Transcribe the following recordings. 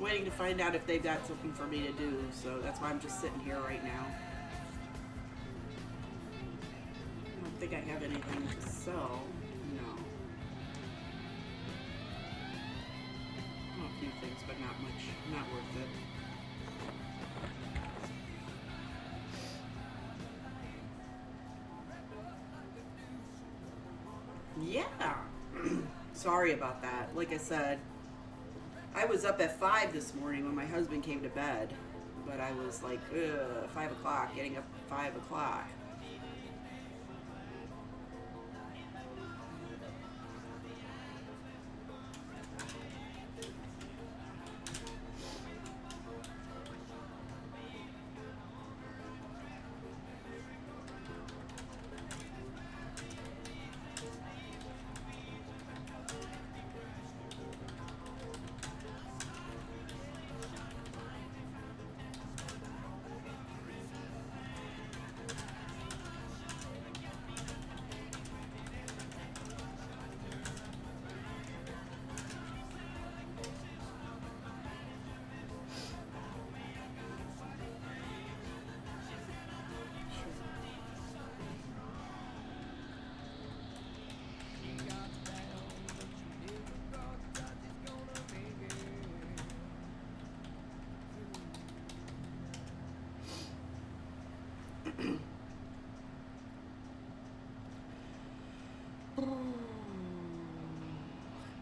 waiting to find out if they've got something for me to do. So that's why I'm just sitting here right now. I don't think I have anything to sell. No. A few things, but not much. Not worth it. Yeah. Sorry about that. Like I said, I was up at 5 this morning when my husband came to bed. But I was like, ugh, 5 o'clock, getting up at 5 o'clock.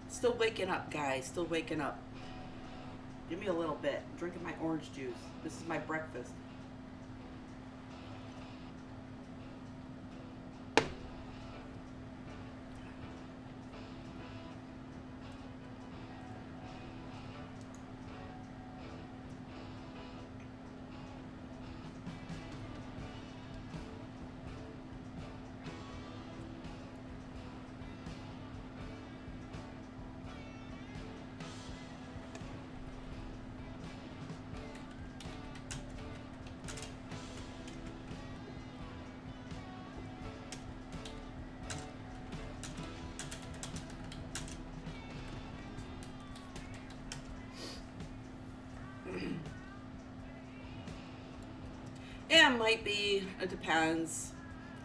Still waking up, guys. Still waking up. Give me a little bit. I'm drinking my orange juice. This is my breakfast. Yeah, it might be. It depends.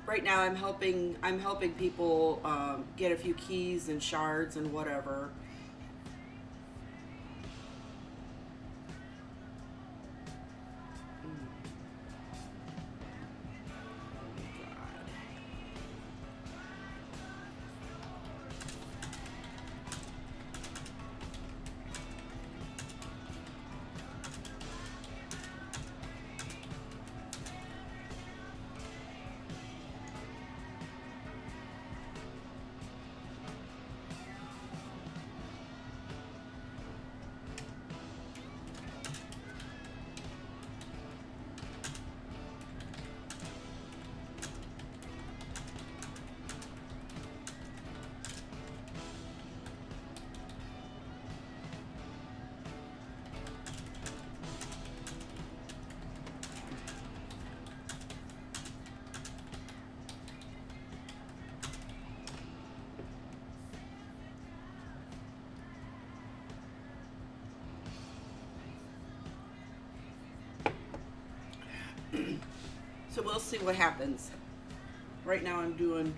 Right now, I'm helping. I'm helping people get a few keys and shards and whatever. So we'll see what happens. Right now, I'm doing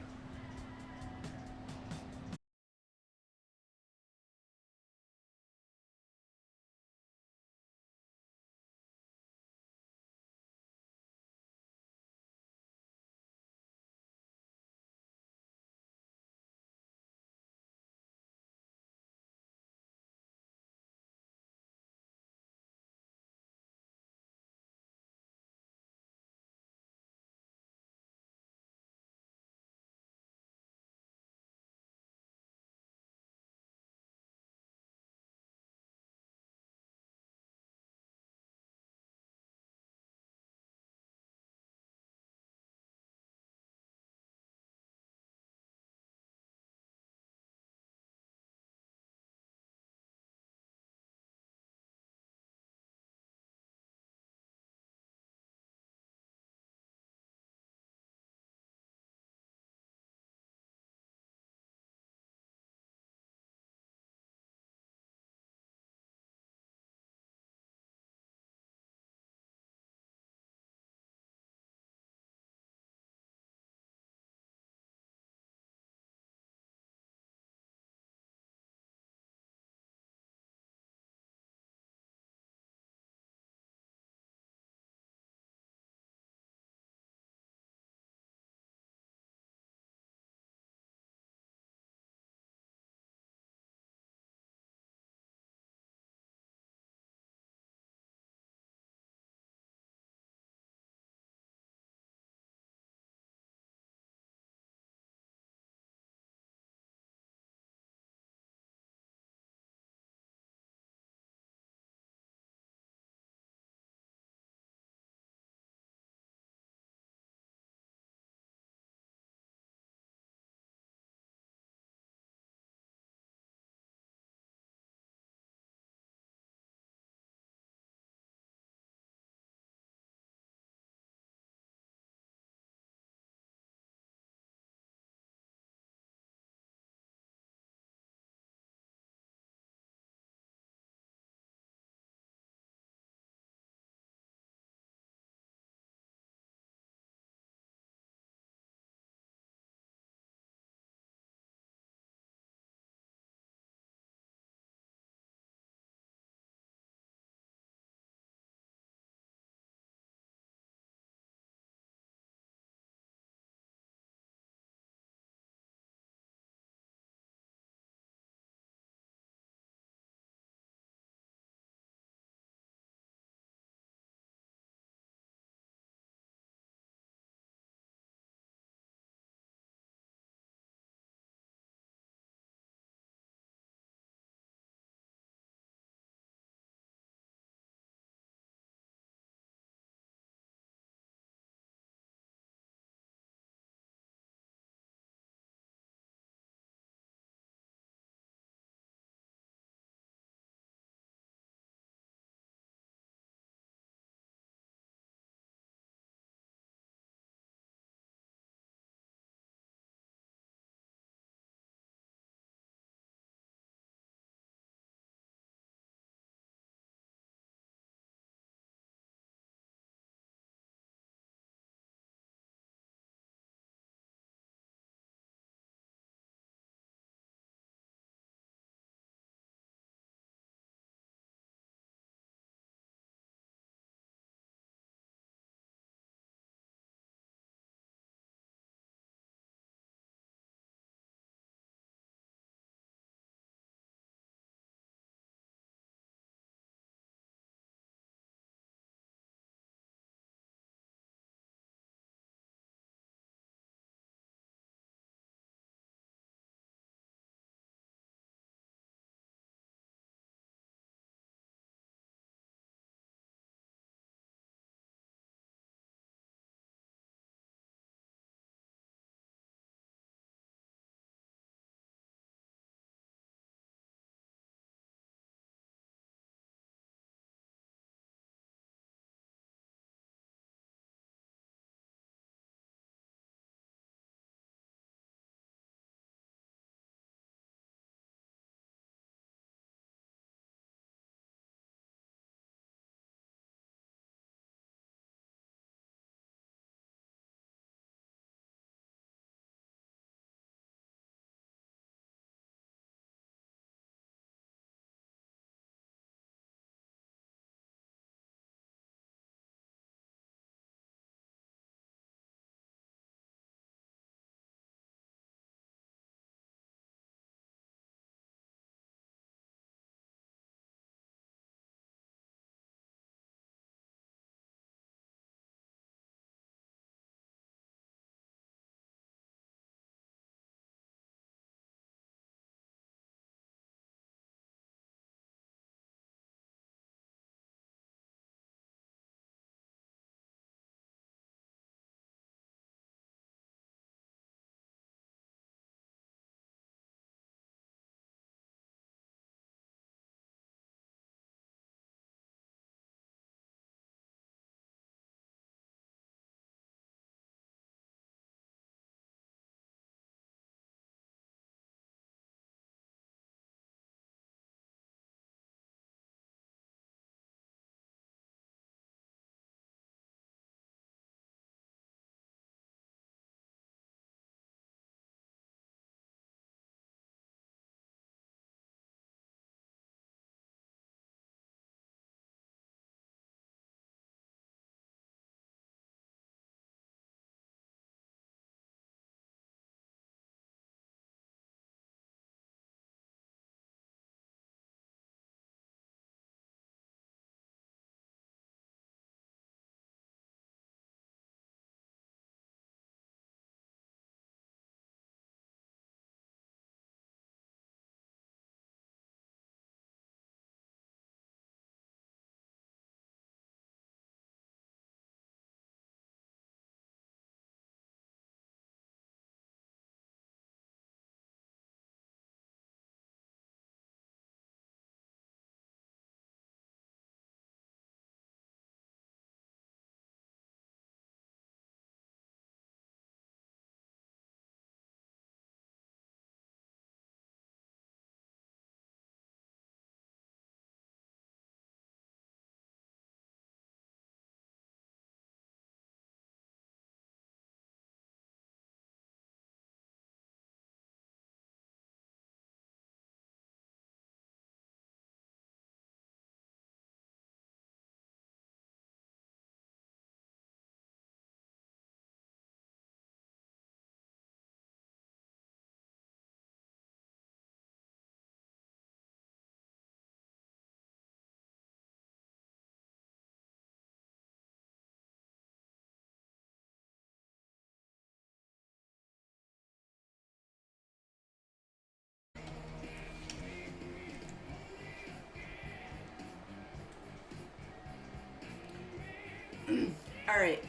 All right.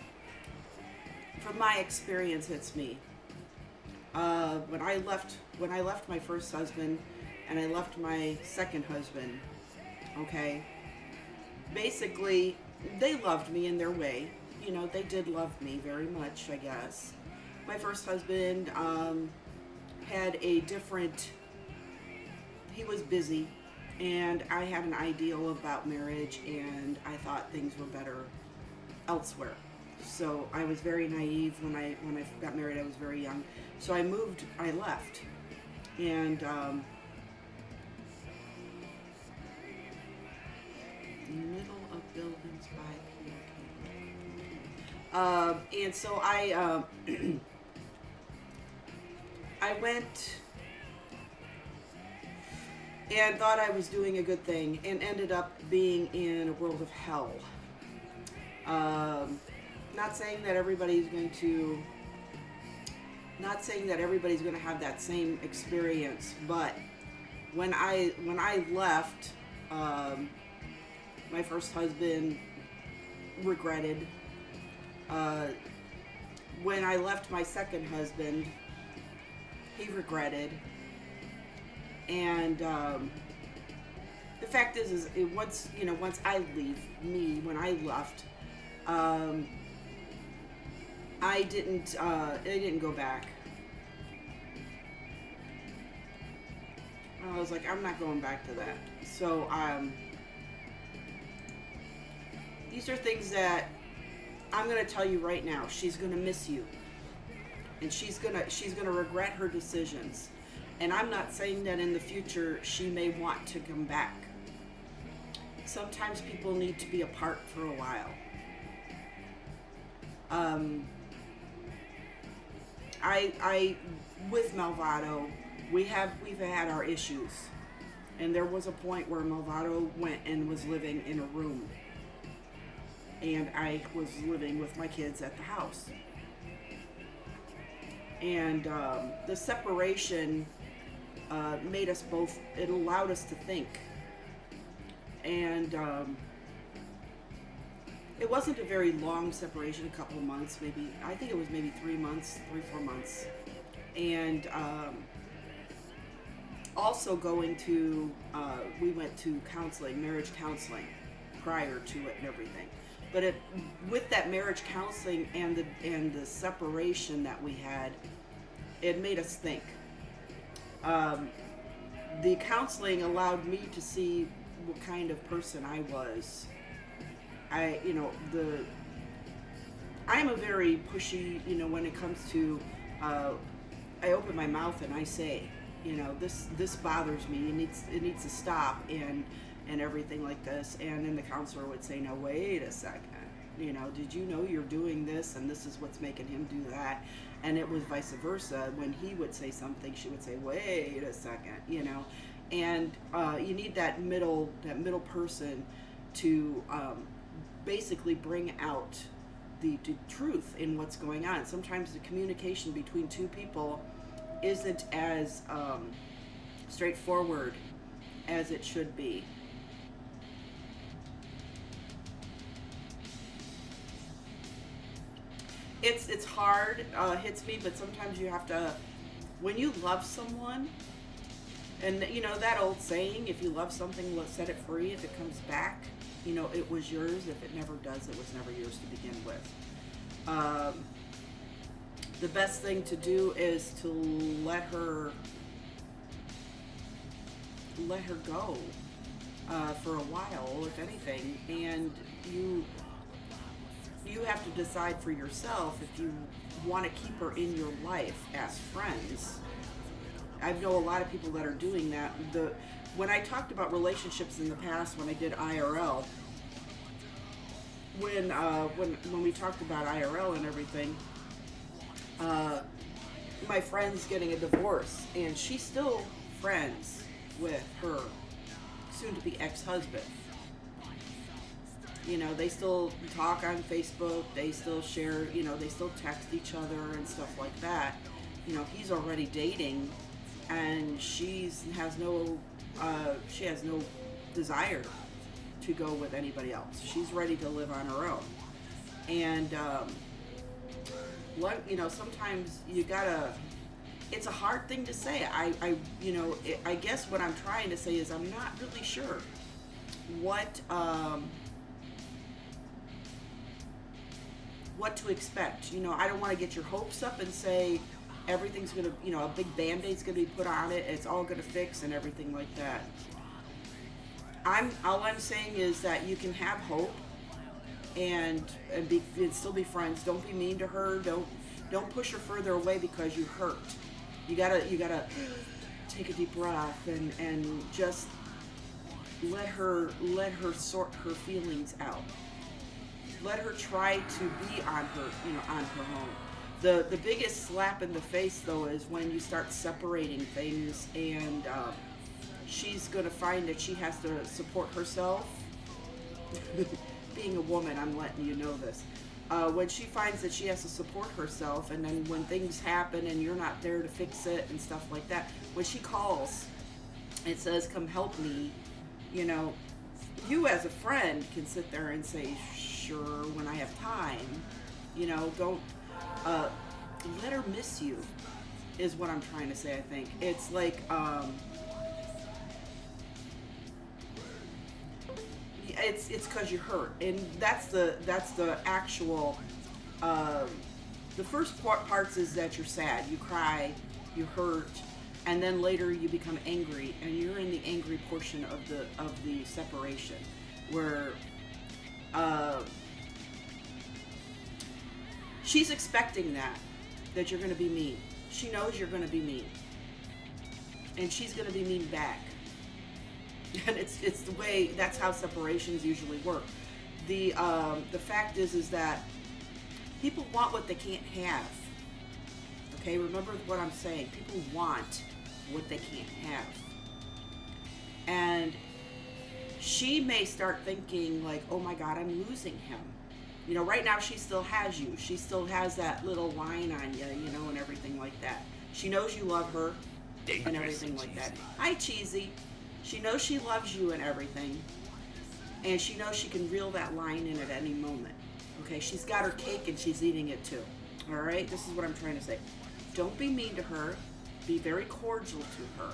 From my experience, it's me. When I left my first husband, and I left my second husband. Okay. Basically, they loved me in their way. You know, they did love me very much, I guess. My first husband had a different. He was busy, and I had an ideal about marriage, and I thought things were better elsewhere. So I was very naive when I got married. I was very young. So I moved. I left, and middle of buildings by people. And so I went and thought I was doing a good thing, and ended up being in a world of hell. Not saying that everybody's going to have that same experience, but when I left, my first husband regretted. When I left my second husband, he regretted. And the fact is once I leave, when I left, I didn't go back. I was like, I'm not going back to that. So these are things that I'm gonna tell you right now. She's gonna miss you, and she's gonna regret her decisions. And I'm not saying that in the future she may want to come back. Sometimes people need to be apart for a while. I with Malvado, we've had our issues, and there was a point where Malvado went and was living in a room, and I was living with my kids at the house. And the separation made us both. It allowed us to think, and it wasn't a very long separation, a couple of months, maybe. I think it was maybe 3 months, 3-4 months. And also we went to counseling, marriage counseling, prior to it and everything. But with that marriage counseling and the separation that we had, it made us think. The counseling allowed me to see what kind of person I was. I am a very pushy, when it comes to, I open my mouth and I say, this bothers me. It needs to stop, and everything like this. And then the counselor would say, no, wait a second. Did you know you're doing this, and this is what's making him do that? And it was vice versa. When he would say something, she would say, wait a second, And you need that middle person to basically bring out the truth in what's going on. Sometimes the communication between two people isn't as straightforward as it should be. It's hard, hits me, but sometimes you have to, when you love someone, and that old saying, if you love something, let's set it free. If it comes back, it was yours. If it never does, it was never yours to begin with. The best thing to do is to let her go for a while, if anything, and you have to decide for yourself if you want to keep her in your life as friends. I know a lot of people that are doing that. When I talked about relationships in the past, when I did IRL, when we talked about IRL and everything, my friend's getting a divorce, and she's still friends with her soon-to-be ex-husband. They still talk on Facebook, they still share, they still text each other and stuff like that. He's already dating, and she has no desire to go with anybody else. She's ready to live on her own. And sometimes you gotta. It's a hard thing to say. I guess what I'm trying to say is I'm not really sure what to expect. I don't want to get your hopes up and say everything's gonna, a big band-aid's gonna be put on it. It's all gonna fix and everything like that. All I'm saying is that you can have hope and still be friends. Don't be mean to her. Don't push her further away because you hurt. You gotta take a deep breath and just let her sort her feelings out. Let her try to be on her own. The biggest slap in the face though is when you start separating things, and she's gonna find that she has to support herself. Being a woman, I'm letting you know this. When she finds that she has to support herself, and then when things happen and you're not there to fix it and stuff like that, when she calls and says, "Come help me," you as a friend can sit there and say, "Sure, when I have time." Don't let her miss you, is what I'm trying to say. I think it's like it's because you're hurt, and that's the actual the first parts is that you're sad, you cry, you hurt, and then later you become angry, and you're in the angry portion of the separation, where she's expecting that you're going to be mean. She knows you're going to be mean, and she's going to be mean back. And it's the way, that's how separations usually work. The fact is that people want what they can't have. Okay, remember what I'm saying. People want what they can't have. And she may start thinking like, "Oh my God, I'm losing him." Right now she still has you. She still has that little line on you, and everything like that. She knows you love her and everything like that. Hi, Cheesy. She knows she loves you and everything, and she knows she can reel that line in at any moment. Okay, she's got her cake and she's eating it too. All right, this is what I'm trying to say. Don't be mean to her. Be very cordial to her.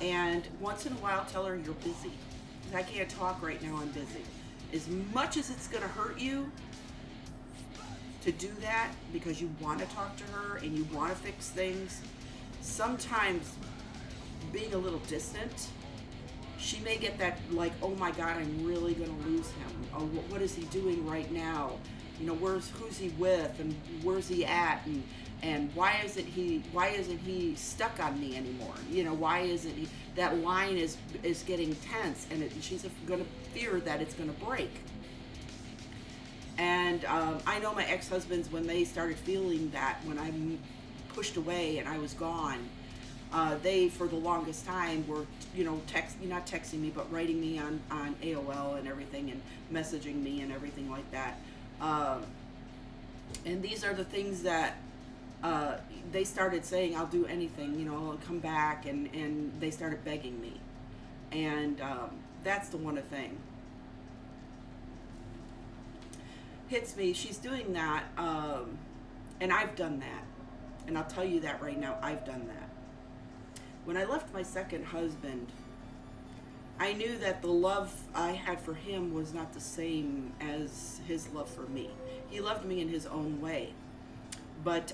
And once in a while, tell her you're busy. I can't talk right now, I'm busy. As much as it's going to hurt you to do that because you want to talk to her and you want to fix things, sometimes being a little distant, she may get that like, "Oh my God, I'm really going to lose him. Oh, what is he doing right now? Who's he with, and where's he at, and why isn't he stuck on me anymore? Why isn't he?" That line is getting tense, and she's going to fear that it's going to break. And I know my ex-husbands, when they started feeling that, when I pushed away and I was gone, they for the longest time were not texting me, but writing me on AOL and everything, and messaging me and everything like that. And these are the things that they started saying, "I'll do anything, I'll come back," and they started begging me. And that's the one thing. Hits me, she's doing that, and I've done that. And I'll tell you that right now, I've done that. When I left my second husband, I knew that the love I had for him was not the same as his love for me. He loved me in his own way. But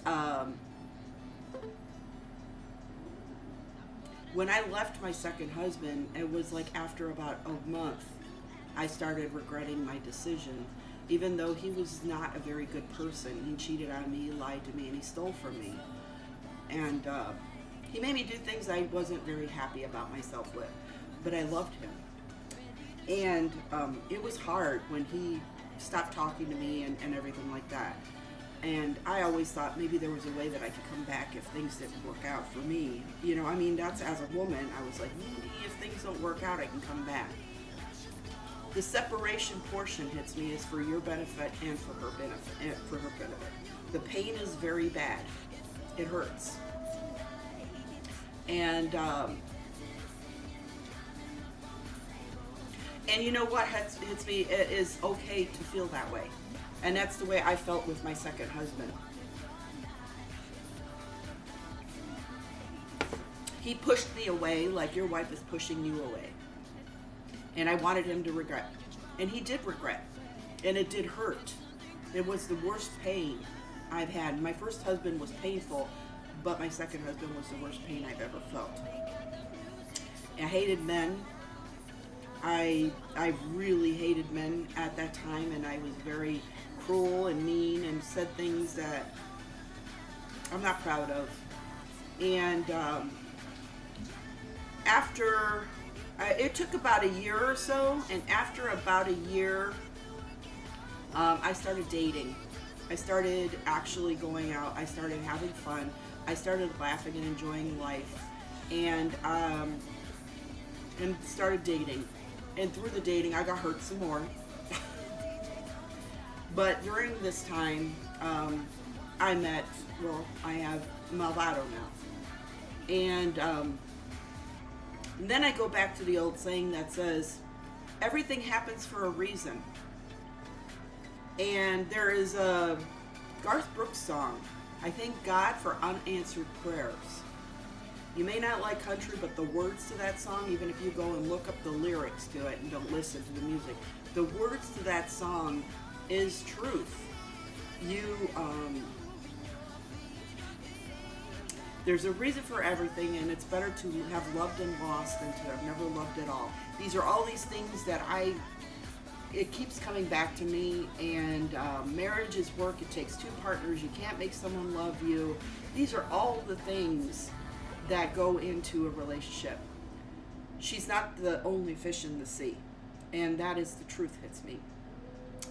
when I left my second husband, it was like after about a month, I started regretting my decision, even though he was not a very good person. He cheated on me, he lied to me, and he stole from me. And he made me do things I wasn't very happy about myself with, but I loved him. And it was hard when he stopped talking to me and everything like that. And I always thought maybe there was a way that I could come back if things didn't work out for me. That's, as a woman, I was like, maybe if things don't work out, I can come back. The separation portion hits me is for your benefit and for her benefit. The pain is very bad. It hurts. And And you know what hits me? It is okay to feel that way. And that's the way I felt with my second husband. He pushed me away like your wife is pushing you away. And I wanted him to regret. And he did regret. And it did hurt. It was the worst pain I've had. My first husband was painful, but my second husband was the worst pain I've ever felt. I hated men. I really hated men at that time, and I was very cruel and mean and said things that I'm not proud of. And after, it took about a year or so, and after about a year, I started dating. I started actually going out. I started having fun. I started laughing and enjoying life, and started dating. And through the dating, I got hurt some more. But during this time, I have Malvado now. And then I go back to the old saying that says, everything happens for a reason. And there is a Garth Brooks song, I thank God for unanswered prayers. You may not like country, but the words to that song, even if you go and look up the lyrics to it and don't listen to the music, the words to that song is truth. There's a reason for everything, and it's better to have loved and lost than to have never loved at all. These are all these things that it keeps coming back to me, and marriage is work. It takes two partners. You can't make someone love you. These are all the things that go into a relationship. She's not the only fish in the sea, and that is the truth hits me.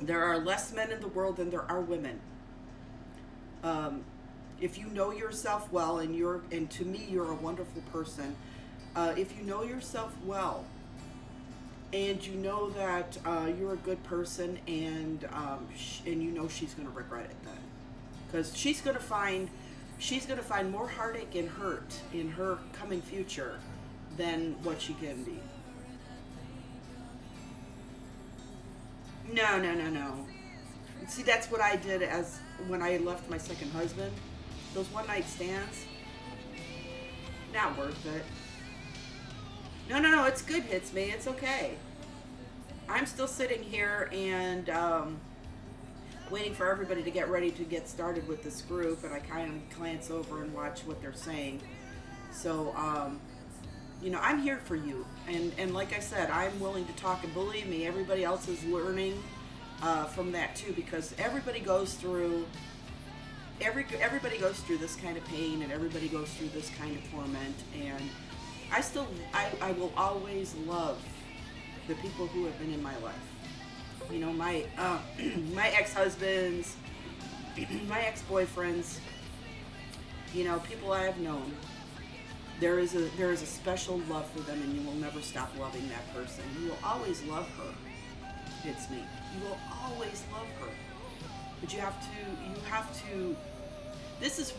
There are less men in the world than there are women. If you know yourself well, and to me you're a wonderful person, if you know yourself well, and you know that you're a good person, and you know she's going to regret it then, because she's going to find more heartache and hurt in her coming future than what she can be. No. See, that's what I did when I left my second husband. Those one night stands, not worth it. No, it's good, hits me. It's okay. I'm still sitting here and waiting for everybody to get ready to get started with this group, and I kind of glance over and watch what they're saying. So, I'm here for you. And like I said, I'm willing to talk, and believe me, everybody else is learning from that too, because everybody goes through this kind of pain, and everybody goes through this kind of torment, and I will always love the people who have been in my life. My ex-husbands, my ex-boyfriends, people I have known. There is a special love for them, and you will never stop loving that person. You will always love her. It's me. You will always love her. But you have to. This is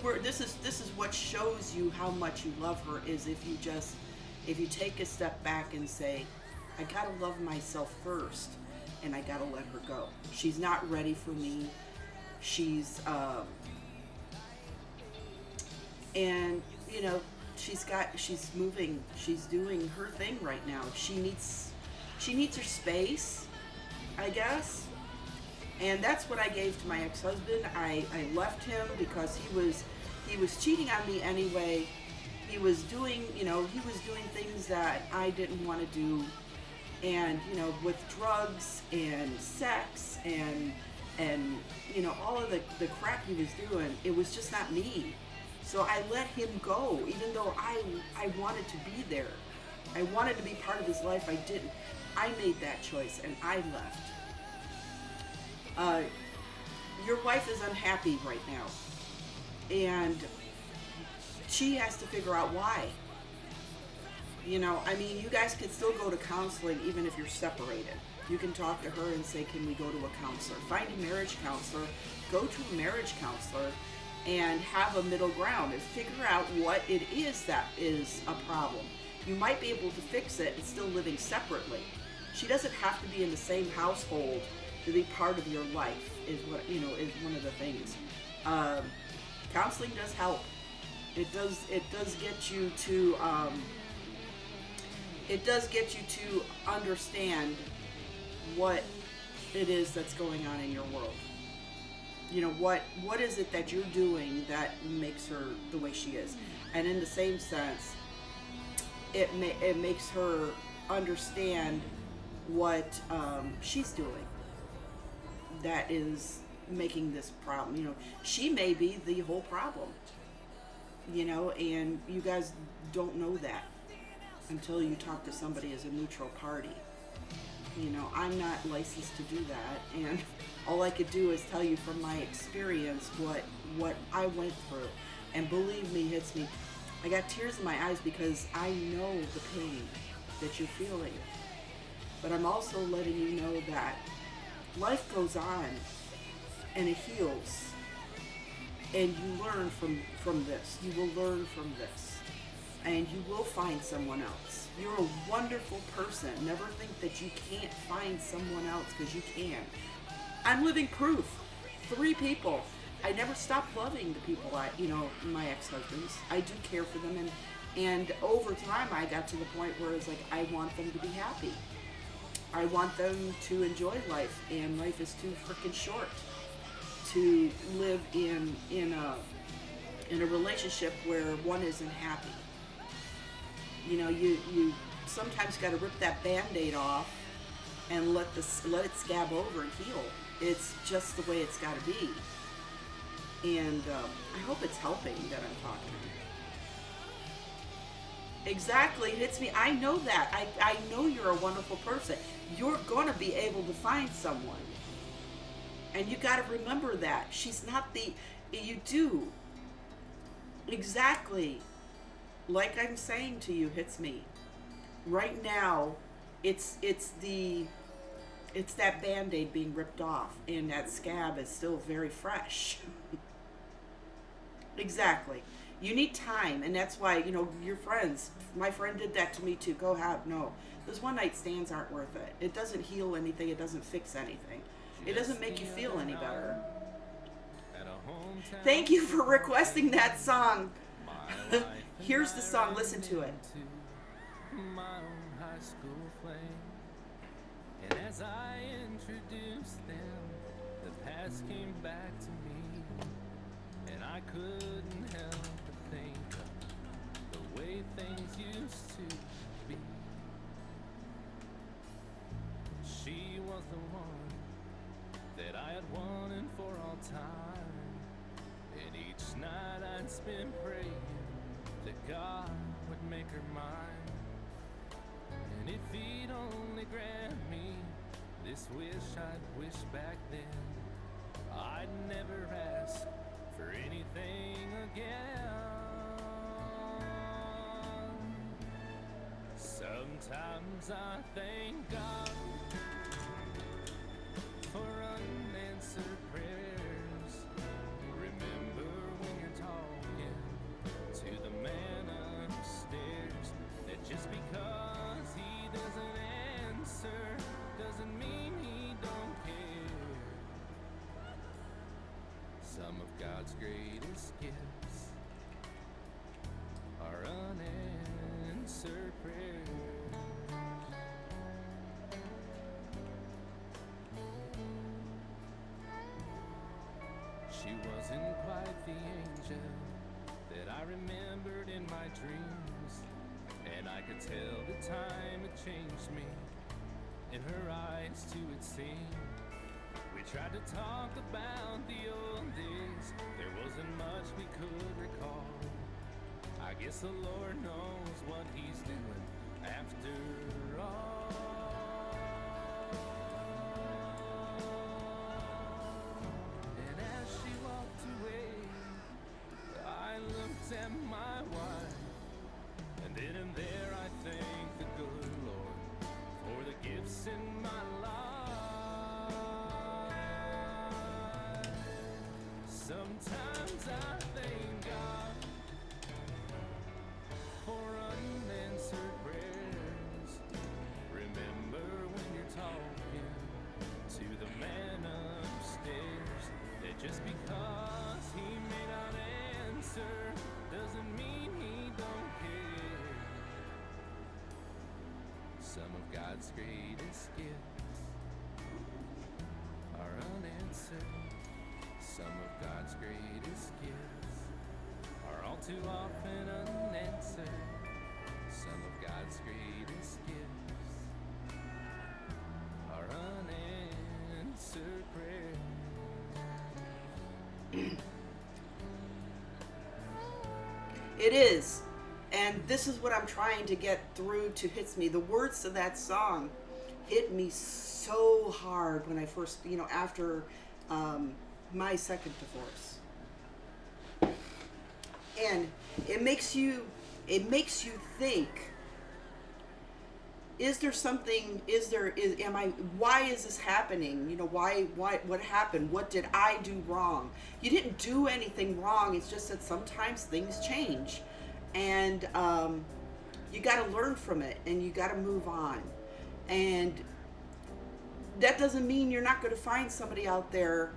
what shows you how much you love her, is if you take a step back and say, I gotta love myself first, and I gotta let her go. She's not ready for me. She's she's moving. She's doing her thing right now. She needs her space, I guess. And that's what I gave to my ex-husband. I left him because he was cheating on me anyway. He was doing things that I didn't want to do, and with drugs and sex and all of the crap he was doing. It was just not me. So I let him go, even though I wanted to be there. I wanted to be part of his life. I didn't. I made that choice, and I left. Your wife is unhappy right now, and she has to figure out why. You guys could still go to counseling even if you're separated. You can talk to her and say, can we go to a counselor? Find a marriage counselor, go to a marriage counselor, and have a middle ground and figure out what it is that is a problem. You might be able to fix it and still living separately. She doesn't have to be in the same household to be part of your life. Is what is one of the things. Um, Counseling does help. It does. It does get you to understand what it is that's going on in your world. What is it that you're doing that makes her the way she is, and in the same sense, it makes her understand what she's doing that is making this problem. She may be the whole problem. And you guys don't know that until you talk to somebody as a neutral party. I'm not licensed to do that, and all I could do is tell you from my experience what I went through. And believe me, hits me. I got tears in my eyes because I know the pain that you're feeling. But I'm also letting you know that life goes on and it heals. And you learn from this. You will learn from this. And you will find someone else. You're a wonderful person. Never think that you can't find someone else, because you can. I'm living proof. 3 people. I never stopped loving the people my ex-husbands. I do care for them, and over time I got to the point where it's like I want them to be happy. I want them to enjoy life, and life is too freaking short to live in a relationship where one isn't happy. You sometimes got to rip that Band-Aid off and let it scab over and heal. It's just the way it's got to be. And I hope it's helping that I'm talking. Exactly, it hits me. I know that. I know you're a wonderful person. You're going to be able to find someone. And you got to remember that. She's not you do. Exactly. Like I'm saying to you, hits me. Right now, it's that Band-Aid being ripped off, and that scab is still very fresh. Exactly. You need time, and that's why, your friends, my friend did that to me too. No. Those one-night stands aren't worth it. It doesn't heal anything. It doesn't fix anything. It doesn't make you feel any better. Thank you for requesting that song. Here's the song. Listen to it. My own high school flame, and as I introduced them, the past came back to me, and I couldn't help but think of the way things used to be. She was the one that I had wanted for all time, and each night I'd spend praying that God would make her mine. And if he'd only grant me this wish I'd wish back then, I'd never ask for anything again. Sometimes I thank God for unanswered prayers. Remember when you're talking to the man upstairs, that just because he doesn't answer doesn't mean he don't care. Some of God's greatest gifts are unanswered prayers. She wasn't quite the angel that I remembered in my dreams, and I could tell the time had changed me. In her eyes too it seemed. We tried to talk about the old days. There wasn't much we could recall. I guess the Lord knows what he's doing after all. And as she walked away, I looked at my wife, and then and there I thanked the good Lord for the gifts in my life. Sometimes I thank God for unanswered Some of God's greatest gifts are unanswered. Some of God's greatest gifts are all too often unanswered. Some of God's greatest gifts are unanswered prayers. It is. And this is what I'm trying to get through to Hits Me. The words of that song hit me so hard when I first, after my second divorce. And it makes you think, why is this happening? What happened? What did I do wrong? You didn't do anything wrong. It's just that sometimes things change. And you got to learn from it, and you got to move on. And that doesn't mean you're not going to find somebody out there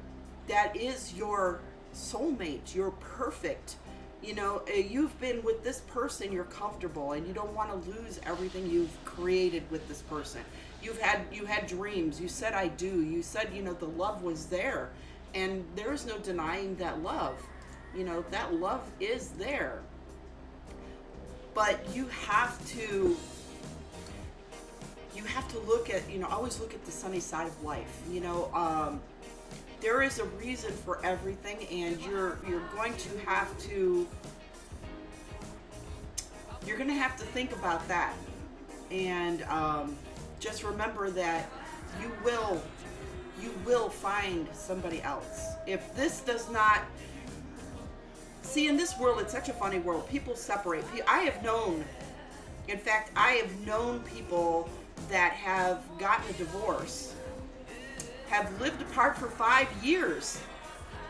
that is your soulmate, you're perfect. You've been with this person, you're comfortable, and you don't want to lose everything you've created with this person. You had dreams. You said I do. You said, the love was there, and there's no denying that love. That love is there. But you have to look at, always look at the sunny side of life. There is a reason for everything, and you're going to have to think about that. And just remember that you will find somebody else. If this does not, see, in this world, it's such a funny world. People separate. I have known people that have gotten a divorce, have lived apart for 5 years,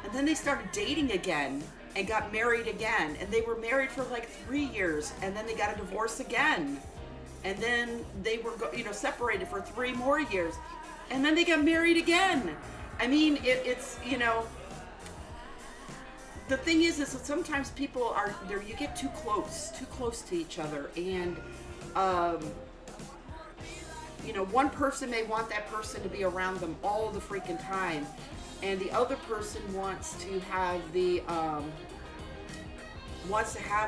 and then they started dating again and got married again, and they were married for like 3 years, and then they got a divorce again, and then they were separated for 3 more years, and then they got married again. I mean, it's the thing is that sometimes people are there. You get too close to each other, and one person may want that person to be around them all the freaking time, and the other person wants to have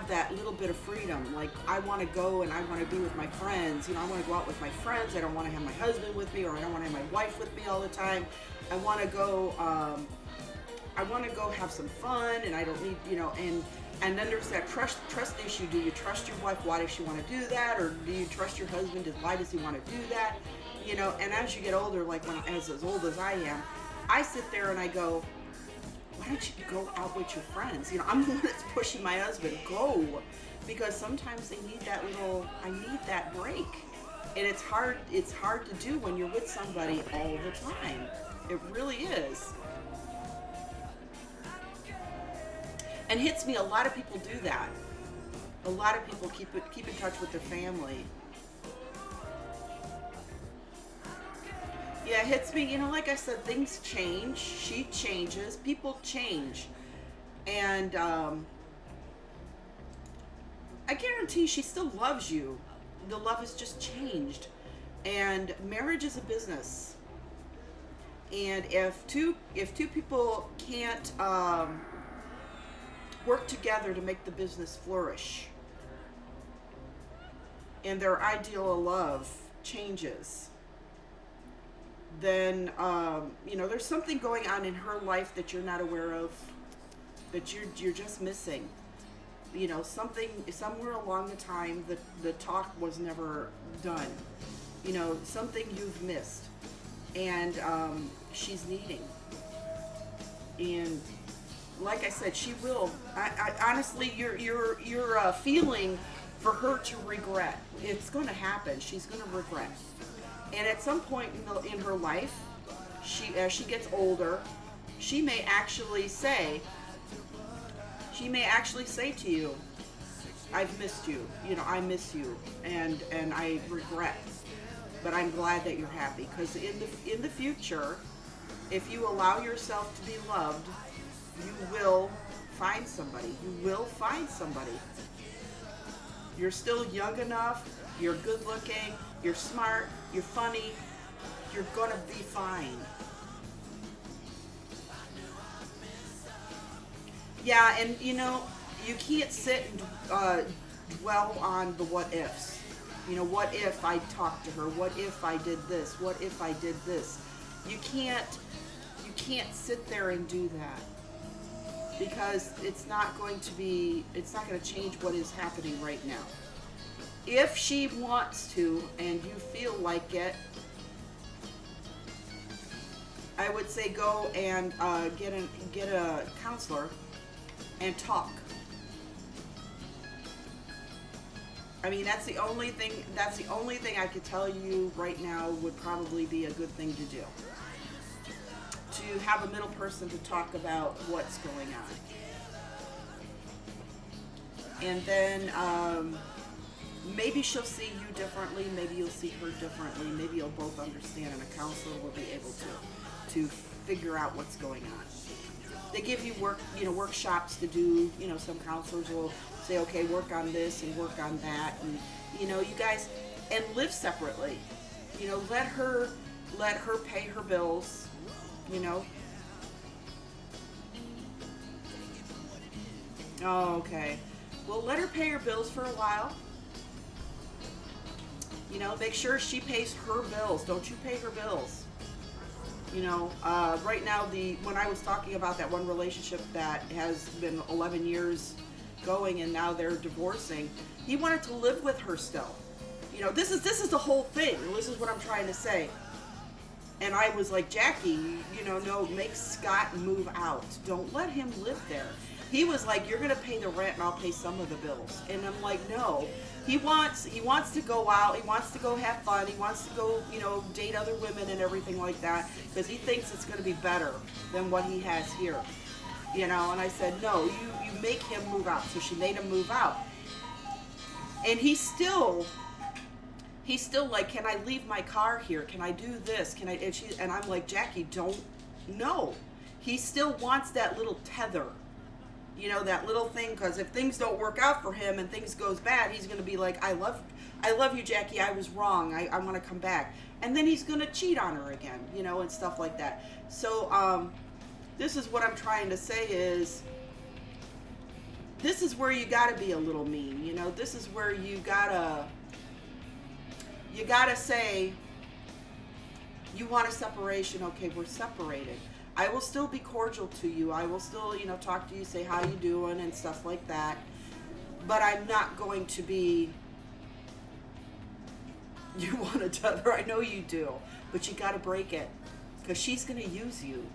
that little bit of freedom. Like, I want to go and I want to be with my friends. I want to go out with my friends. I don't want to have my husband with me, or I don't want to have my wife with me all the time. I want to go. I want to go have some fun, and I don't need, and then there's that trust issue. Do you trust your wife? Why does she want to do that? Or do you trust your husband? Why does he want to do that? And as you get older, like as old as I am, I sit there and I go, why don't you go out with your friends? I'm the one that's pushing my husband, go, because sometimes I need that break. And it's hard to do when you're with somebody all the time. It really is. And Hits Me, a lot of people do that. A lot of people keep in touch with their family. Yeah, Hits Me, like I said, things change. She changes. People change. And I guarantee she still loves you. The love has just changed. And marriage is a business. And if two people can't work together to make the business flourish, and their ideal of love changes, then there's something going on in her life that you're not aware of, that you're just missing. Something somewhere along the time the talk was never done. Something you've missed, and she's needing. And like I said, she will. I honestly, you're feeling for her to regret. It's going to happen. She's going to regret. And at some point in her life, as she gets older, she may actually say to you, I've missed you. I miss you, and I regret. But I'm glad that you're happy, because in the future, if you allow yourself to be loved, you will find somebody. You will find somebody. You're still young enough, you're good looking, you're smart, you're funny, you're gonna be fine. Yeah, and you know, you can't sit and dwell on the what ifs. You know, what if I talked to her? What if I did this? What if I did this? You can't sit there and do that, because it's not going to change what is happening right now. If she wants to and you feel like it, I would say go and get a counselor and talk. I mean, that's the only thing I could tell you right now would probably be a good thing to do. To have a middle person to talk about what's going on. And then maybe she'll see you differently, maybe you'll see her differently, maybe you'll both understand, and a counselor will be able to figure out what's going on. They give you workshops to do. You know, some counselors will say, okay, work on this and work on that, and you know, you guys, and live separately. You know, let her pay her bills. You know. Oh, okay. Well, let her pay her bills for a while. You know, make sure she pays her bills. Don't you pay her bills. You know, right now, when I was talking about that one relationship that has been 11 years going and now they're divorcing, he wanted to live with her still. You know, this is the whole thing. This is what I'm trying to say. And I was like, Jackie, you know, no, make Scott move out. Don't let him live there. He was like, you're going to pay the rent and I'll pay some of the bills. And I'm like, no. He wants to go out. He wants to go have fun. He wants to go, you know, date other women and everything like that, because he thinks it's going to be better than what he has here. You know, and I said, no, you make him move out. So she made him move out. And he's still like, can I leave my car here? Can I do this? Can I? And I'm like, Jackie, don't. No. He still wants that little tether. You know, that little thing, because if things don't work out for him and things goes bad, he's going to be like, I love you, Jackie, I was wrong, I want to come back. And then he's going to cheat on her again, you know, and stuff like that. So, this is what I'm trying to say is, this is where you got to be a little mean, you know, this is where you got to say, you want a separation, okay, we're separated. I will still be cordial to you. I will still, you know, talk to you, say how you doing and stuff like that. But I'm not going to be, you want a tether, I know you do. But you got to break it, because she's going to use you.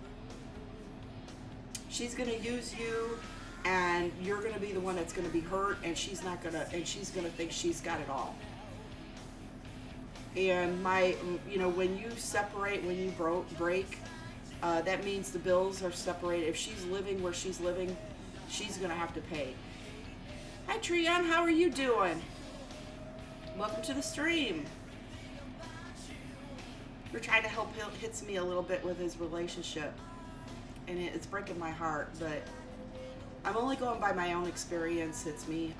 She's going to use you, and you're going to be the one that's going to be hurt, and she's going to think she's got it all. And you know, when you separate, when you break, that means the bills are separated. If she's living where she's living, she's going to have to pay. Hi, Trian. How are you doing? Welcome to the stream. We're trying to help him. Hits me a little bit with his relationship. And it's breaking my heart. But I'm only going by my own experience. Hits me.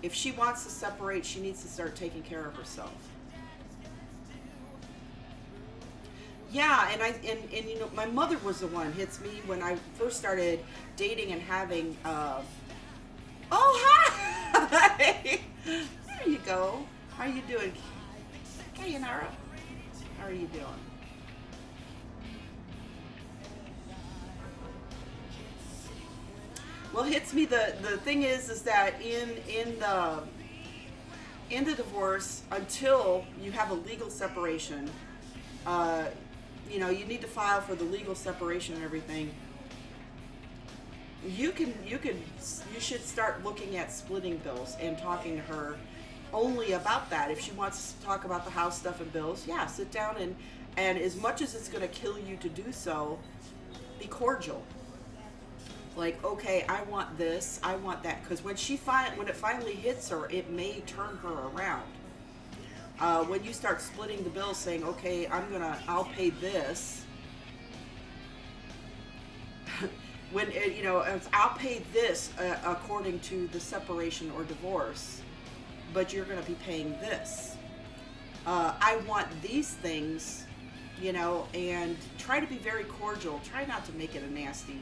If she wants to separate, she needs to start taking care of herself. Yeah, and you know, my mother was the one hits me when I first started dating and having. Oh, hi! There you go. How are you doing, Kayanara? How are you doing? Well, hits me. The thing is that in the divorce, until you have a legal separation. You know, you need to file for the legal separation and everything. You should start looking at splitting bills and talking to her only about that. If she wants to talk about the house stuff and bills, yeah, sit down and as much as it's going to kill you to do so, be cordial. Like, okay, I want this, I want that, because when it finally hits her, it may turn her around. When you start splitting the bill, saying, okay, I'll pay this, when I'll pay this according to the separation or divorce, but you're going to be paying this. I want these things, and try to be very cordial. Try not to make it a nasty,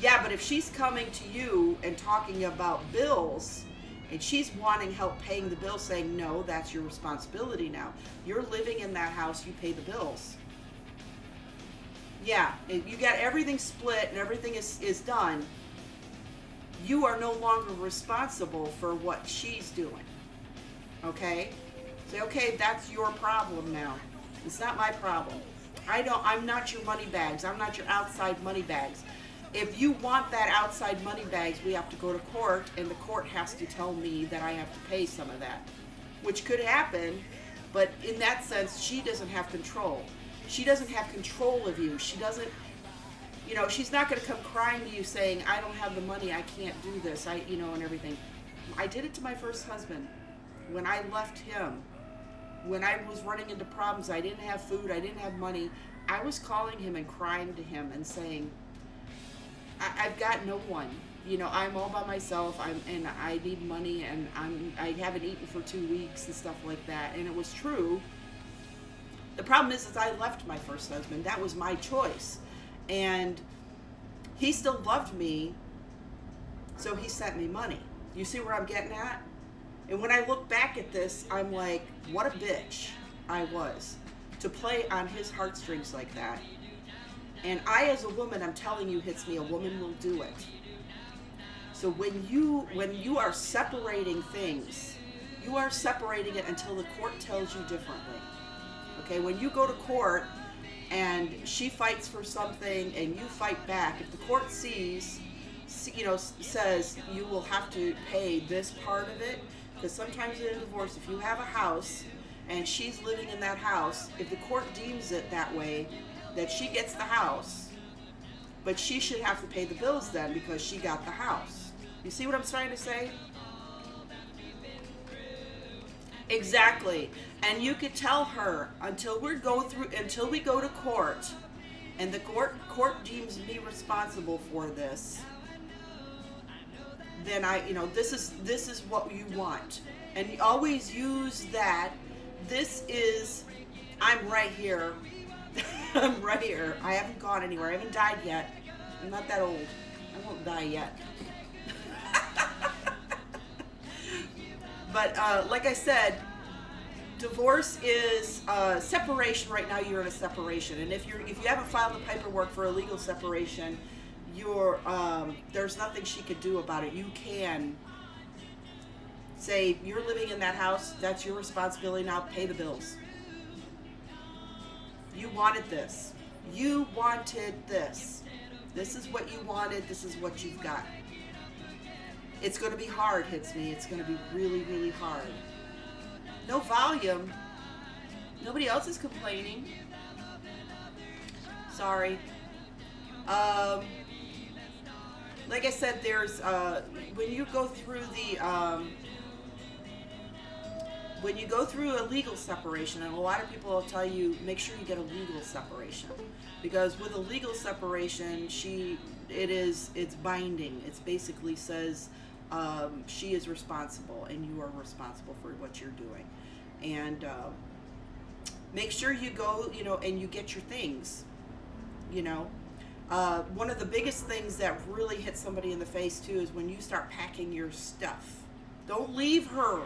Yeah, but if she's coming to you and talking about bills, and she's wanting help paying the bills, saying, no, that's your responsibility now. You're living in that house, you pay the bills. Yeah, you got everything split and everything is done. You are no longer responsible for what she's doing. Okay? Say, okay, that's your problem now. It's not my problem. I'm not your money bags. I'm not your outside money bags. If you want that outside money bags, we have to go to court, and the court has to tell me that I have to pay some of that, which could happen, but in that sense, she doesn't have control. She doesn't have control of you. She doesn't, she's not going to come crying to you saying, I don't have the money, I can't do this, and everything. I did it to my first husband. When I left him, when I was running into problems, I didn't have food, I didn't have money, I was calling him and crying to him and saying, I've got no one. I'm all by myself. And I need money, and I haven't eaten for 2 weeks and stuff like that. And it was true. The problem is I left my first husband. That was my choice, and he still loved me, so he sent me money. You see where I'm getting at? And when I look back at this, I'm like, what a bitch I was to play on his heartstrings like that. And I, as a woman, I'm telling you, hits me, a woman will do it. So when you are separating things, you are separating it until the court tells you differently. Okay, when you go to court and she fights for something and you fight back, if the court says you will have to pay this part of it, because sometimes in a divorce, if you have a house and she's living in that house, if the court deems it that way, that she gets the house, but she should have to pay the bills then because she got the house. You see what I'm trying to say? Exactly. And you could tell her, until we go to court and the court deems me responsible for this, then this is what you want. And you always use that. I'm right here. I'm right here. I haven't gone anywhere. I haven't died yet. I'm not that old. I won't die yet. But like I said, divorce is separation. Right now, you're in a separation, and if you haven't filed the paperwork for a legal separation, there's nothing she could do about it. You can say, you're living in that house. That's your responsibility now. Pay the bills. You wanted this. You wanted this. This is what you wanted. This is what you've got. It's going to be hard, hits me. It's going to be really, really hard. No volume. Nobody else is complaining. Sorry. Like I said, there's when you go through a legal separation, and a lot of people will tell you, make sure you get a legal separation, because with a legal separation, it's binding. It basically says she is responsible and you are responsible for what you're doing. And make sure you go, and you get your things. One of the biggest things that really hits somebody in the face too is when you start packing your stuff. Don't leave her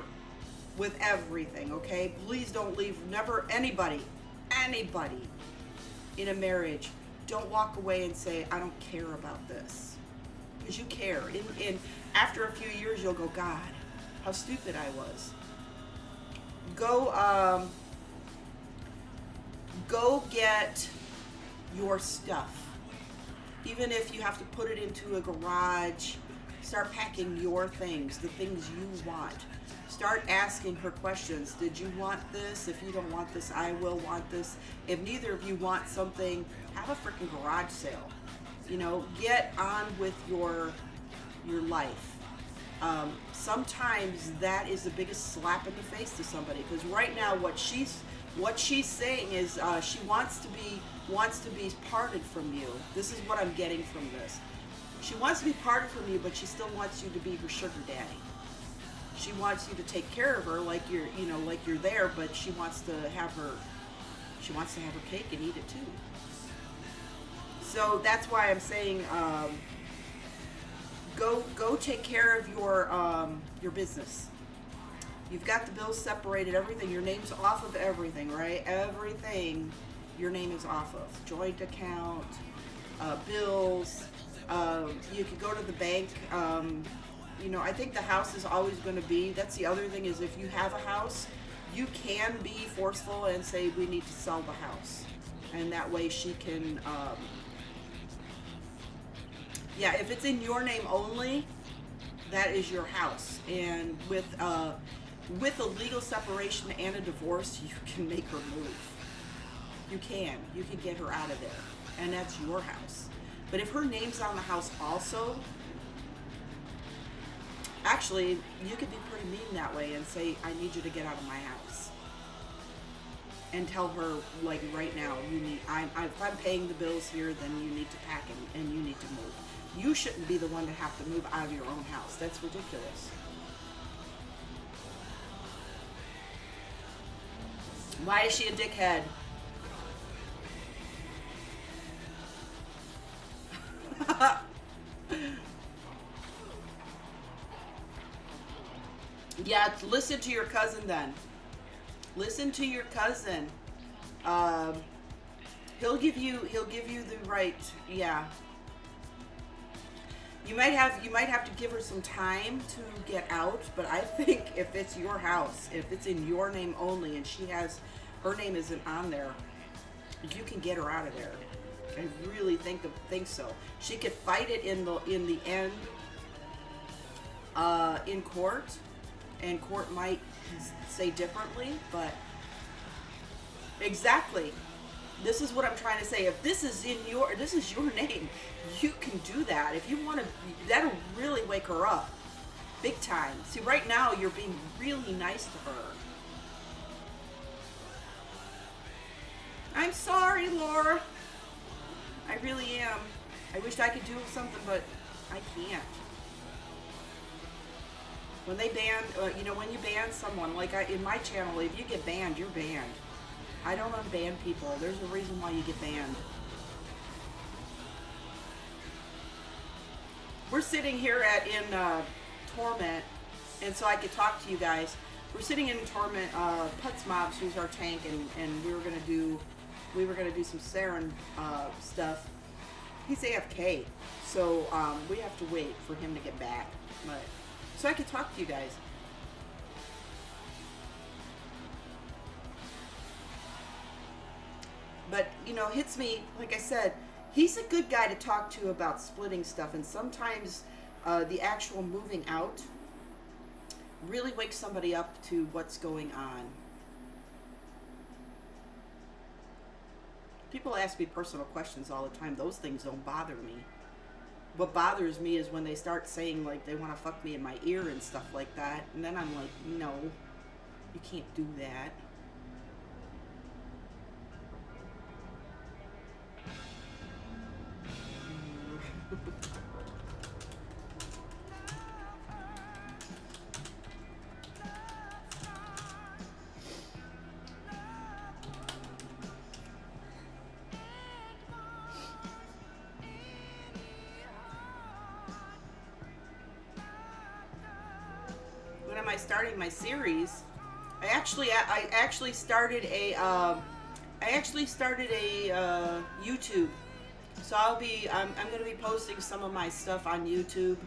with everything, okay? Please don't leave, never, anybody in a marriage, don't walk away and say, I don't care about this. Because you care. And after a few years, you'll go, God, how stupid I was. Go get your stuff. Even if you have to put it into a garage, start packing your things, the things you want. Start asking her questions. Did you want this? If you don't want this, I will want this. If neither of you want something, have a freaking garage sale. Get on with your life. Sometimes that is the biggest slap in the face to somebody, because right now what she's saying is she wants to be wants to be parted from you. This is what I'm getting from this. She wants to be parted from you, but she still wants you to be her sugar daddy. She wants you to take care of her like you're, like you're there, but she wants to have her cake and eat it too. So that's why I'm saying, go take care of your business. You've got the bills separated, everything. Your name's off of everything, right? Everything your name is off of. Joint account, bills. You could go to the bank. I think the house is always going to be, that's the other thing, is if you have a house, you can be forceful and say, we need to sell the house. And that way she can, if it's in your name only, that is your house. And with a legal separation and a divorce, you can make her move. You can get her out of there. And that's your house. But if her name's on the house also, actually, you could be pretty mean that way and say, I need you to get out of my house. And tell her, like, right now, if I'm paying the bills here, then you need to pack and you need to move. You shouldn't be the one to have to move out of your own house. That's ridiculous. Why is she a dickhead? Yeah, listen to your cousin then. Listen to your cousin. He'll give you the right. Yeah. You might have to give her some time to get out, but I think if it's your house, if it's in your name only, and her name isn't on there, you can get her out of there. I really think so. She could fight it in the end, in court, and court might say differently, but exactly. This is what I'm trying to say. If this is your name, you can do that. If you want to, that'll really wake her up, big time. See, right now you're being really nice to her. I'm sorry, Laura. I really am. I wish I could do something, but I can't. When they ban, when you ban someone, like in my channel, if you get banned, you're banned. I don't unban people. There's a reason why you get banned. We're sitting here in Torment, and so I could talk to you guys. We're sitting in Torment. Putz Mobs, who's our tank, and we were gonna do some Saren stuff. He's AFK, so we have to wait for him to get back. But so I could talk to you guys. But, hits me, like I said, he's a good guy to talk to about splitting stuff. And sometimes the actual moving out really wakes somebody up to what's going on. People ask me personal questions all the time. Those things don't bother me. What bothers me is when they start saying, like, they want to fuck me in my ear and stuff like that. And then I'm like, no, you can't do that. When am I starting my series? I actually started a YouTube. So I'm going to be posting some of my stuff on YouTube.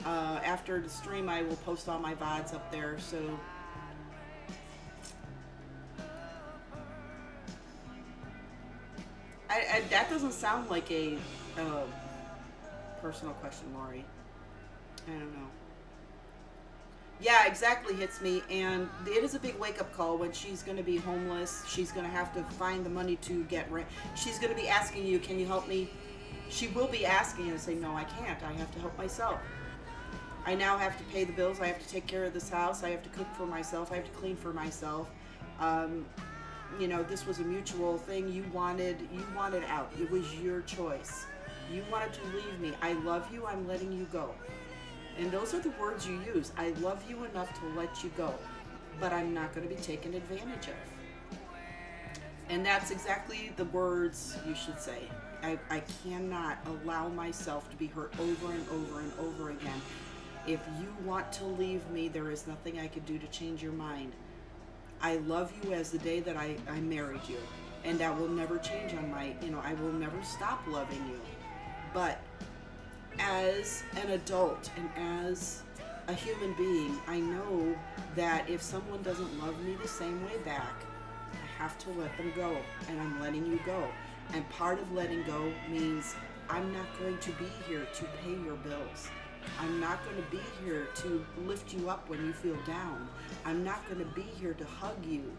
After the stream, I will post all my VODs up there. So that doesn't sound like a personal question, Lori. I don't know. Yeah, exactly, hits me, and it is a big wake-up call when she's going to be homeless. She's going to have to find the money to get rent. She's going to be asking you, can you help me? She will be asking you and say, no, I can't. I have to help myself. I now have to pay the bills. I have to take care of this house. I have to cook for myself. I have to clean for myself. this was a mutual thing. You wanted out. It was your choice. You wanted to leave me. I love you. I'm letting you go. And those are the words you use. I love you enough to let you go, but I'm not going to be taken advantage of. And that's exactly the words you should say. I cannot allow myself to be hurt over and over and over again. If you want to leave me, there is nothing I could do to change your mind. I love you as the day that I married you. And that will never change on I will never stop loving you. But as an adult and as a human being, I know that if someone doesn't love me the same way back, I have to let them go. And I'm letting you go. And part of letting go means I'm not going to be here to pay your bills. I'm not going to be here to lift you up when you feel down. I'm not going to be here to hug you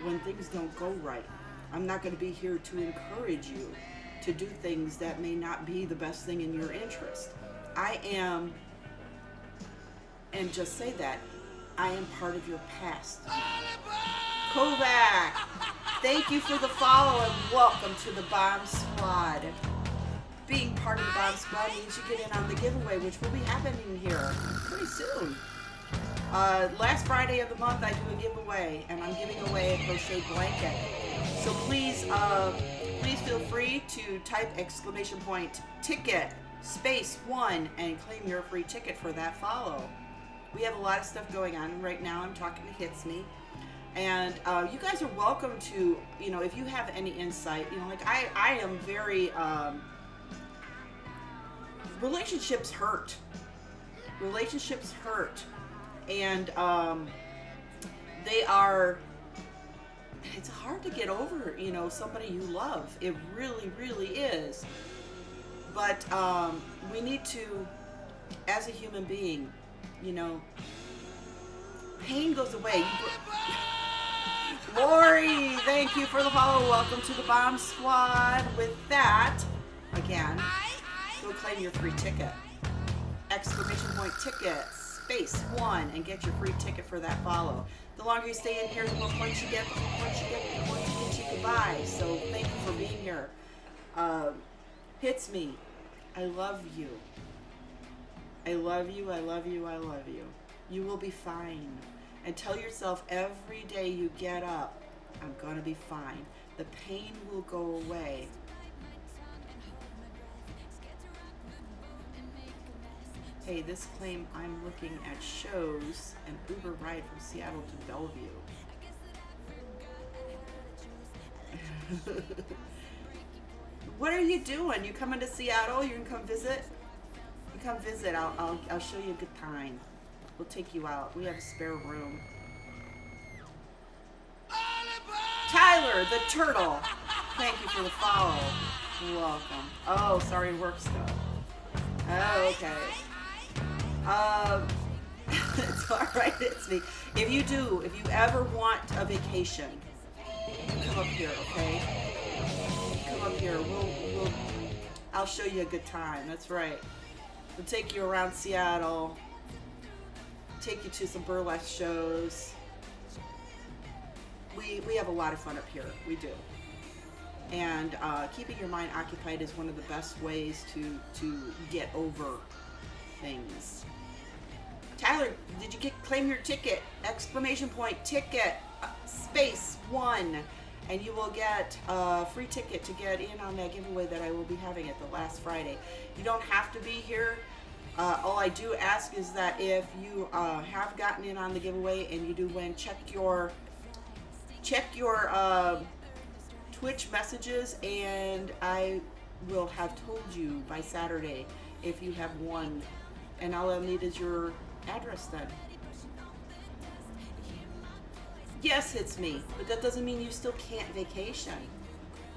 when things don't go right. I'm not going to be here to encourage you to do things that may not be the best thing in your interest. I am, and just say that, I am part of your past. Kovac, thank you for the follow and welcome to the Bomb Squad. Being part of the Bomb Squad means you get in on the giveaway, which will be happening here pretty soon. Last Friday of the month, I do a giveaway, and I'm giving away a crochet blanket. So please feel free to type !ticket !1 and claim your free ticket for that follow. We have a lot of stuff going on right now. I'm talking to Hits Me. And you guys are welcome to, if you have any insight, I am very, relationships hurt. Relationships hurt. And it's hard to get over, somebody you love. It really, really is. But we need to, as a human being, pain goes away. Lori, thank you for the follow. Welcome to the Bomb Squad. With that, again, go claim your free ticket. !ticket !1 and get your free ticket for that follow. The longer you stay in here, the more points you get, the more tickets you can buy. So thank you for being here. Hits Me. I love you. I love you, I love you, I love you. You will be fine. And tell yourself every day you get up, I'm going to be fine. The pain will go away. Hey, this claim, I'm looking at shows and Uber ride from Seattle to Bellevue. What are you doing? You coming to Seattle? You can come visit? You come visit. I'll show you a good time. We'll take you out. We have a spare room. Tyler, the turtle. Thank you for the follow. You're welcome. Oh, sorry, work stuff. Oh, okay. It's all right. It's me. If you ever want a vacation, you come up here, okay? You come up here. I'll show you a good time. That's right. We'll take you around Seattle. Take you to some burlesque shows. We have a lot of fun up here. We do. And keeping your mind occupied is one of the best ways to get over things. Tyler, did you claim your ticket? !ticket !1 and you will get a free ticket to get in on that giveaway that I will be having at the last Friday. You don't have to be here. All I do ask is that if you have gotten in on the giveaway and you do win, check your Twitch messages, and I will have told you by Saturday if you have won. And all I'll need is your address then. Yes, it's me, but that doesn't mean you still can't vacation.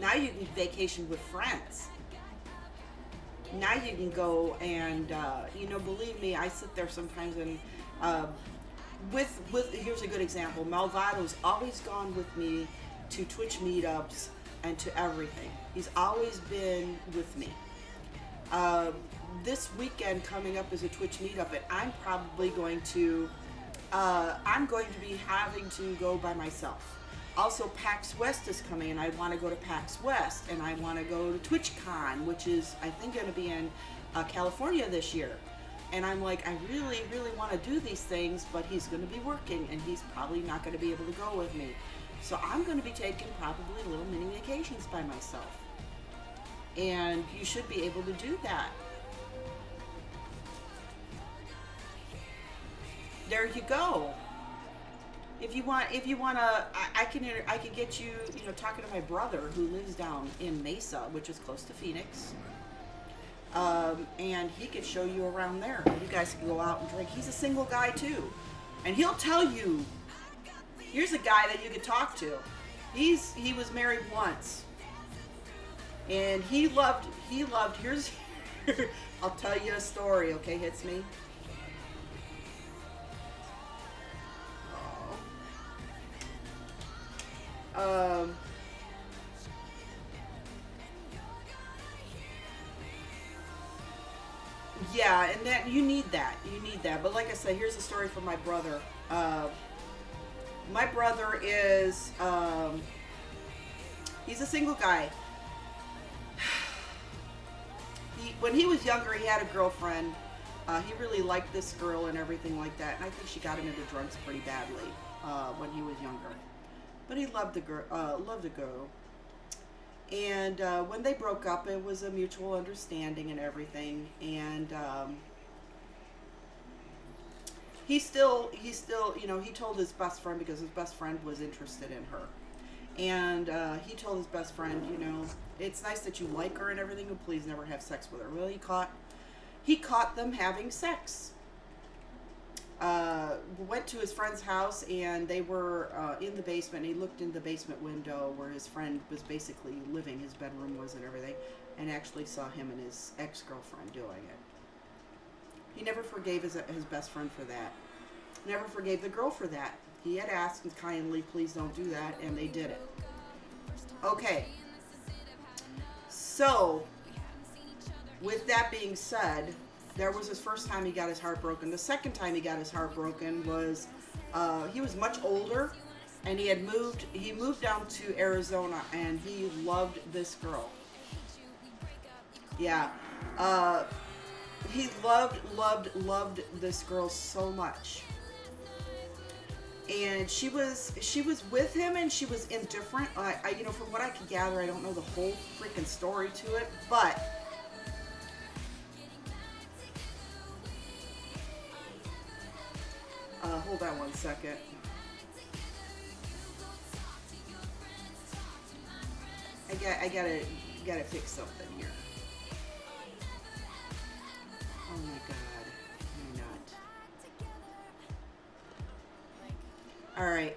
Now you can vacation with friends. Now you can go and, believe me, I sit there sometimes and here's a good example. Malvado's always gone with me to Twitch meetups and to everything. He's always been with me. This weekend coming up is a Twitch meetup, and I'm probably going to be having to go by myself. Also, PAX West is coming, and I want to go to PAX West, and I want to go to TwitchCon, which is, I think, going to be in California this year. And I'm like, I really, really want to do these things, but he's going to be working, and he's probably not going to be able to go with me. So I'm going to be taking probably little mini vacations by myself. And you should be able to do that. There you go. If you want to, I can get you, talking to my brother who lives down in Mesa, which is close to Phoenix. And he could show you around there. You guys can go out and drink. He's a single guy too, and he'll tell you. Here's a guy that you could talk to. He was married once, and he loved. Here's, I'll tell you a story. Okay, hits me. Yeah, and that you need that. But like I said, here's a story from my brother. My brother is he's a single guy. When he was younger, he had a girlfriend. He really liked this girl and everything like that, and I think she got him into drugs pretty badly when he was younger. But he loved the girl. And when they broke up, it was a mutual understanding and everything. And he still, he told his best friend, because his best friend was interested in her. And he told his best friend, it's nice that you like her and everything, but please never have sex with her. Well, he caught them having sex. Went to his friend's house, and they were in the basement. And he looked in the basement window where his friend was basically living, his bedroom was and everything, and actually saw him and his ex-girlfriend doing it. He never forgave his best friend for that. Never forgave the girl for that. He had asked kindly, please don't do that, and they did it. Okay. So, with that being said, that was his first time he got his heart broken. The second time he got his heart broken was, he was much older, and he moved down to Arizona, and he loved this girl. Yeah. He loved this girl so much. And she was with him, and she was indifferent. From what I could gather, I don't know the whole freaking story to it, but hold on one second. I gotta fix something here. Oh my God, can I not? All right.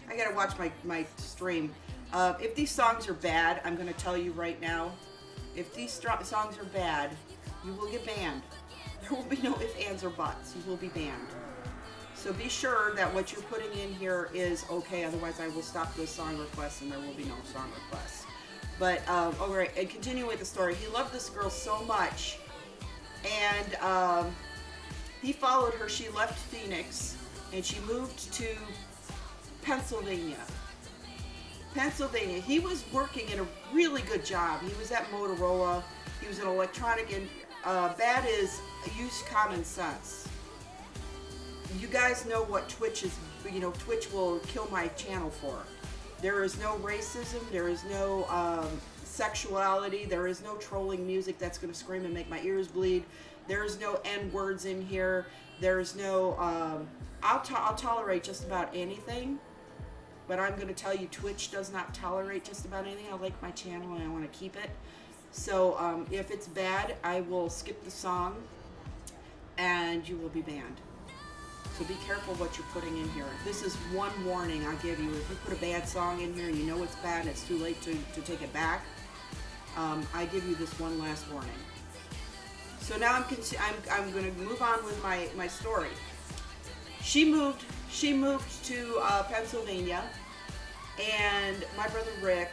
I gotta watch my stream. If these songs are bad, I'm going to tell you right now, if these songs are bad, you will get banned. There will be no ifs, ands, or buts. You will be banned. So be sure that what you're putting in here is okay, otherwise I will stop those song requests and there will be no song requests. But, alright, and continue with the story. He loved this girl so much, and he followed her. She left Phoenix, and she moved to Pennsylvania. He was working in a really good job. He was at Motorola. He was an electronic, and bad is use common sense. You guys know what Twitch is, Twitch will kill my channel for. There is no racism, there is no sexuality, there is no trolling music that's going to scream and make my ears bleed. There is no N-words in here. There is no, I'll tolerate just about anything. But I'm going to tell you, Twitch does not tolerate just about anything. I like my channel and I want to keep it. So if it's bad, I will skip the song and you will be banned. So be careful what you're putting in here. This is one warning I'll give you. If you put a bad song in here and you know it's bad and it's too late to take it back, I give you this one last warning. So now I'm going to move on with my story. She moved to Pennsylvania, and my brother Rick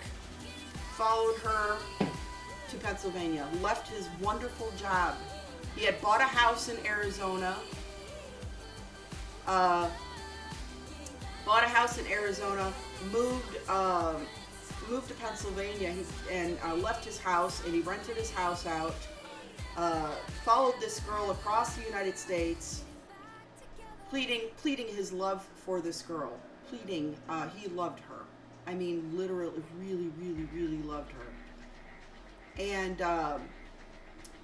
followed her to Pennsylvania, left his wonderful job. He had bought a house in Arizona, moved to Pennsylvania, and left his house, and he rented his house out, followed this girl across the United States, pleading his love for this girl, he loved her. I mean, literally, really, really, really loved her. And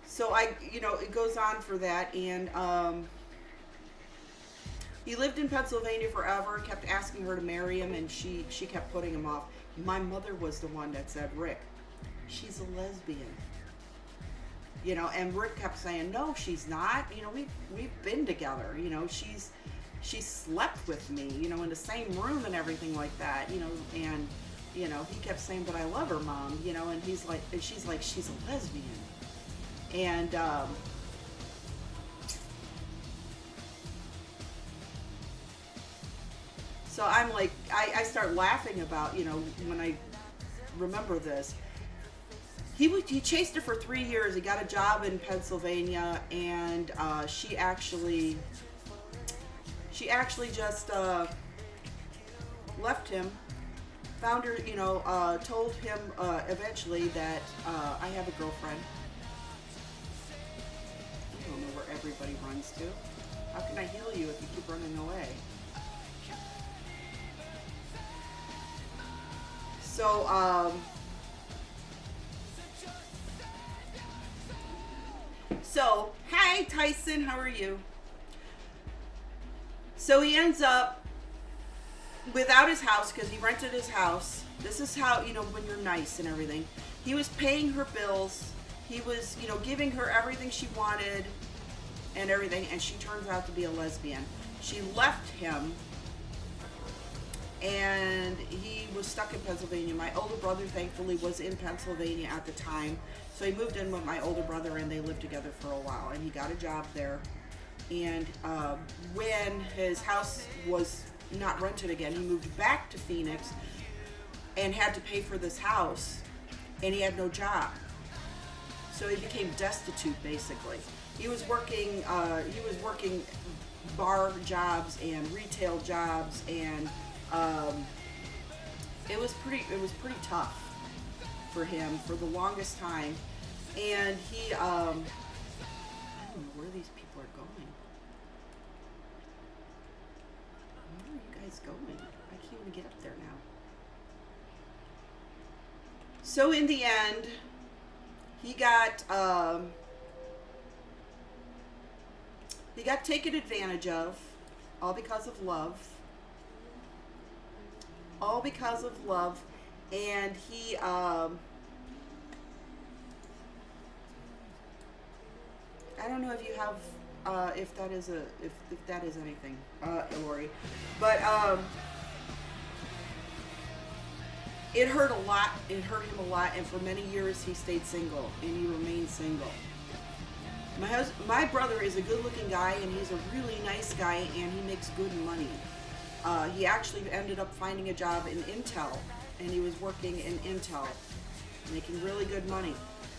so it goes on for that, and he lived in Pennsylvania forever, kept asking her to marry him, and she kept putting him off. My mother was the one that said, Rick, she's a lesbian. And Rick kept saying, no, she's not. We've been together. She slept with me, in the same room and everything like that, and, he kept saying, but I love her, Mom, and she's like, she's a lesbian. And, so I'm like, I start laughing about, when I remember this. He chased her for 3 years. He got a job in Pennsylvania, and she actually just left him. Found her, told him eventually that I have a girlfriend. I don't know where everybody runs to. How can I heal you if you keep running away? So, hi Tyson, how are you? So he ends up without his house because he rented his house. This is how, when you're nice and everything. He was paying her bills. He was, giving her everything she wanted and everything, and she turns out to be a lesbian. She left him, and he was stuck in Pennsylvania. My older brother, thankfully, was in Pennsylvania at the time, so he moved in with my older brother, and they lived together for a while, and he got a job there. And when his house was not rented again, he moved back to Phoenix and had to pay for this house, and he had no job. So he became destitute, basically. He was working bar jobs and retail jobs, and it was pretty tough for him for the longest time. And he I don't know where these people are going. Where are you guys going? I can't even get up there now. So in the end, he got taken advantage of, all because of love. All because of love. And he I don't know if you have if that is anything, Lori, but it hurt a lot. It hurt him a lot, and for many years he stayed single, and he remained single. My brother is a good-looking guy, and he's a really nice guy, and he makes good money. He actually ended up finding a job in Intel, and he was working in Intel, making really good money.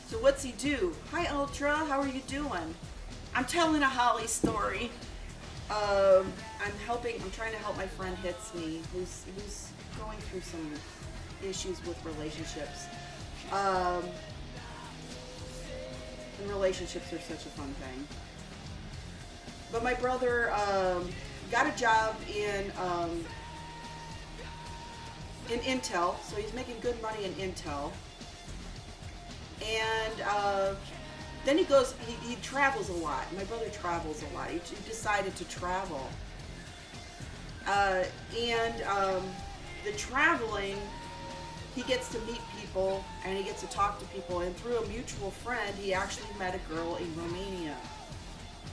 So what's he do? Hi, Ultra. How are you doing? I'm telling a Holly story. I'm trying to help my friend Hits Me, who's going through some issues with relationships. And relationships are such a fun thing. But my brother got a job in Intel, so he's making good money in Intel. And then he travels a lot. My brother travels a lot. He decided to travel. The traveling, he gets to meet people, and he gets to talk to people, and through a mutual friend, he actually met a girl in Romania.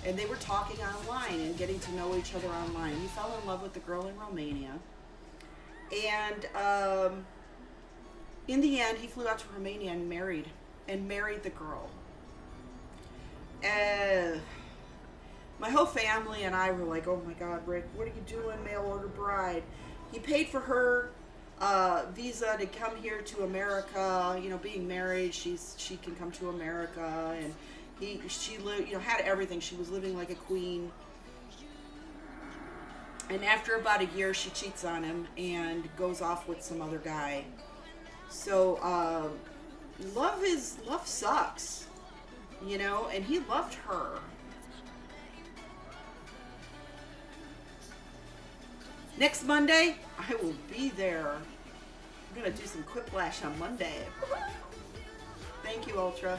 And they were talking online and getting to know each other online. He fell in love with the girl in Romania. And in the end, he flew out to Romania and married the girl. My whole family and I were like, oh my God, Rick, what are you doing, mail order bride? He paid for her visa to come here to America. You know, being married, she can come to America, and she lived, you know, had everything. She was living like a queen. And after about a year, she cheats on him and goes off with some other guy. So love sucks, you know, and he loved her. Next Monday, I will be there. I'm gonna do some quiplash on Monday. Thank you, Ultra.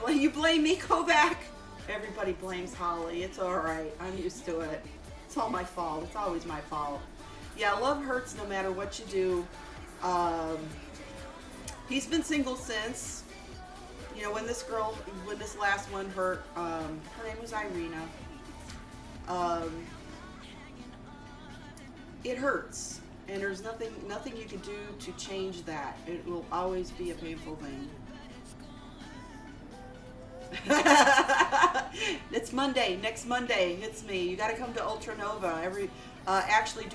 You blame me, Kovac. Everybody blames Holly. It's all right. I'm used to it. It's all my fault. It's always my fault. Yeah, love hurts no matter what you do. He's been single since. You know, when this last one hurt, her name was Irina. It hurts, and there's nothing you can do to change that. It will always be a painful thing. It's Monday. Next Monday, it's me. You got to come to Ultra Nova. Actually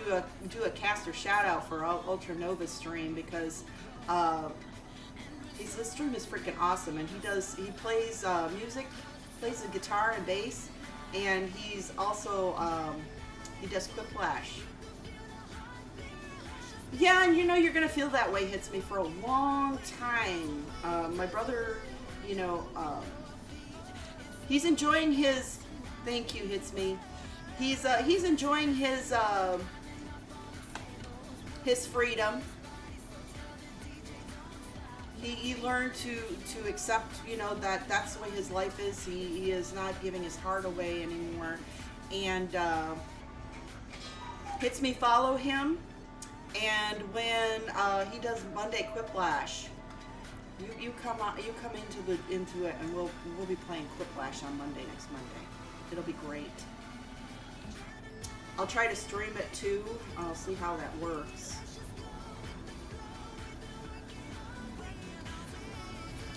do a caster shout out for Ultra Nova's stream, because this stream is freaking awesome, and he plays music, plays the guitar and bass, and he's also he does quiplash. Yeah, and you know you're gonna feel that way, Hits Me, for a long time. My brother, you know. He's enjoying his. Thank you, Hits Me. He's enjoying his freedom. He learned to accept, you know, that's the way his life is. He is not giving his heart away anymore. And Hits Me, follow him. And when he does Monday Quiplash, You come into it, and we'll be playing Quiplash on Monday, next Monday. It'll be great. I'll try to stream it too. I'll see how that works.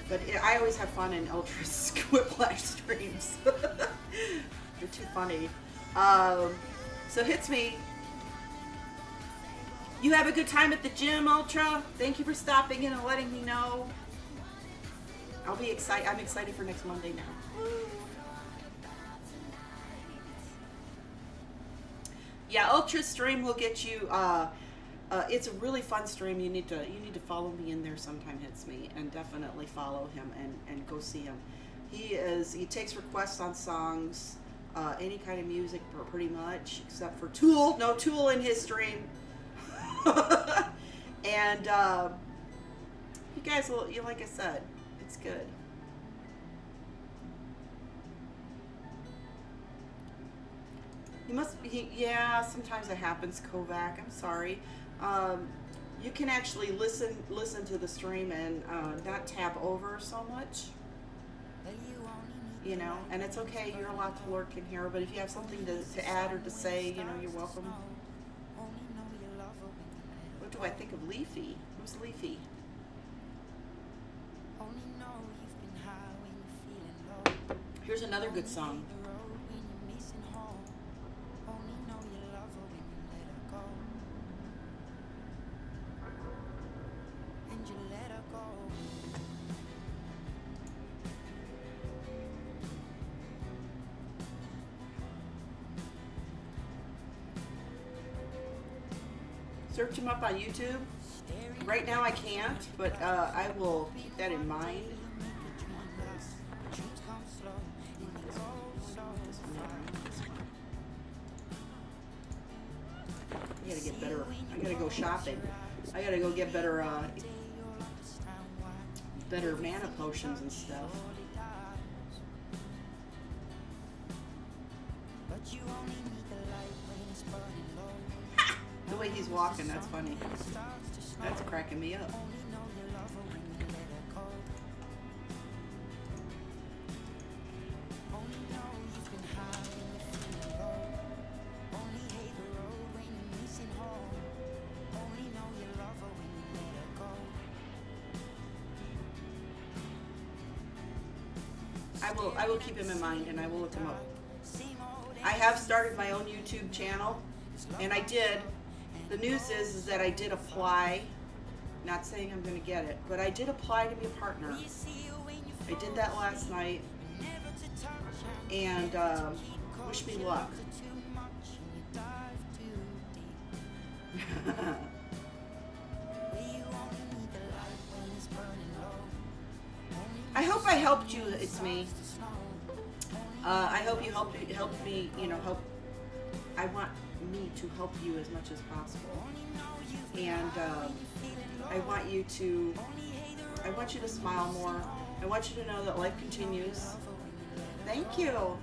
But I always have fun in Ultra's Quiplash streams. They're too funny. So Hits Me. You have a good time at the gym, Ultra. Thank you for stopping in and letting me know. I'm excited for next Monday now. Yeah, Ultra stream will get you. It's a really fun stream. You need to follow me in there sometime, Hits Me, and definitely follow him and go see him. He takes requests on songs, any kind of music, pretty much, except for Tool. No Tool in his stream. And you guys will, like I said, it's good. You must be, yeah, sometimes it happens, Kovac. I'm sorry. You can actually listen to the stream and not tab over so much. You know, and it's okay. You're allowed to lurk in here, but if you have something to add or to say, you know, you're welcome. What do I think of Leafy? Who's Leafy? Here's another good song. Search him up on YouTube. Right now I can't, but I will keep that in mind. I gotta get better. I gotta go shopping. I gotta go get better mana potions and stuff. The way he's walking, that's funny. That's cracking me up. I will keep him in mind, and I will look him up. I have started my own YouTube channel, and I did. The news is that I did apply. Not saying I'm going to get it, but I did apply to be a partner. I did that last night, and wish me luck. I hope I helped you. It's me. I hope you helped me. You know, help. I want me to help you as much as possible, and I want you to smile more. I want you to know that life continues. Thank you.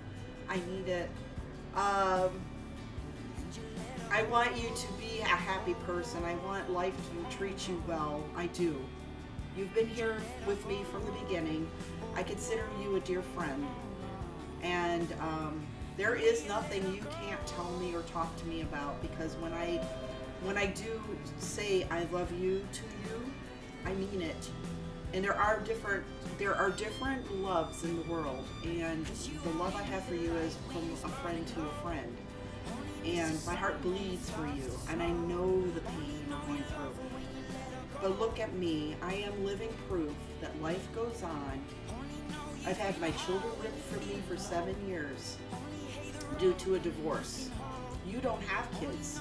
I need it. I want you to be a happy person. I want life to treat you well. I do. You've been here with me from the beginning. I consider you a dear friend. And there is nothing you can't tell me or talk to me about, because when I do say I love you to you, I mean it. And there are different loves in the world, and the love I have for you is from a friend to a friend. And my heart bleeds for you, and I know the pain you're going through. But look at me. I am living proof that life goes on. I've had my children ripped from me for 7 years due to a divorce. You don't have kids,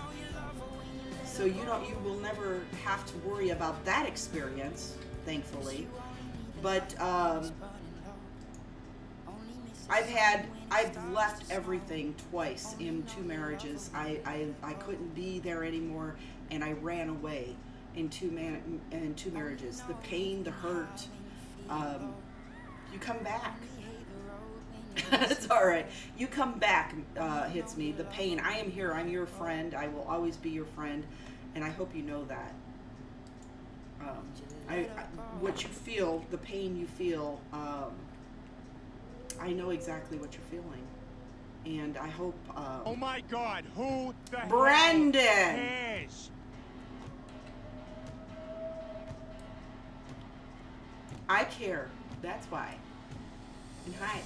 so you will never have to worry about that experience, thankfully. But I've left everything twice in 2 marriages. I couldn't be there anymore, and I ran away in two marriages. The pain, the hurt. You come back. It's all right. You come back hits me. The pain. I am here. I'm your friend. I will always be your friend, and I hope you know that. What you feel, the pain you feel, I know exactly what you're feeling, and I hope. Oh my God! Who the Brendan? hell cares? I care. That's why. And hi.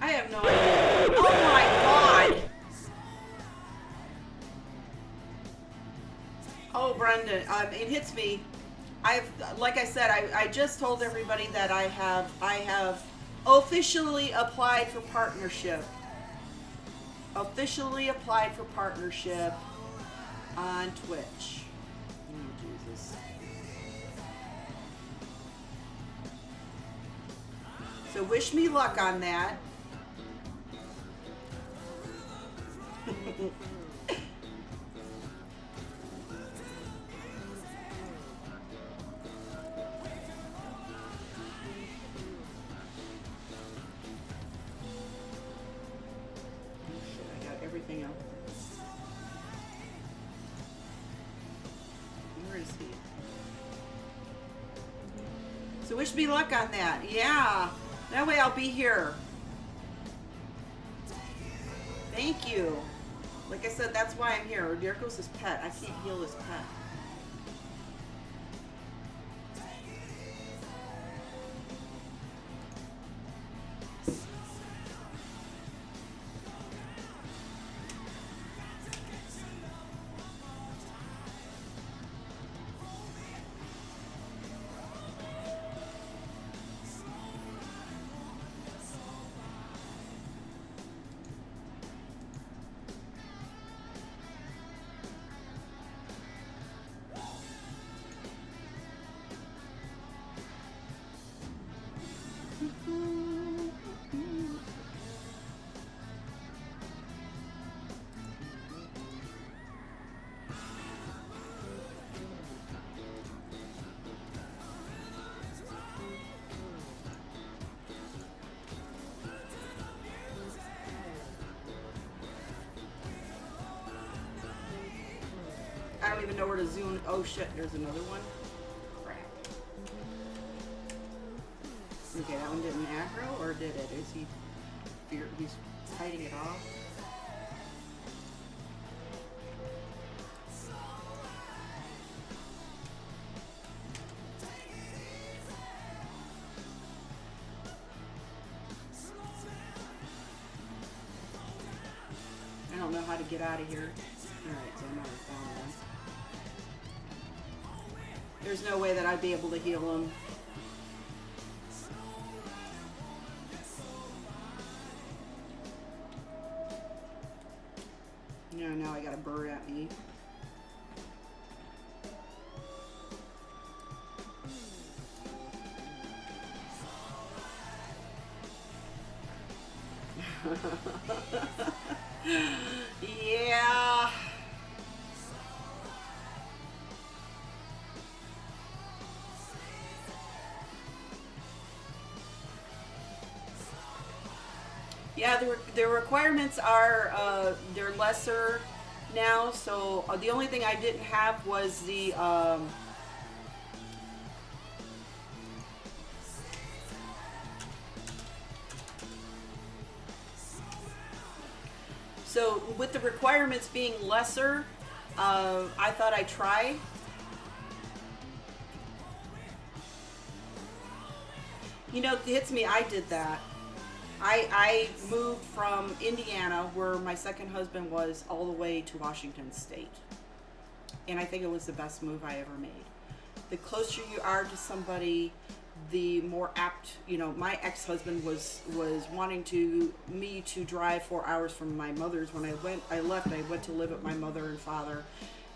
I have no idea. Oh my God. Oh, Brendan, it hits me. Like I said, I just told everybody that I have officially applied for partnership. Officially applied for partnership on Twitch. Oh, Jesus. So wish me luck on that. Everything else. Where is he? So wish me luck on that. Yeah. That way I'll be here. Thank you. Like I said, that's why I'm here. There goes his pet. I can't heal his pet. I don't even know where to zoom. Oh shit, there's another one. Crap. Okay, that one didn't aggro, or did it? Is he? He's hiding it off. get out of here. Alright, so I'm not found one. There's no way that I'd be able to heal him. Yeah, now I got a bird at me. Yeah. Yeah, the requirements are they're lesser now. So the only thing I didn't have was the so with the requirements being lesser, I thought I'd try. You know, it hits me. I did that. I moved from Indiana, where my second husband was, all the way to Washington State. And I think it was the best move I ever made. The closer you are to somebody, the more apt, you know, my ex-husband was wanting me to drive 4 hours from my mother's. When I left, I went to live with my mother and father.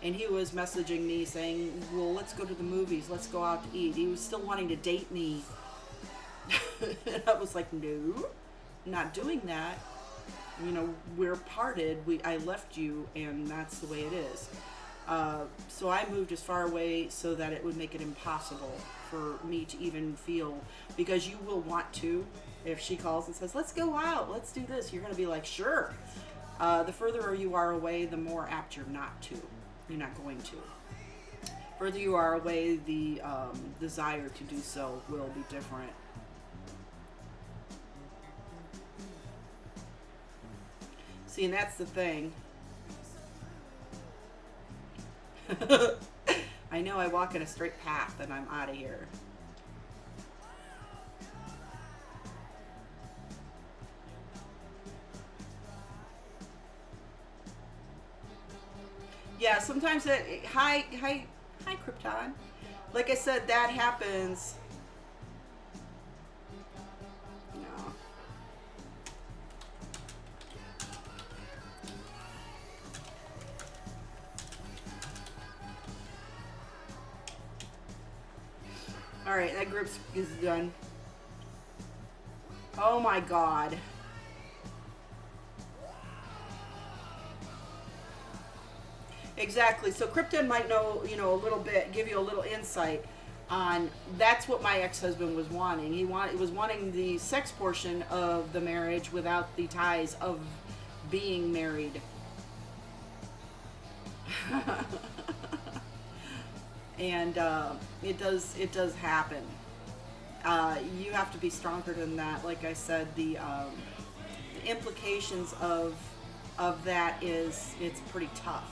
And he was messaging me saying, well, let's go to the movies. Let's go out to eat. He was still wanting to date me. And I was like, no. Not doing that. You know, we're parted. I left you, and that's the way it is. So I moved as far away so that it would make it impossible for me to even feel, because you will want to, if she calls and says, let's go out, let's do this, you're going to be like, sure. The further you are away, the more apt you're not to. You're not going to. Further you are away, the desire to do so will be different. See, and that's the thing. I know I walk in a straight path and I'm out of here. Yeah, sometimes that, hi Krypton. Like I said, that happens. Alright, that group is done. Oh my god. Exactly. So Krypton might know, you know, a little bit, give you a little insight on, that's what my ex-husband was wanting. He was wanting the sex portion of the marriage without the ties of being married. And it does happen. You have to be stronger than that. Like I said, the implications of that is, it's pretty tough.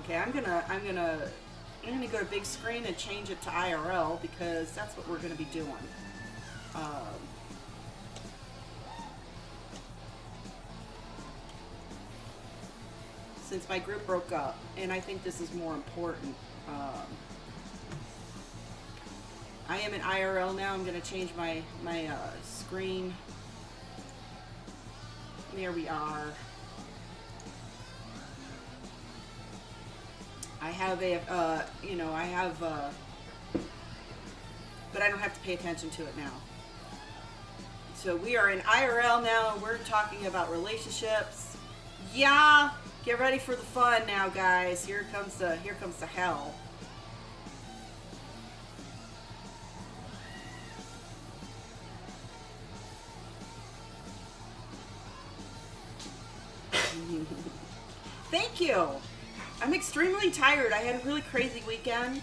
Okay, I'm gonna go to big screen and change it to IRL, because that's what we're gonna be doing. Since my group broke up, and I think this is more important. I am in IRL now. I'm going to change my screen. There we are. I have a, but I don't have to pay attention to it now. So we are in IRL now, and we're talking about relationships. Yeah. Get ready for the fun now, guys. Here comes the hell. Thank you. I'm extremely tired. I had a really crazy weekend.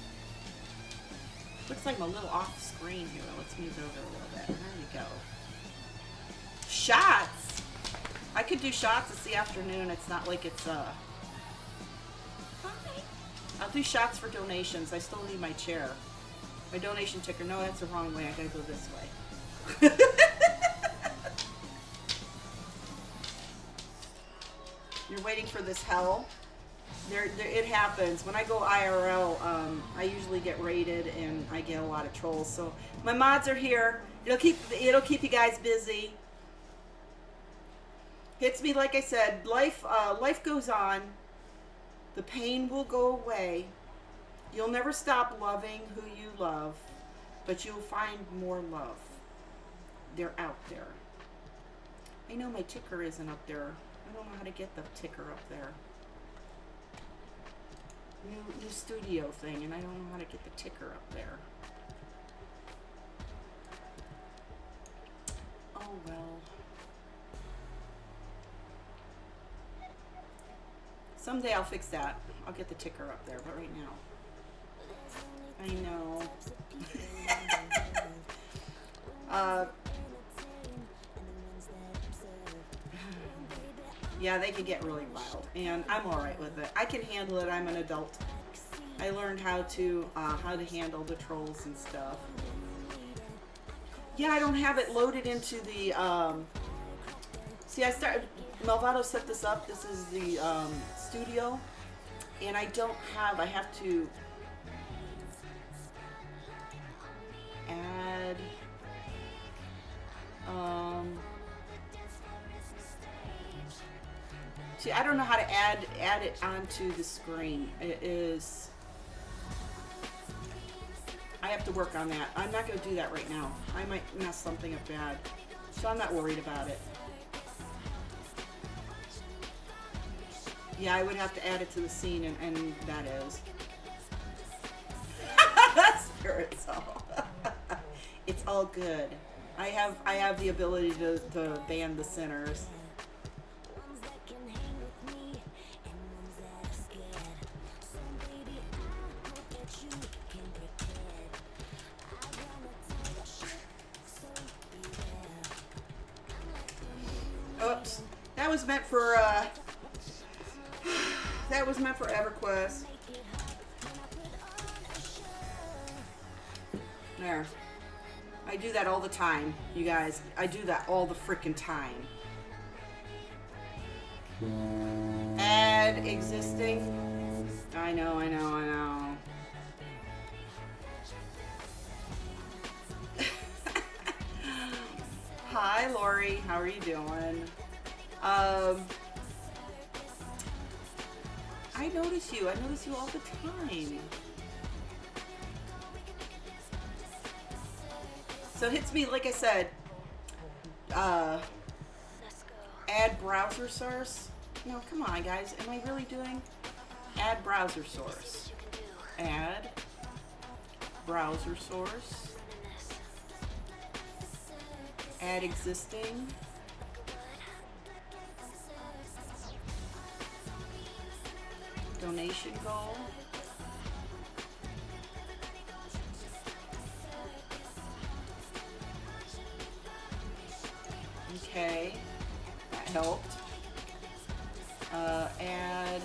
Looks like I'm a little off screen here. Let's move it over a little bit. There we go. Shots. I could do shots this afternoon. It's not like it's Hi. I'll do shots for donations. I still need my chair. My donation ticker. No, that's the wrong way. I gotta go this way. You're waiting for this hell. It happens. When I go IRL, I usually get raided and I get a lot of trolls. So my mods are here. It'll keep you guys busy. Hits me, like I said, life goes on. The pain will go away. You'll never stop loving who you love, but you'll find more love. They're out there. I know my ticker isn't up there. I don't know how to get the ticker up there. New studio thing, and I don't know how to get the ticker up there. Oh well. Someday I'll fix that. I'll get the ticker up there, but right now. I know. Yeah, they can get really wild, and I'm all right with it. I can handle it. I'm an adult. I learned how to handle the trolls and stuff. Yeah, I don't have it loaded into the. See, Malvado set this up. This is the studio, and I don't have. I have to add. See, I don't know how to add it onto the screen. It is. I have to work on that. I'm not going to do that right now. I might mess something up bad, so I'm not worried about it. Yeah, I would have to add it to the scene, and that is. Spirit soul. It's all good. I have the ability to ban the sinners. Oops. That was meant for EverQuest. There. I do that all the time, you guys. I do that all the freaking time. Add existing. I know. Hi, Lori. How are you doing? I notice you. I notice you all the time. So it hits me, like I said, add browser source. No, come on, guys. Am I really doing? Add browser source. Add browser source. Add existing. Donation goal. Okay, that helped. Add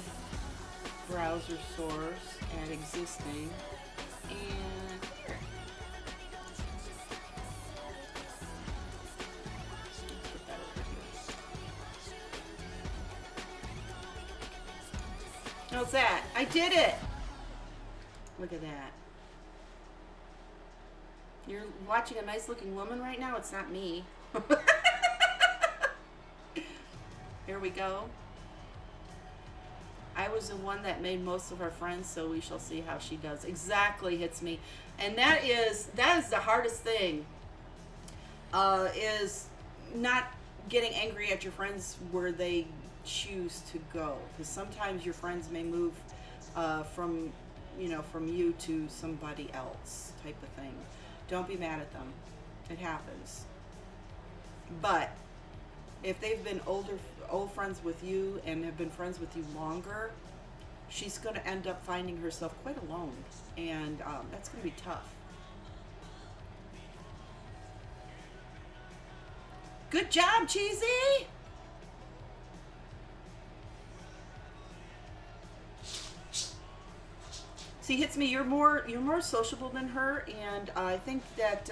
browser source, add existing, and here. Let's put that over here. How's that? I did it! Look at that. You're watching a nice looking woman right now? It's not me. Here we go. I was the one that made most of our friends, so we shall see how she does. Exactly, hits me. And that is the hardest thing, is not getting angry at your friends where they choose to go. Because sometimes your friends may move from you to somebody else type of thing. Don't be mad at them. It happens. But if they've been old friends with you and have been friends with you longer, she's going to end up finding herself quite alone, and that's going to be tough. Good job, Cheesy! See, hits me. You're more sociable than her, and I think that,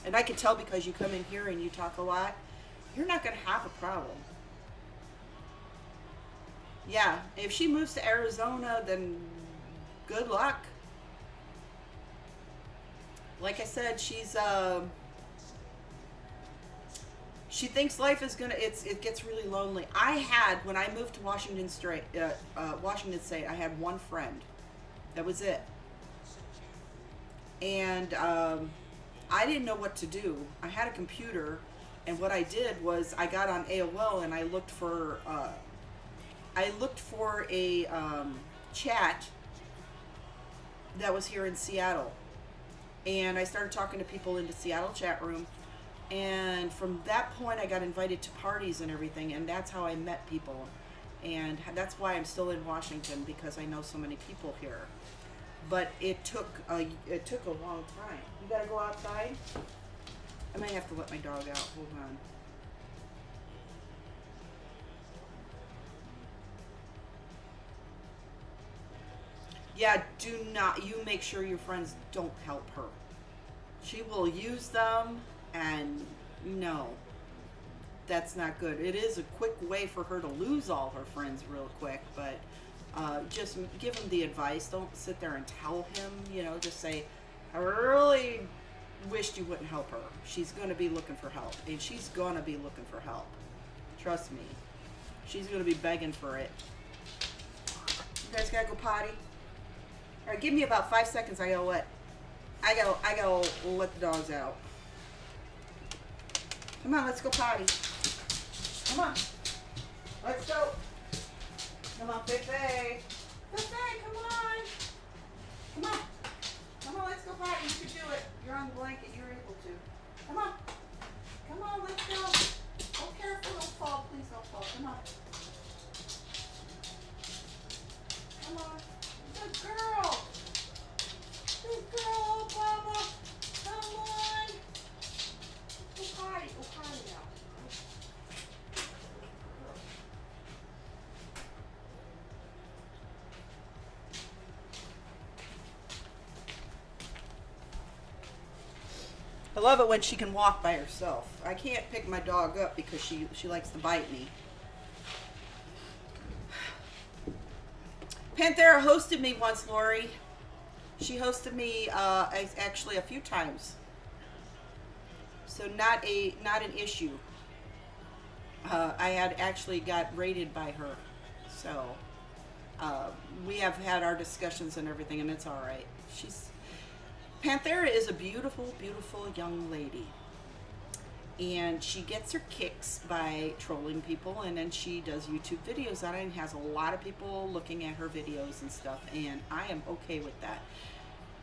and I can tell because you come in here and you talk a lot. You're not going to have a problem. Yeah, if she moves to Arizona, then good luck. Like I said, she thinks life is gonna. It gets really lonely. I had when I moved to Washington State, I had one friend. That was it. And I didn't know what to do. I had a computer, and what I did was I got on AOL and I looked for a chat that was here in Seattle, and I started talking to people in the Seattle chat room. And from that point, I got invited to parties and everything, and that's how I met people. And that's why I'm still in Washington, because I know so many people here. But it took a long time. You gotta go outside. I might have to let my dog out. Hold on. Yeah, do not. You make sure your friends don't help her. She will use them, and no, that's not good. It is a quick way for her to lose all her friends real quick, but just give him the advice. Don't sit there and tell him, just say, I really wished you wouldn't help her. She's going to be looking for help, and she's going to be looking for help. Trust me. She's going to be begging for it. You guys got to go potty? All right, give me about 5 seconds. I gotta let the dogs out. Come on, let's go potty. Come on. Let's go. Come on, Pepe. Pepe, come on. Come on. Come on, let's go potty. You can do it. You're on the blanket. You're able to. Come on. Come on, let's go. Oh, careful. Don't fall. Please don't fall. Come on. Come on. Good girl. Good girl, Mama. Come on. Go potty. Go potty now. I love it when she can walk by herself. I can't pick my dog up because she likes to bite me. Panthera hosted me once, Lori. She hosted me actually a few times. So not an issue. I had actually got rated by her. So we have had our discussions and everything, and it's all right. Panthera is a beautiful, beautiful young lady. And she gets her kicks by trolling people, and then she does YouTube videos on it and has a lot of people looking at her videos and stuff, and I am okay with that.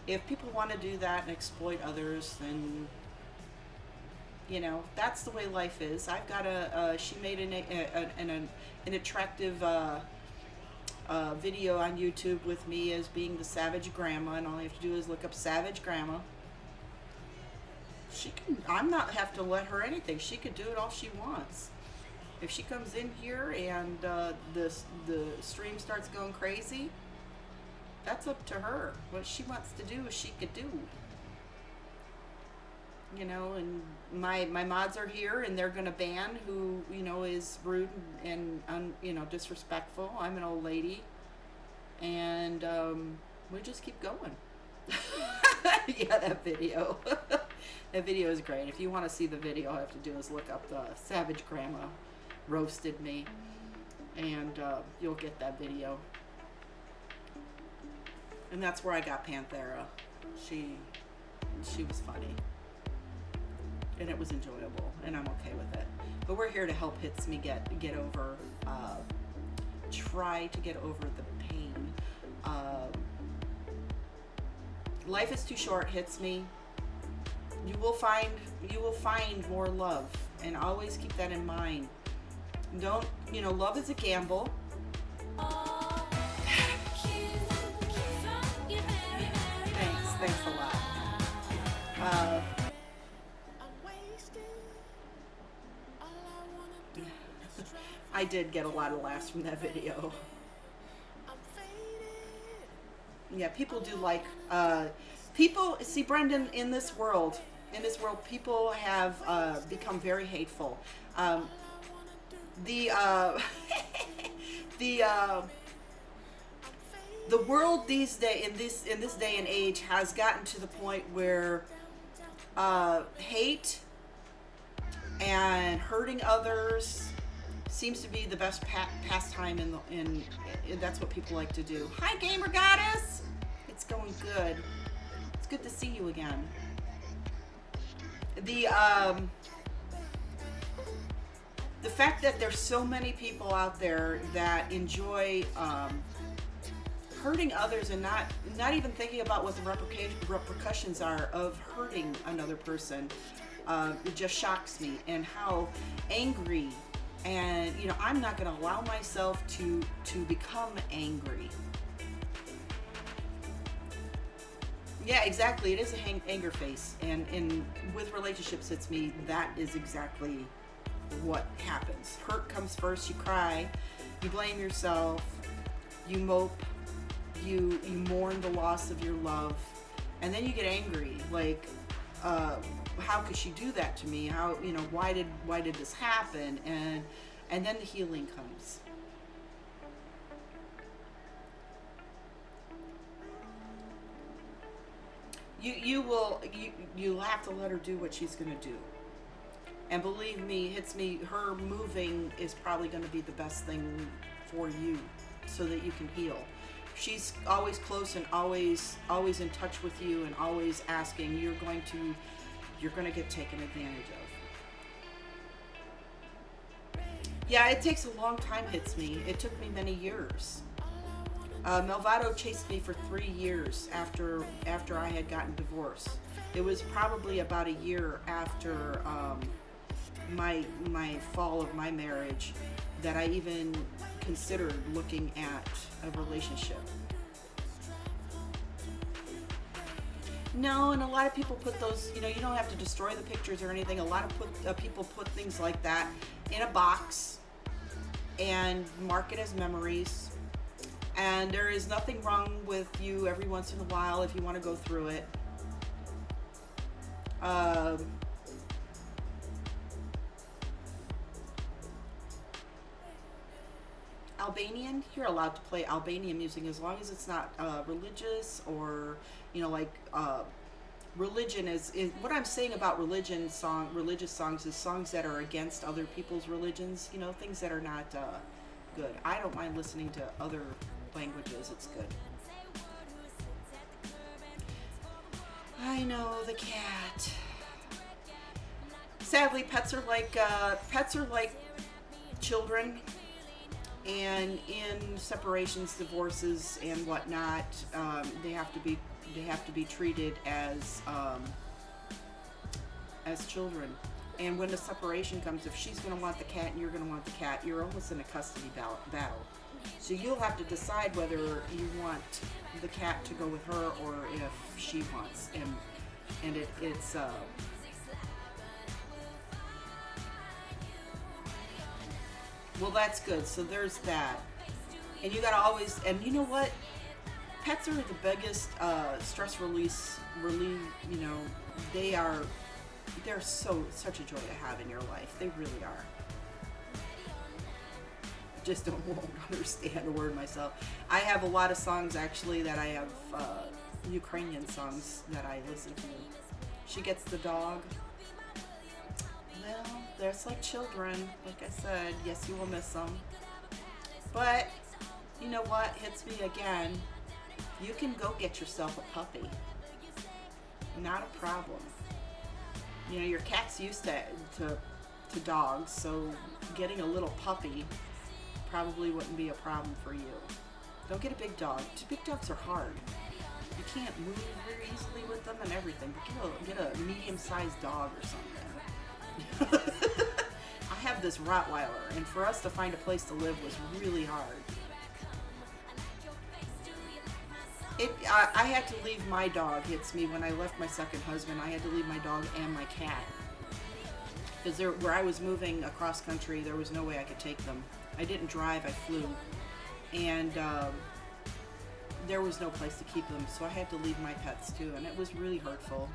If people want to do that and exploit others, then, that's the way life is. I've got she made an attractive video on YouTube with me as being the Savage Grandma, and all you have to do is look up Savage Grandma. I'm not have to let her anything. She could do it all she wants. If she comes in here and the stream starts going crazy, that's up to her. What she wants to do, she could do. And my mods are here, and they're gonna ban who is rude and disrespectful. I'm an old lady, and we just keep going. Yeah, that video. That video is great. If you want to see the video, all you have to do is look up the Savage Grandma roasted me, and you'll get that video. And that's where I got Panthera. She was funny, and it was enjoyable, and I'm okay with it. But we're here to help Hitsme get over, try to get over the pain. Life is too short, Hitsme. You will find more love, and always keep that in mind. Don't, love is a gamble. Thanks a lot. I did get a lot of laughs from that video. Yeah, people do like, people, see, Brendan, in this world, people have become very hateful. The The the world these day in this day and age has gotten to the point where hate and hurting others seems to be the best pastime in that's what people like to do. Hi, gamer goddess. It's going good. It's good to see you again. The fact that there's so many people out there that enjoy hurting others and not even thinking about what the repercussions are of hurting another person, it just shocks me. And how angry, and I'm not going to allow myself to become angry. Yeah, exactly. It is an anger face, and with relationships, it's me. That is exactly what happens. Hurt comes first. You cry, you blame yourself, you mope, you mourn the loss of your love, and then you get angry. Like, how could she do that to me? How, why did this happen? And then the healing comes. You'll have to let her do what she's gonna do. And believe me, her moving is probably going to be the best thing for you so that you can heal. She's always close and always in touch with you and always asking. You're going to get taken advantage of. Yeah, it takes a long time, hits me. It took me many years. Malvado chased me for 3 years after I had gotten divorced. It was probably about a year after my fall of my marriage that I even considered looking at a relationship. No, and a lot of people put those, you don't have to destroy the pictures or anything. A lot of people put things like that in a box and mark it as memories. And there is nothing wrong with you every once in a while if you want to go through it. Albanian, you're allowed to play Albanian music as long as it's not religious or religion is what I'm saying about religious songs is songs that are against other people's religions, things that are not good. I don't mind listening to other languages. It's good. I know, the cat. Sadly, pets are like children. And in separations, divorces, and whatnot, they have to be treated as children. And when the separation comes, if she's going to want the cat and you're going to want the cat, you're almost in a custody battle. So you'll have to decide whether you want the cat to go with her or if she wants. And it's well, that's good. So there's that. And you gotta always, and you know what? Pets are the biggest stress relief, they're such a joy to have in your life. They really are. Just won't understand a word myself. I have a lot of songs actually that I have, Ukrainian songs that I listen to. She gets the dog. Well, they're like children. Like I said, yes, you will miss them. But, you know what hits me again? You can go get yourself a puppy. Not a problem. Your cat's used to dogs, so getting a little puppy probably wouldn't be a problem for you. Don't get a big dog. Big dogs are hard. You can't move very easily with them and everything. But get a medium-sized dog or something. I have this Rottweiler, and for us to find a place to live was really hard. I had to leave my dog. It's me when I left my second husband. I had to leave my dog and my cat because where I was moving across country, there was no way I could take them. I didn't drive. I flew, and there was no place to keep them, so I had to leave my pets too, and it was really hurtful.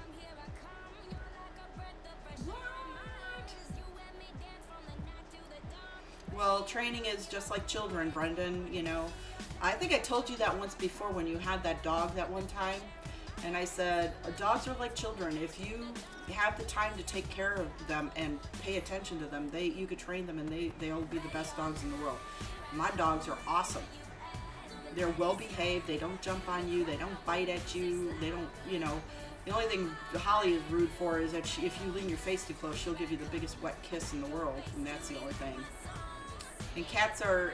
Well, training is just like children, Brendan. You know, I think I told you that once before when you had that dog that one time. And I said, dogs are like children. If you have the time to take care of them and pay attention to them, you could train them and they'll be the best dogs in the world. My dogs are awesome. They're well behaved. They don't jump on you. They don't bite at you. They don't, you know. The only thing Holly is rude for is that if you lean your face too close, she'll give you the biggest wet kiss in the world, and that's the only thing. And cats are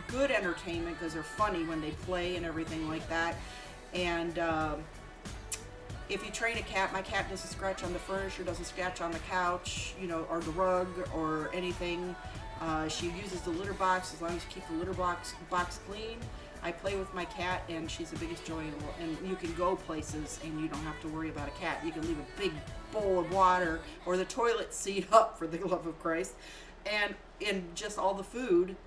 good entertainment because they're funny when they play and everything like that. And if you train a cat, my cat doesn't scratch on the furniture, doesn't scratch on the couch, you know, or the rug or anything. She uses the litter box as long as you keep the litter box clean. I play with my cat, and she's the biggest joy in the world. And you can go places, and you don't have to worry about a cat. You can leave a big bowl of water or the toilet seat up, for the love of Christ, and just all the food.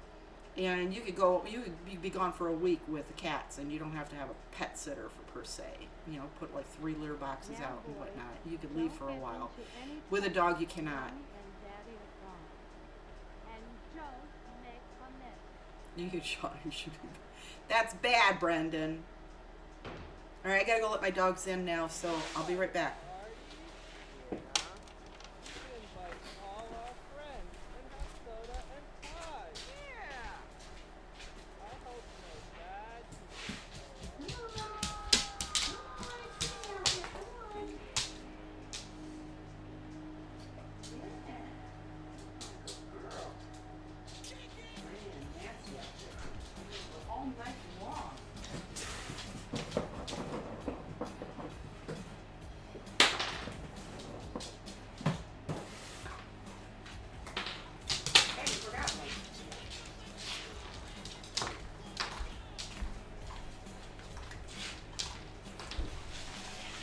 And you could be gone for a week with the cats, and you don't have to have a pet sitter per se. You know, put like 3 litter boxes out and whatnot. You could leave for a while. With a dog, you cannot. You should. That's bad, Brendan. All right, I gotta go let my dogs in now, so I'll be right back.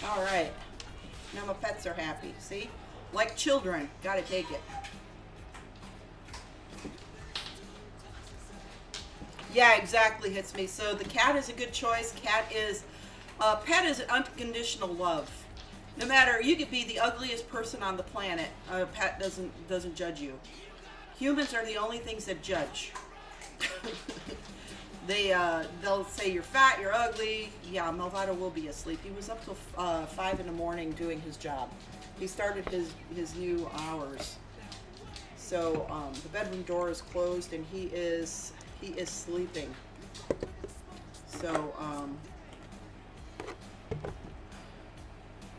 All right, now my pets are happy. See, like children, gotta take it. Yeah, exactly, hits me. So the cat is a good choice. Pet is unconditional love. No matter, you could be the ugliest person on the planet, a pet doesn't judge you. Humans are the only things that judge. They'll say you're fat, you're ugly. Yeah, Malvado will be asleep. He was up till 5 in the morning doing his job. He started his new hours. So the bedroom door is closed, and he is sleeping. So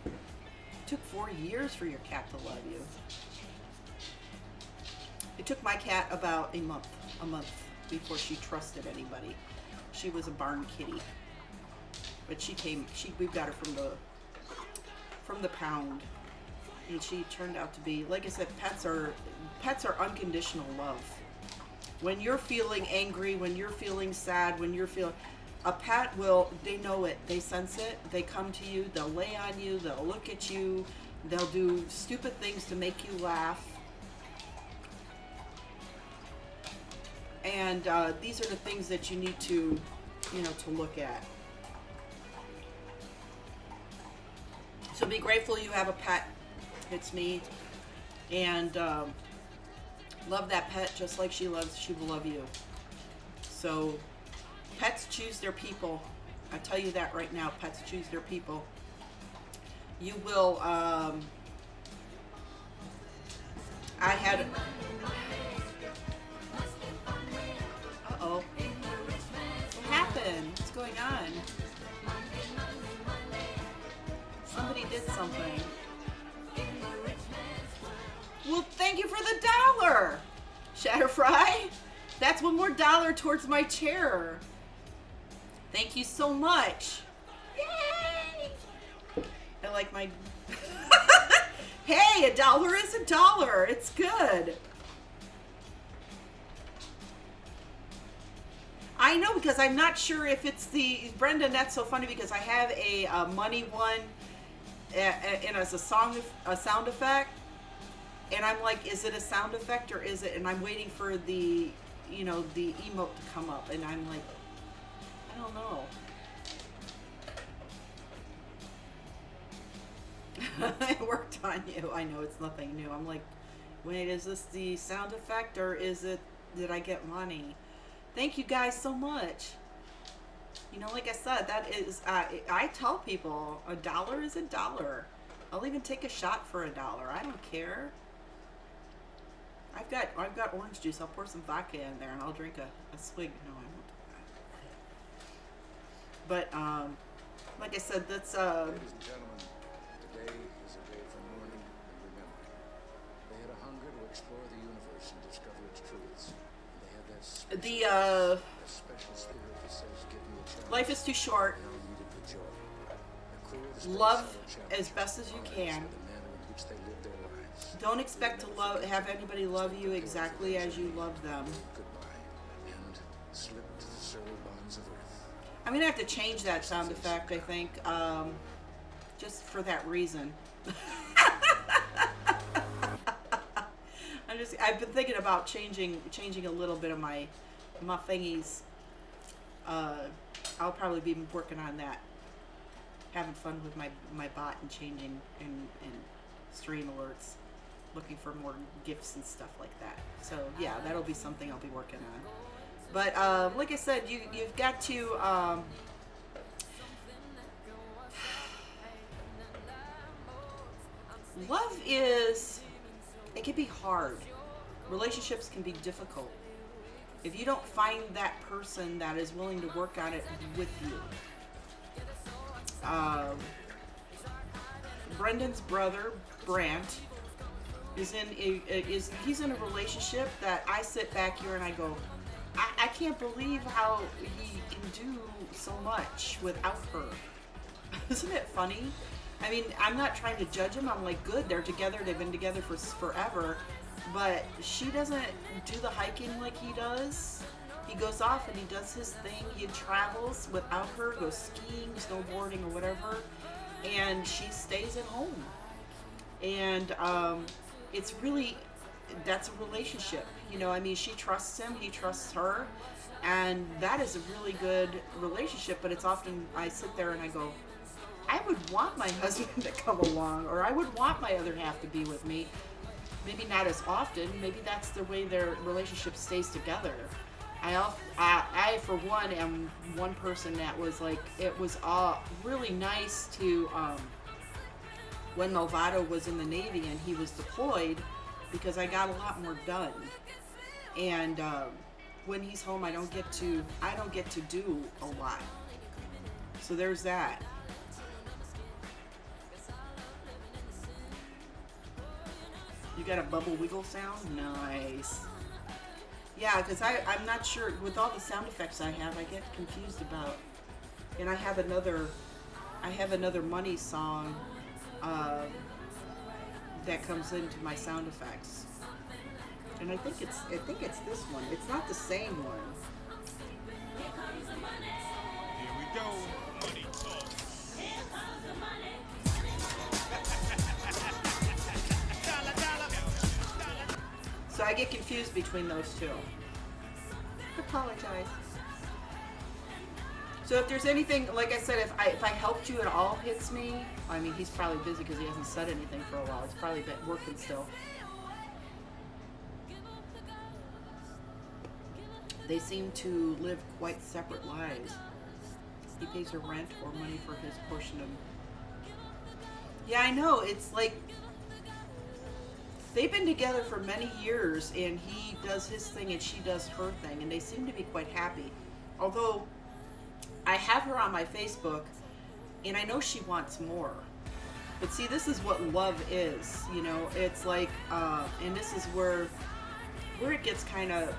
it took 4 years for your cat to love you. It took my cat about a month before she trusted anybody. She was a barn kitty, but we got her from the pound, and she turned out to be, like I said, pets are unconditional love. When you're feeling angry, when you're feeling sad, a pet they know it, they sense it, they come to you, they'll lay on you, they'll look at you, they'll do stupid things to make you laugh. And these are the things that you need to look at. So be grateful you have a pet. It's me. And love that pet just like she will love you. So pets choose their people. I tell you that right now. Pets choose their people. You will, Uh-oh. What happened? What's going on? Somebody did something. Well, thank you for the $1. Shatterfry. That's one more dollar towards my chair. Thank you so much. Yay! I like my... Hey, $1 is $1. It's good. I know, because I'm not sure if it's the... Brenda, that's so funny because I have a money one and as a sound effect. And I'm like, is it a sound effect or is it... And I'm waiting for the, the emote to come up. And I'm like, I don't know. It worked on you. I know it's nothing new. I'm like, Wait, is this the sound effect or is it, did I get money? Thank you guys so much. You know, like I said, that is, I tell people $1 is $1. I'll even take a shot for $1. I don't care. I've got orange juice. I'll pour some vodka in there and I'll drink a swig. No, I won't do that. But like I said, that's Ladies and gentlemen, today is a day for mourning and remembering. They had a hunger to explore the universe and discover its truths. They had that special spirit that says, "Give me a chance." life is too short. They all needed the joy. The crew of the Space Love Shuttle as best as you Challenger can. was the manner in which they lived their lives. Don't expect to have anybody love you exactly as you love them. Goodbye, and slip to the surly bonds of earth. I'm gonna have to change that sound effect, I think, just for that reason. I've been thinking about changing a little bit of my thingies. I'll probably be working on that, having fun with my bot and changing and stream alerts, looking for more gifts and stuff like that. So yeah, that'll be something I'll be working on. But like I said, you've got to love is, it can be hard. Relationships can be difficult. If you don't find that person that is willing to work on it with you. Brendan's brother, Brant, he's in a relationship that I sit back here and I go, I can't believe how he can do so much without her. Isn't it funny? I mean, I'm not trying to judge him. I'm like, good, they're together. They've been together for forever. But she doesn't do the hiking like he does. He goes off and he does his thing. He travels without her, goes skiing, snowboarding, or whatever. And she stays at home. And it's really, that's a relationship. You know, I mean, she trusts him, he trusts her. And that is a really good relationship. But it's often, I sit there and I go, I would want my husband to come along, or I would want my other half to be with me. Maybe not as often. Maybe that's the way their relationship stays together. I for one, am one person that was like, it was really nice to, when Malvado was in the Navy and he was deployed, because I got a lot more done. And when he's home, I don't get to do a lot. So there's that. You got a bubble wiggle sound? Nice. Yeah, because I'm not sure, with all the sound effects I have, I get confused about, and I have another money song that comes into my sound effects. And I think it's this one. It's not the same one. Here we go. Money talk. So I get confused between those two. I apologize. So if there's anything, like I said, if I helped you at all hits me, I mean, he's probably busy because he hasn't said anything for a while. He's probably been working still. They seem to live quite separate lives. He pays her rent or money for his portion of... Yeah, I know. It's like... They've been together for many years, and he does his thing and she does her thing, and they seem to be quite happy. Although, I have her on my Facebook, and I know she wants more. But see, this is what love is, you know? It's like, and this is where it gets kind of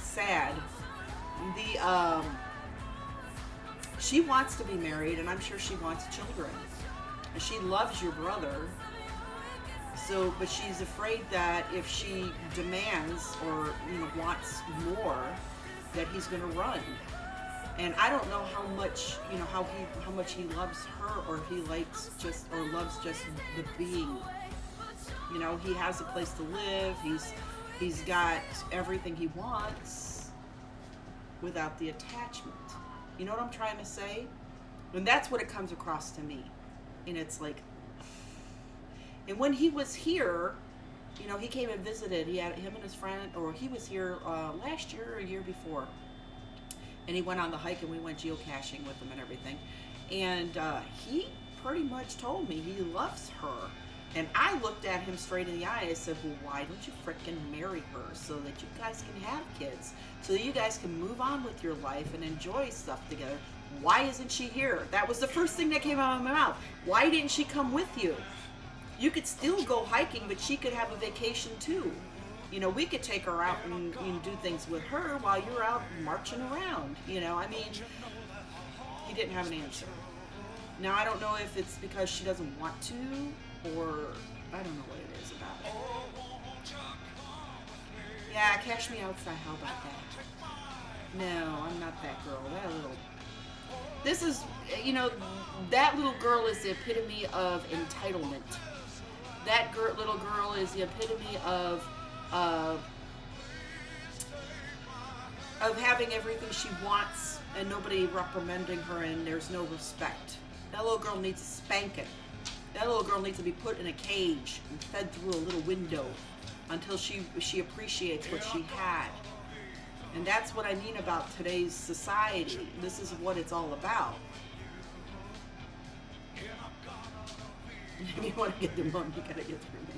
sad. She wants to be married, and I'm sure she wants children. And she loves your brother. So, but she's afraid that if she demands or, you know, wants more, that he's going to run. And I don't know how much, you know, how much he loves her, or if he likes just, or loves just the being. You know, he has a place to live. He's got everything he wants without the attachment. You know what I'm trying to say? And that's what it comes across to me. And it's like, and when he was here, You know, he came and visited. He had him and his friend, or he was here last year or a year before. And he went on the hike and we went geocaching with him and everything. And he pretty much told me he loves her. And I looked at him straight in the eye and said, well, why don't you frickin' marry her so that you guys can have kids? So that you guys can move on with your life and enjoy stuff together. Why isn't she here? That was the first thing that came out of my mouth. Why didn't she come with you? You could still go hiking, but she could have a vacation too. You know, we could take her out and do things with her while you're out marching around. You know, I mean, he didn't have an answer. Now, I don't know if it's because she doesn't want to, or I don't know what it is about it. Yeah, cash me outside. How about that? No, I'm not that girl. That little... This is, you know, that little girl is the epitome of entitlement. That little girl is the epitome of having everything she wants and nobody reprimanding her, and there's no respect. That little girl needs spanking. That little girl needs to be put in a cage and fed through a little window until she appreciates what she had. And that's what I mean about today's society. This is what it's all about. If you want to get through mom, you gotta get through me.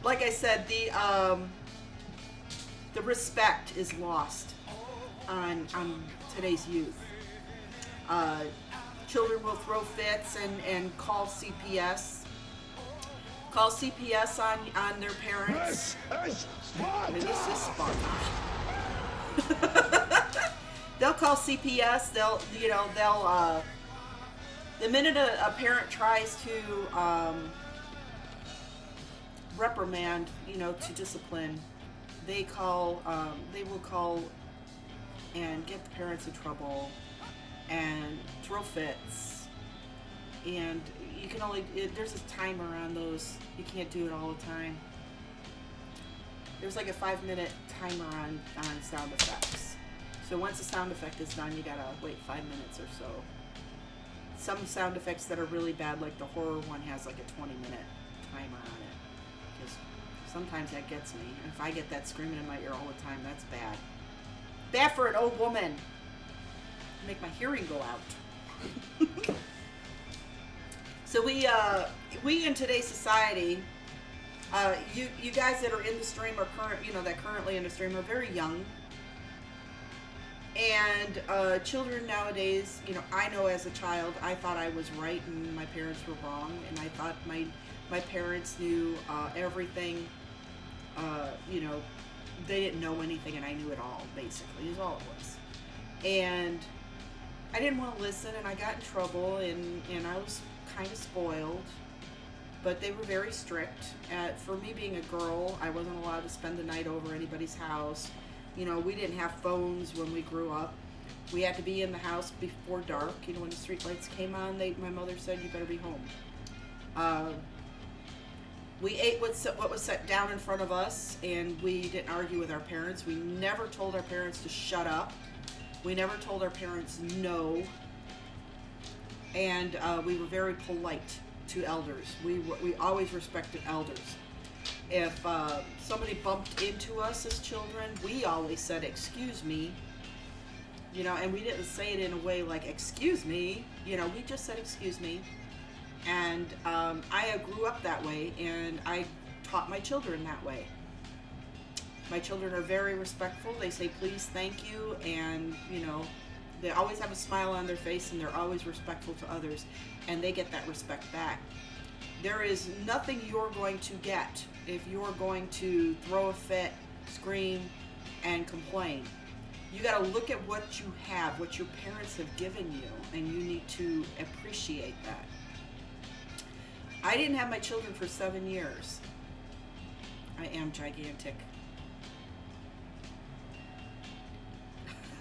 Like I said, the respect is lost on today's youth. Children will throw fits and call CPS. Call CPS on their parents. This is Sparta. They'll call CPS. They'll the minute a parent tries to reprimand, to discipline, they will call and get the parents in trouble and throw fits. And you can there's a timer on those. You can't do it all the time. There's like a 5-minute timer on sound effects. So once the sound effect is done, you gotta wait 5 minutes or so. Some sound effects that are really bad, like the horror one, has like a 20-minute timer on it. Because sometimes that gets me. And if I get that screaming in my ear all the time, that's bad. Bad for an old woman. Make my hearing go out. So we in today's society, you guys that are in the stream are currently in the stream are very young. And children nowadays, I know as a child, I thought I was right and my parents were wrong, and I thought my parents knew everything. They didn't know anything, and I knew it all. Basically, is all it was. And I didn't want to listen, and I got in trouble, and I was kind of spoiled. But they were very strict. For me being a girl, I wasn't allowed to spend the night over anybody's house. We didn't have phones when we grew up. We had to be in the house before dark. When the street lights came on, my mother said, you better be home. We ate what was set down in front of us, and we didn't argue with our parents. We never told our parents to shut up. We never told our parents no. And we were very polite to elders. We always respected elders. If somebody bumped into us as children, we always said, excuse me. And we didn't say it in a way like, excuse me. We just said, excuse me. And I grew up that way, and I taught my children that way. My children are very respectful. They say please, thank you, and they always have a smile on their face, and they're always respectful to others, and they get that respect back. There is nothing you're going to get if you're going to throw a fit, scream, and complain. You got to look at what you have, what your parents have given you, and you need to appreciate that. I didn't have my children for 7 years. I am gigantic.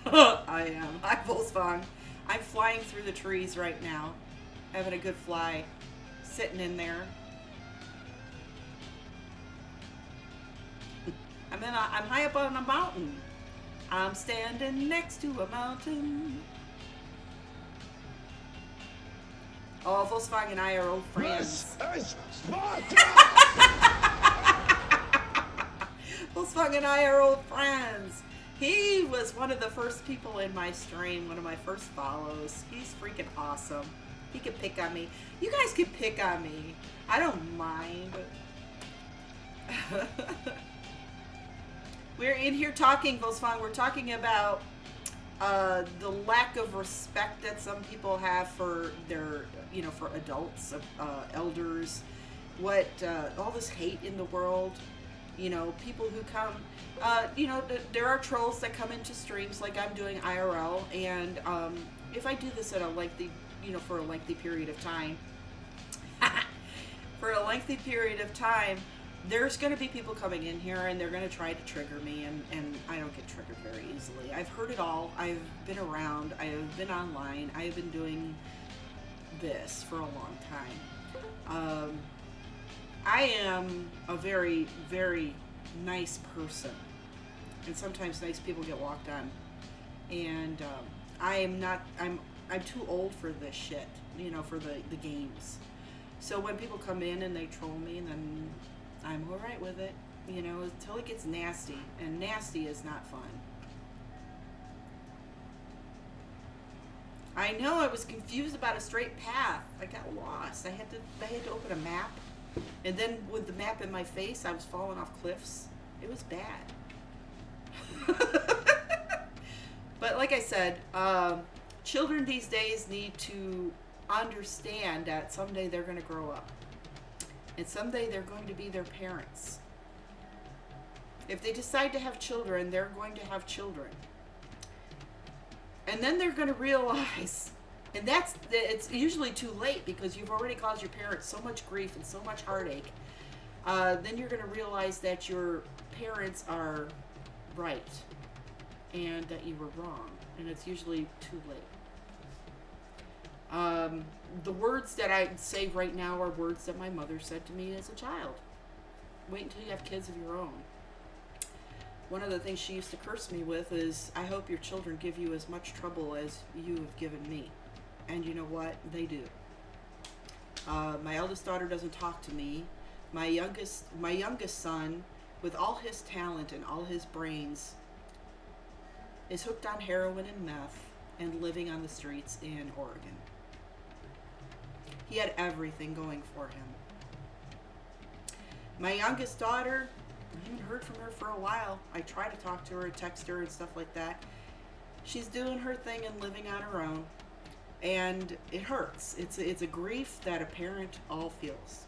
I am. Hi, Volkswagen. I'm flying through the trees right now, having a good fly, sitting in there. I'm high up on a mountain. I'm standing next to a mountain. Oh, Volkswagen and I are old friends. This is Sparta! Volkswagen and I are old friends. He was one of the first people in my stream, one of my first follows. He's freaking awesome. He can pick on me. You guys can pick on me. I don't mind. We're in here talking, Volkswagen. We're talking about the lack of respect that some people have for their, for adults, elders. What all this hate in the world. People who come, there are trolls that come into streams like I'm doing IRL, and if I do this at a lengthy, for a lengthy period of time, there's going to be people coming in here and they're going to try to trigger me, and I don't get triggered very easily. I've heard it all. I've been around. I have been online. I have been doing this for a long time. I am a very, very nice person, and sometimes nice people get walked on, and I'm too old for this shit, for the games. So when people come in and they troll me, then I'm alright with it, until it gets nasty, and nasty is not fun. I know, I was confused about a straight path. I got lost. I had to open a map. And then with the map in my face, I was falling off cliffs. It was bad. But like I said, children these days need to understand that someday they're going to grow up. And someday they're going to be their parents. If they decide to have children, they're going to have children. And then they're going to realize... And it's usually too late, because you've already caused your parents so much grief and so much heartache. Then you're going to realize that your parents are right and that you were wrong. And it's usually too late. The words that I say right now are words that my mother said to me as a child. Wait until you have kids of your own. One of the things she used to curse me with is, I hope your children give you as much trouble as you have given me. And you know what? They do. My eldest daughter doesn't talk to me. My youngest son, with all his talent and all his brains, is hooked on heroin and meth and living on the streets in Oregon. He had everything going for him. My youngest daughter, I haven't heard from her for a while. I try to talk to her, text her, and stuff like that. She's doing her thing and living on her own. And it hurts. It's a grief that a parent all feels.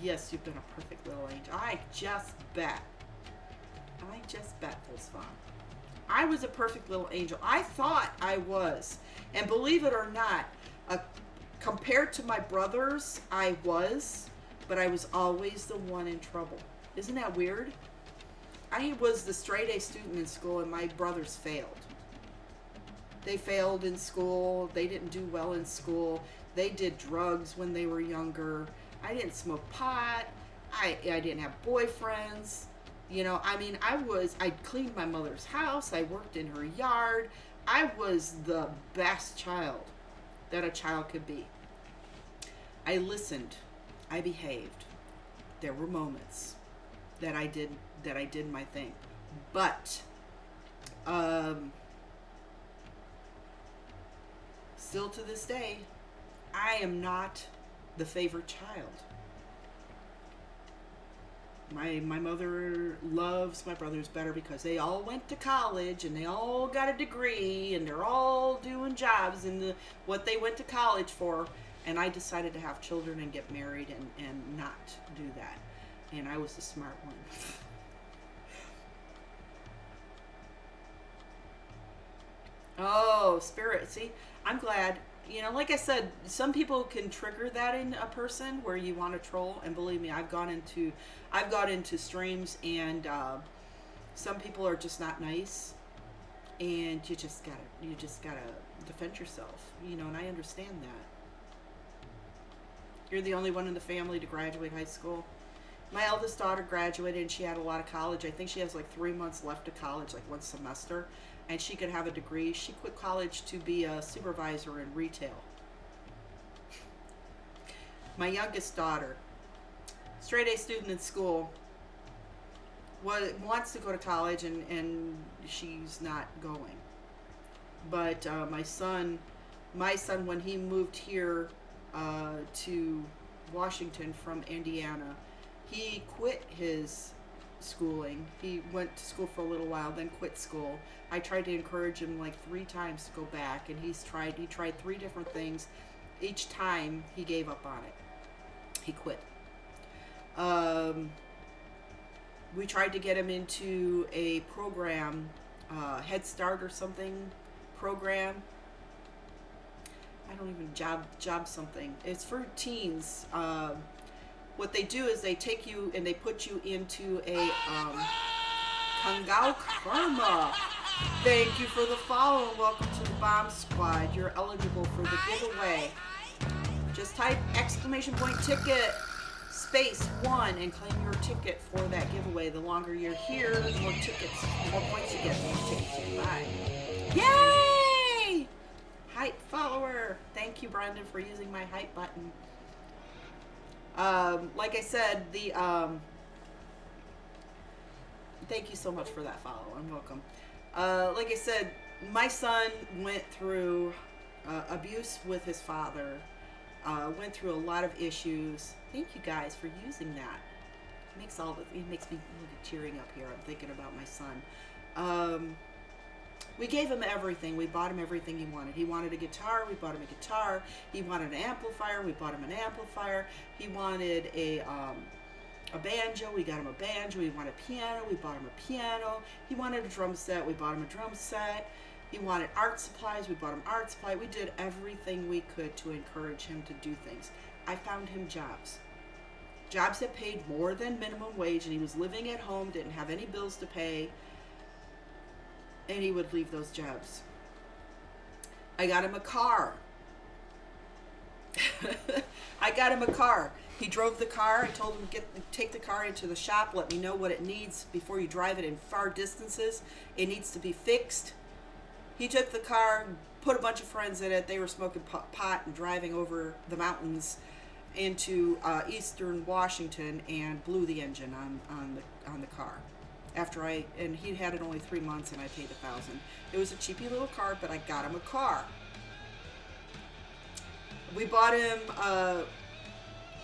Yes, you've been a perfect little angel. I just bet, Volkswagen. I was a perfect little angel. I thought I was. And believe it or not, compared to my brothers, I was. But I was always the one in trouble. Isn't that weird? I was the straight A student in school, and my brothers failed. They failed in school. They didn't do well in school. They did drugs when they were younger. I didn't smoke pot. I didn't have boyfriends. I cleaned my mother's house. I worked in her yard. I was the best child that a child could be. I listened. I behaved. There were moments that I did my thing. But, still to this day, I am not the favorite child. My mother loves my brothers better because they all went to college and they all got a degree and they're all doing jobs in what they went to college for. And I decided to have children and get married and not do that. And I was the smart one. Oh, spirit. See, I'm glad. Like I said, some people can trigger that in a person where you want to troll. And believe me, I've got into streams, and some people are just not nice. And you just gotta defend yourself. And I understand that. You're the only one in the family to graduate high school. My eldest daughter graduated and she had a lot of college. I think she has like 3 months left of college, like one semester, and she could have a degree. She quit college to be a supervisor in retail. My youngest daughter, straight A student in school, wants to go to college and she's not going. But my son, when he moved here to Washington from Indiana, he quit his schooling. He went to school for a little while, then quit school. I tried to encourage him like 3 times to go back, and he tried 3 different things. Each time he gave up on it. He quit. We tried to get him into a program, Head Start or something program. I don't even job something. It's for teens. What they do is they take you and they put you into a Kangao Karma. Thank you for the follow and welcome to the Bomb Squad. You're eligible for the giveaway. Just type !ticket !1 and claim your ticket for that giveaway. The longer you're here, the more points you get, the more tickets you can buy. Yay! Hype follower. Thank you, Brendan, for using my hype button. Like I said, thank you so much for that follow. I'm welcome. Like I said, my son went through abuse with his father. Went through a lot of issues. Thank you guys for using that. It makes me tearing up here. I'm thinking about my son. We gave him everything. We bought him everything he wanted. He wanted a guitar. We bought him a guitar. He wanted an amplifier. We bought him an amplifier. He wanted a banjo. We got him a banjo. He wanted a piano. We bought him a piano. He wanted a drum set. We bought him a drum set. He wanted art supplies. We bought him art supply. We did everything we could to encourage him to do things. I found him jobs. Jobs that paid more than minimum wage, and he was living at home, didn't have any bills to pay, and he would leave those jobs. I got him a car. He drove the car. I told him take the car into the shop. Let me know what it needs before you drive it in far distances. It needs to be fixed. He took the car, put a bunch of friends in it. They were smoking pot and driving over the mountains into eastern Washington and blew the engine on the car. And he'd had it only 3 months, and I paid $1,000. It was a cheapy little car, but I got him a car. We bought him.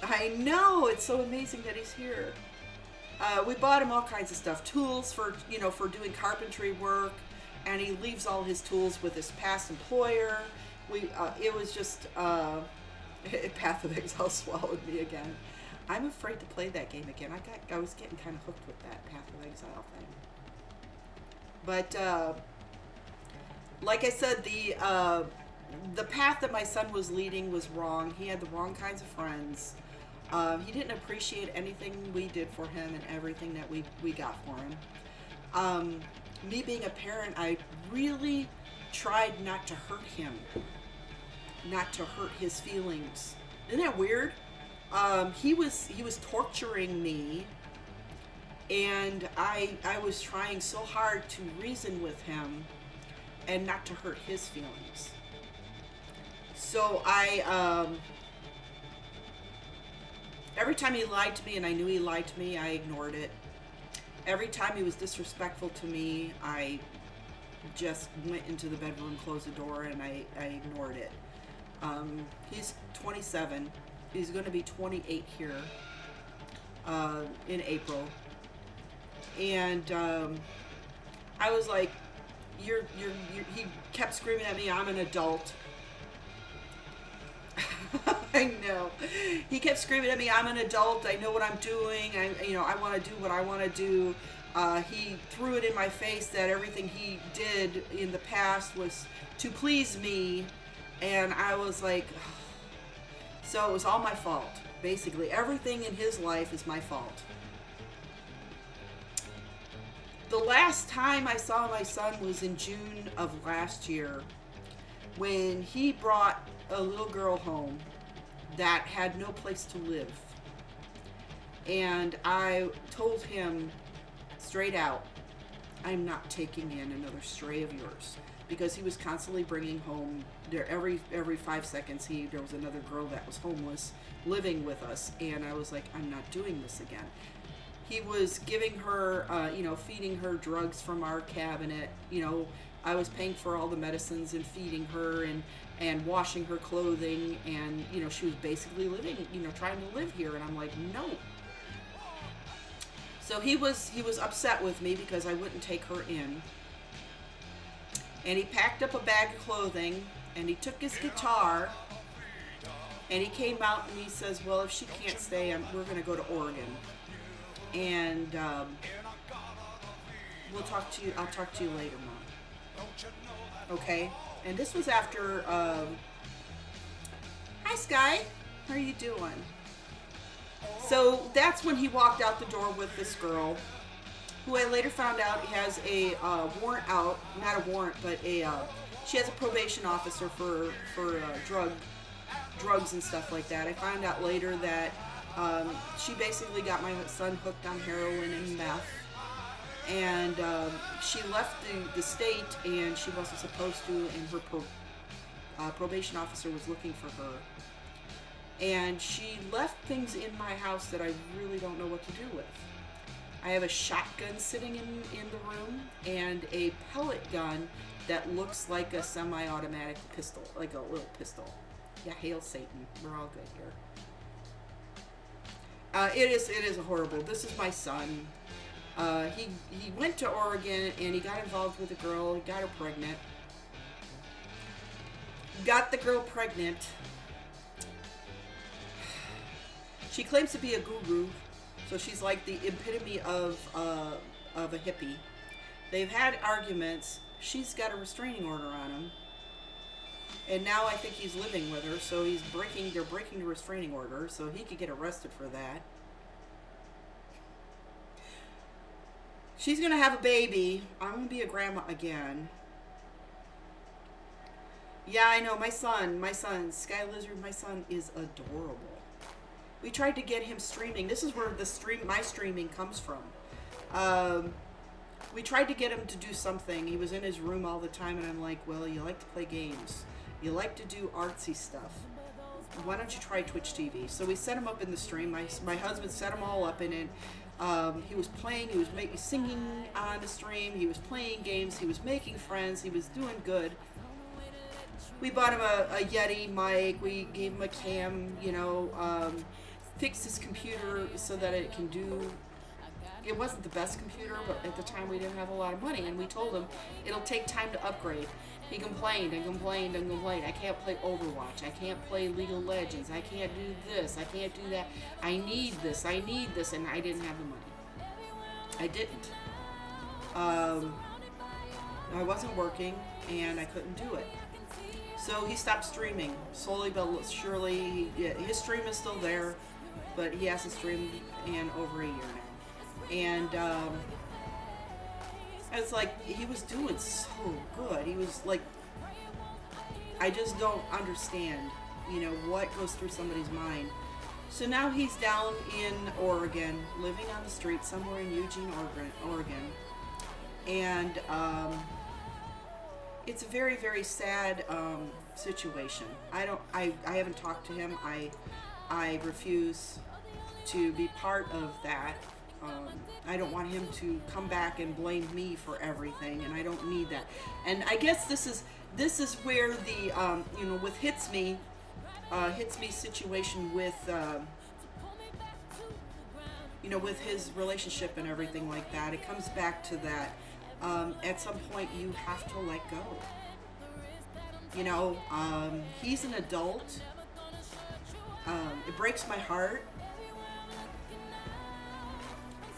I know, it's so amazing that he's here. We bought him all kinds of stuff, tools for doing carpentry work, and he leaves all his tools with his past employer. It was just Path of Exile swallowed me again. I'm afraid to play that game again. I was getting kind of hooked with that Path of Exile thing. But like I said, the path that my son was leading was wrong. He had the wrong kinds of friends. He didn't appreciate anything we did for him and everything that we got for him. Me being a parent, I really tried not to hurt him, not to hurt his feelings. Isn't that weird? He was torturing me, and I was trying so hard to reason with him and not to hurt his feelings. So every time he lied to me, and I knew he lied to me, I ignored it. Every time he was disrespectful to me, I just went into the bedroom, closed the door, and I ignored it. He's 27. He's going to be 28 here in April. And I was like, he kept screaming at me, I'm an adult. I know. He kept screaming at me, I'm an adult, I know what I'm doing, I want to do what I want to do. He threw it in my face that everything he did in the past was to please me, and I was like, so it was all my fault. Basically, everything in his life is my fault. The last time I saw my son was in June of last year, when he brought a little girl home that had no place to live. And I told him straight out, I'm not taking in another stray of yours, because he was constantly bringing home there every 5 seconds. There was another girl that was homeless living with us, and I was like, I'm not doing this again. He was giving her, feeding her drugs from our cabinet. I was paying for all the medicines and feeding her and washing her clothing, and she was basically living, trying to live here, and I'm like, no. So he was upset with me because I wouldn't take her in. And he packed up a bag of clothing, and he took his guitar, and he came out and he says, well, if she can't stay, we're going to go to Oregon. And I'll talk to you later, Mom. Okay? And this was after, hi, Sky. How are you doing? So that's when he walked out the door with this girl, who I later found out has a warrant out, not a warrant, but she has a probation officer for drugs and stuff like that. I found out later that she basically got my son hooked on heroin and meth, and she left the state, and she wasn't supposed to, and her probation officer was looking for her. And she left things in my house that I really don't know what to do with. I have a shotgun sitting in the room, and a pellet gun that looks like a semi-automatic pistol, like a little pistol. Yeah, hail Satan. We're all good here. It is horrible. This is my son. He went to Oregon, and he got involved with a girl. He got her pregnant. Got the girl pregnant. She claims to be a guru, so she's like the epitome of a hippie. They've had arguments. She's got a restraining order on him, and now I think he's living with her. So they're breaking the restraining order, so he could get arrested for that. She's gonna have a baby. I'm gonna be a grandma again. Yeah, I know. My son, Sky Lizard, my son is adorable. We tried to get him streaming. This is where my streaming comes from. We tried to get him to do something. He was in his room all the time, and I'm like, well, you like to play games. You like to do artsy stuff. Why don't you try Twitch TV? So we set him up in the stream. My husband set them all up in it. He was playing. He was singing on the stream. He was playing games. He was making friends. He was doing good. We bought him a Yeti mic. We gave him a cam, fixed his computer so that it can do... It wasn't the best computer, but at the time we didn't have a lot of money, and we told him it'll take time to upgrade. He complained and complained and complained. I can't play Overwatch. I can't play League of Legends. I can't do this. I can't do that. I need this. I need this. And I didn't have the money. I didn't. I wasn't working, and I couldn't do it. So he stopped streaming. Slowly but surely. His stream is still there, but he hasn't streamed in over a year now. And it's like, he was doing so good. He was like, I just don't understand, what goes through somebody's mind. So now he's down in Oregon, living on the street somewhere in Eugene, Oregon. And it's a very, very sad situation. I haven't talked to him. I refuse to be part of that. I don't want him to come back and blame me for everything, and I don't need that. And I guess this is where the with hits me situation with with his relationship and everything like that. It comes back to that. At some point you have to let go. He's an adult. It breaks my heart.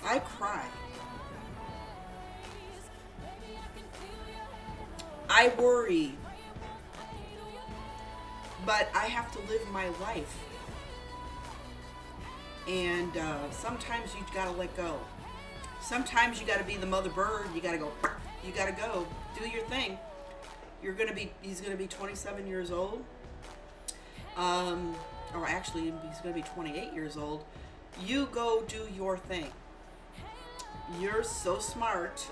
I cry. I worry. But I have to live my life. And sometimes you gotta let go. Sometimes you gotta be the mother bird. You gotta go. You gotta go. Do your thing. He's gonna be 27 years old. Or actually, he's gonna be 28 years old. You go do your thing. You're so smart.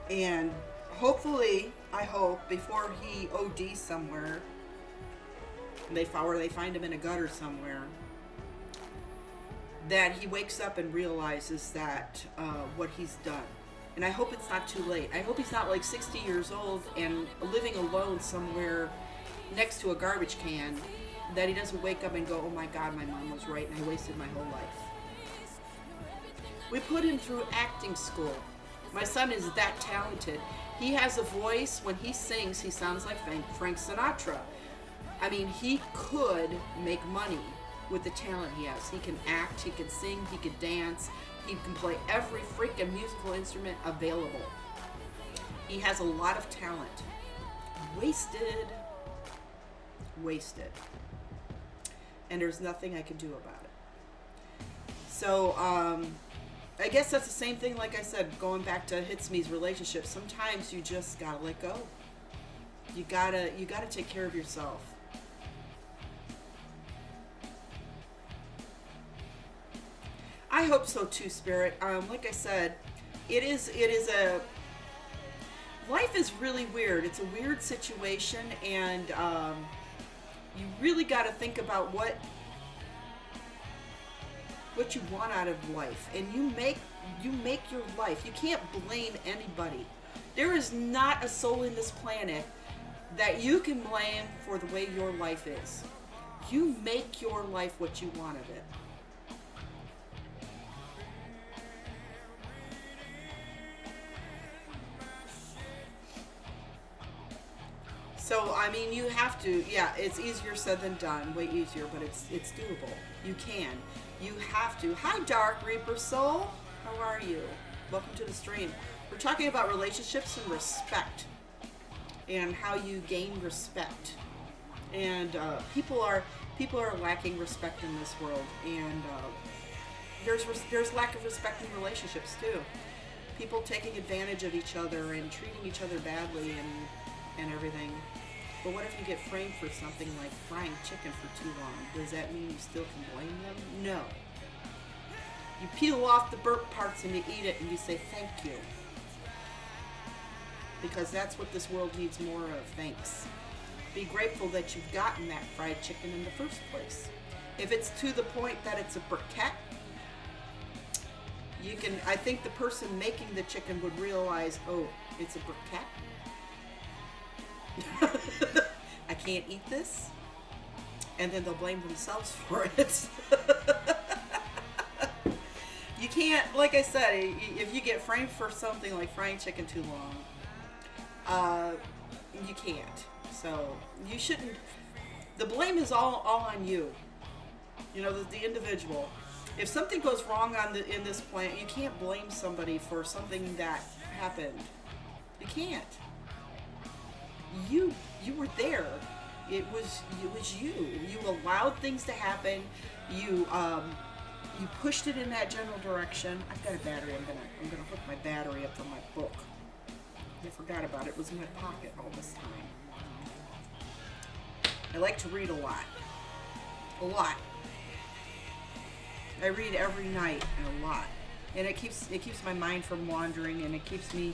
And hopefully, I hope, before he ODs somewhere, they find him in a gutter somewhere, that he wakes up and realizes that what he's done. And I hope it's not too late. I hope he's not like 60 years old and living alone somewhere next to a garbage can, that he doesn't wake up and go, oh my God, my mom was right and I wasted my whole life. We put him through acting school. My son is that talented. He has a voice. When he sings, he sounds like Frank Sinatra. I mean, he could make money with the talent he has. He can act, he can sing, he can dance, he can play every freaking musical instrument available. He has a lot of talent. Wasted. And there's nothing I can do about it. So, I guess that's the same thing, like I said, going back to Hitsme's relationship. Sometimes you just gotta let go. You gotta take care of yourself. I hope so too, Spirit. Like I said, life is really weird. It's a weird situation, and you really got to think about what you want out of life, and you make your life. You can't blame anybody. There is not a soul in this planet that you can blame for the way your life is. You make your life what you want of it. So, I mean, you have to, yeah, it's easier said than done, way easier, but it's doable. You can. You have to. Hi, Dark Reaper Soul. How are you? Welcome to the stream. We're talking about relationships and respect, and how you gain respect. And people are lacking respect in this world, and there's lack of respect in relationships too. People taking advantage of each other and treating each other badly and everything. But what if you get framed for something like frying chicken for too long? Does that mean you still can blame them? No. You peel off the burnt parts and you eat it and you say thank you. Because that's what this world needs more of. Thanks. Be grateful that you've gotten that fried chicken in the first place. If it's to the point that it's a briquette, I think the person making the chicken would realize, oh, it's a briquette? I can't eat this, and then they'll blame themselves for it. You can't, like I said, if you get framed for something like frying chicken too long, you can't. So you shouldn't. The blame is all on you. You know, the individual. If something goes wrong in this plant, you can't blame somebody for something that happened. You can't. You were there. It was you. You allowed things to happen. You pushed it in that general direction. I've got a battery. I'm gonna hook my battery up from my book. I forgot about it. It was in my pocket all this time. I like to read a lot. A lot. I read every night and a lot. And it keeps my mind from wandering, and it keeps me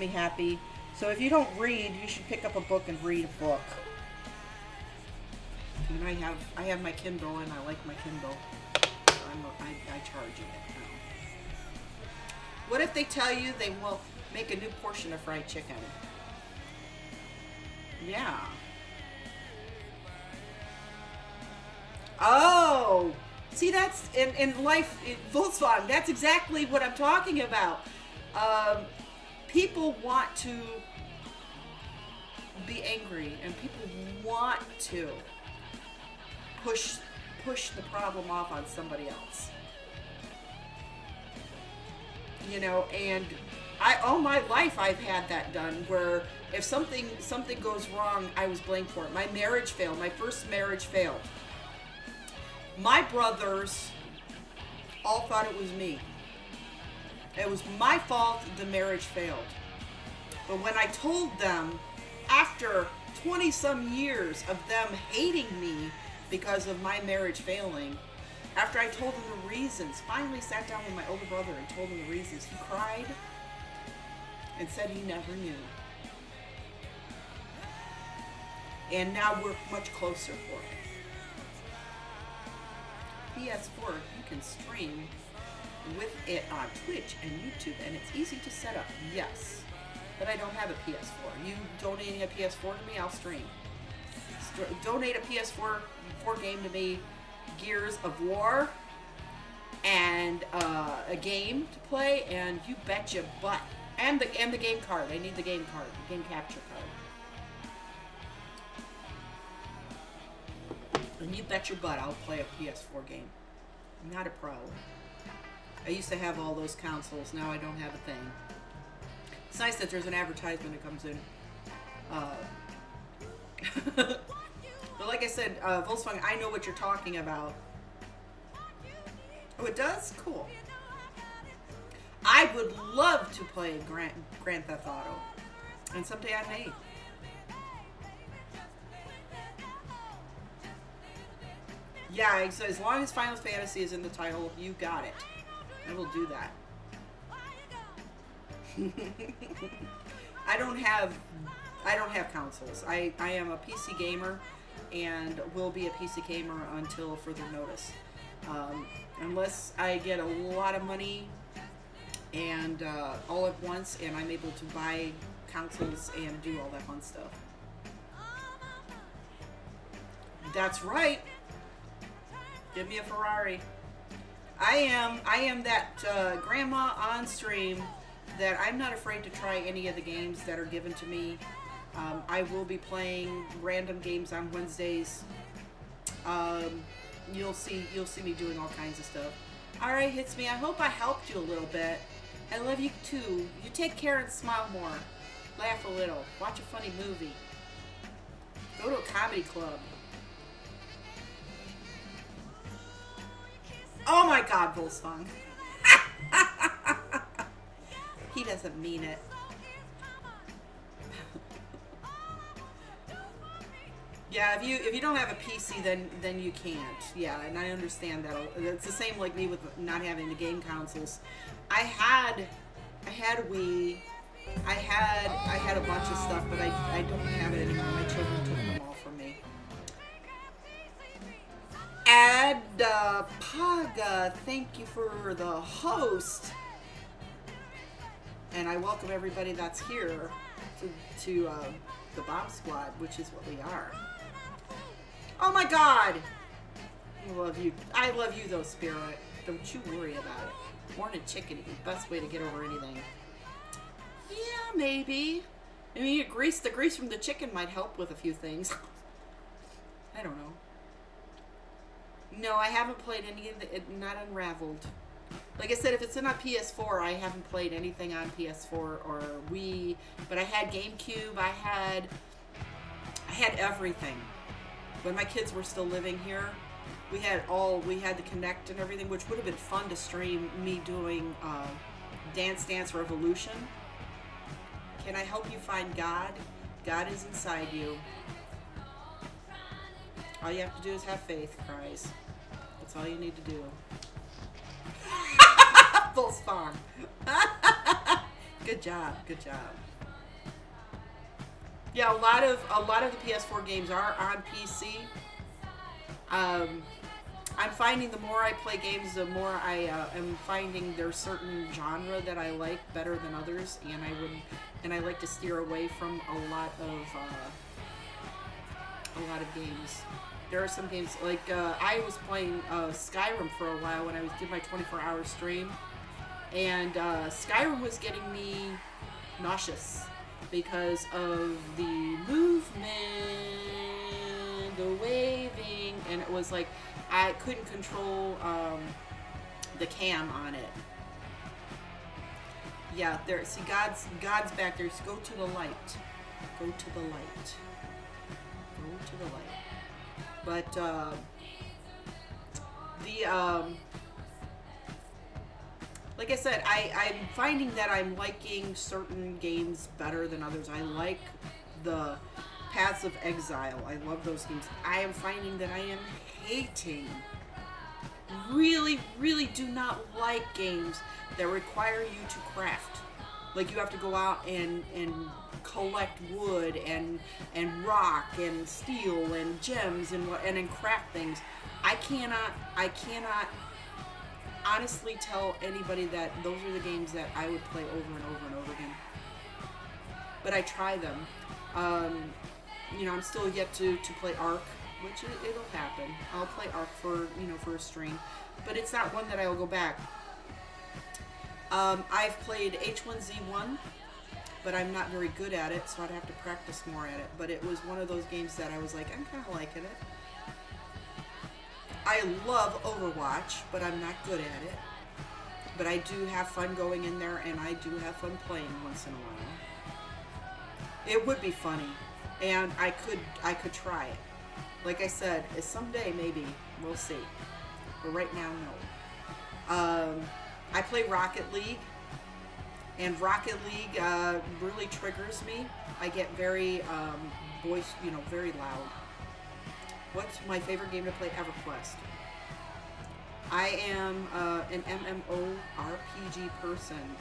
happy. So if you don't read, you should pick up a book and read a book. And I have my Kindle, and I like my Kindle. So I charge it now. What if they tell you they will make a new portion of fried chicken? Yeah. Oh, see, that's in life, Volkswagen. That's exactly what I'm talking about. People want to be angry, and people want to push the problem off on somebody else. You know, and all my life I've had that done, where if something goes wrong, I was blamed for it. My marriage failed. My first marriage failed. My brothers all thought it was me. It was my fault the marriage failed. But when I told them, after 20 some years of them hating me because of my marriage failing, After I told him the reasons, finally sat down with my older brother and told him the reasons, he cried and said he never knew. And now we're much closer for it. PS4, you can stream with it on Twitch and YouTube, and it's easy to set up. Yes, but I don't have a PS4. You donating a PS4 to me, I'll stream. Donate a PS4 game to me, Gears of War, and a game to play, and you bet your butt. And the game card. I need the game card, the game capture card. And you bet your butt I'll play a PS4 game. I'm not a pro. I used to have all those consoles. Now I don't have a thing. It's nice that there's an advertisement that comes in. But like I said, Volkswagen, I know what you're talking about. Oh, it does? Cool. I would love to play Grand Theft Auto. And someday I may. Yeah, so as long as Final Fantasy is in the title, you got it. I will do that. I don't have consoles. I am a PC gamer and will be a PC gamer until further notice. Unless I get a lot of money and all at once and I'm able to buy consoles and do all that fun stuff. That's right. Give me a Ferrari. I am that grandma on stream that I'm not afraid to try any of the games that are given to me. I will be playing random games on Wednesdays. You'll see me doing all kinds of stuff. Alright, Hits Me, I hope I helped you a little bit. I love you too. You take care and smile more. Laugh a little. Watch a funny movie. Go to a comedy club. Oh my God, Volkswagen. He doesn't mean it. Yeah, if you don't have a PC, then you can't. Yeah, and I understand that. It's the same like me with not having the game consoles. I had Wii. I had a bunch of stuff, but I don't have it anymore. My children took them all from me. Paga, thank you for the host. And I welcome everybody that's here to the Bomb Squad, which is what we are. Oh my God! I love you. I love you though, Spirit. Don't you worry about it. Morning chicken, the best way to get over anything. Yeah, maybe. I mean, the grease from the chicken might help with a few things. I don't know. No, I haven't played any of it. Not Unraveled. Like I said, if it's in on PS4, I haven't played anything on PS4 or Wii. But I had GameCube. I had everything. When my kids were still living here, we had the Kinect and everything, which would have been fun to stream me doing Dance Dance Revolution. Can I help you find God? God is inside you. All you have to do is have faith, cries. That's all you need to do. Full spawn. Good job. Good job. Yeah, a lot of the PS4 games are on PC. I'm finding the more I play games, the more I am finding there's certain genre that I like better than others, and I like to steer away from a lot of games. There are some games like I was playing Skyrim for a while when I was doing my 24-hour stream, and Skyrim was getting me nauseous because of the movement, the waving, and it was like I couldn't control the cam on it. Yeah, there. See, God's back there. So go to the light. Go to the light. Go to the light. But like I said, I'm finding that I'm liking certain games better than others. I like the Paths of Exile. I love those games. I am finding that I am hating really, really do not like games that require you to craft. Like you have to go out and collect wood and rock and steel and gems and then craft things. I cannot honestly tell anybody that those are the games that I would play over and over and over again. But I try them. I'm still yet to play Ark, which it'll happen. I'll play Ark for a stream, but it's not one that I will go back. I've played H1Z1, but I'm not very good at it, so I'd have to practice more at it. But it was one of those games that I was like, I'm kind of liking it. I love Overwatch, but I'm not good at it. But I do have fun going in there, and I do have fun playing once in a while. It would be funny, and I could try it. Like I said, someday maybe we'll see. But right now, no. I play Rocket League, and Rocket League really triggers me. I get very very loud. What's my favorite game to play? EverQuest. I am an MMORPG person,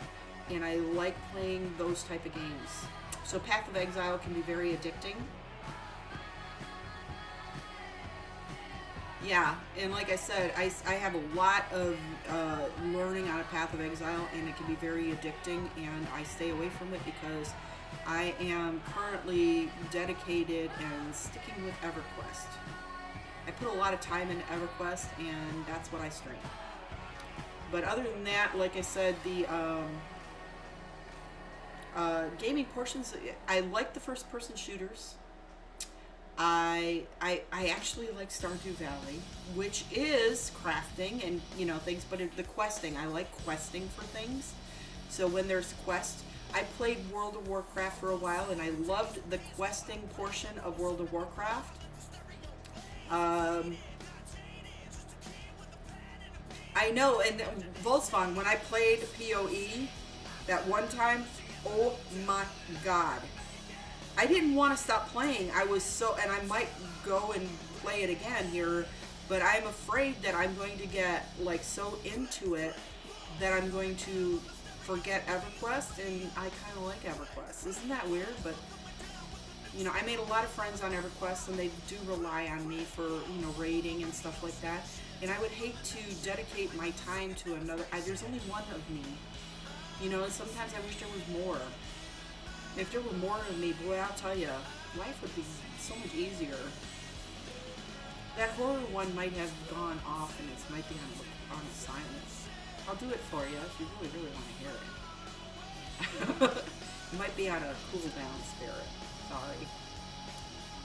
and I like playing those type of games. So Path of Exile can be very addicting. Yeah, and like I said, I have a lot of learning on a Path of Exile, and it can be very addicting, and I stay away from it because I am currently dedicated and sticking with EverQuest. I put a lot of time into EverQuest, and that's what I stream. But other than that, like I said, the gaming portions, I like the first-person shooters. I actually like Stardew Valley, which is crafting and things, but the questing. I like questing for things. So when there's quest, I played World of Warcraft for a while, and I loved the questing portion of World of Warcraft. I know, and Volkswagen, when I played PoE that one time, oh my god. I didn't want to stop playing. I was so, and I might go and play it again here, but I'm afraid that I'm going to get so into it that I'm going to forget EverQuest, and I kind of like EverQuest. Isn't that weird? But I made a lot of friends on EverQuest, and they do rely on me for raiding and stuff like that. And I would hate to dedicate my time to another. There's only one of me. Sometimes I wish there was more. If there were more of me, boy, I'll tell you, life would be so much easier. That horror one might have gone off, and it might be on silence. I'll do it for you if you really, really want to hear it. You might be on a cool down spirit. Sorry.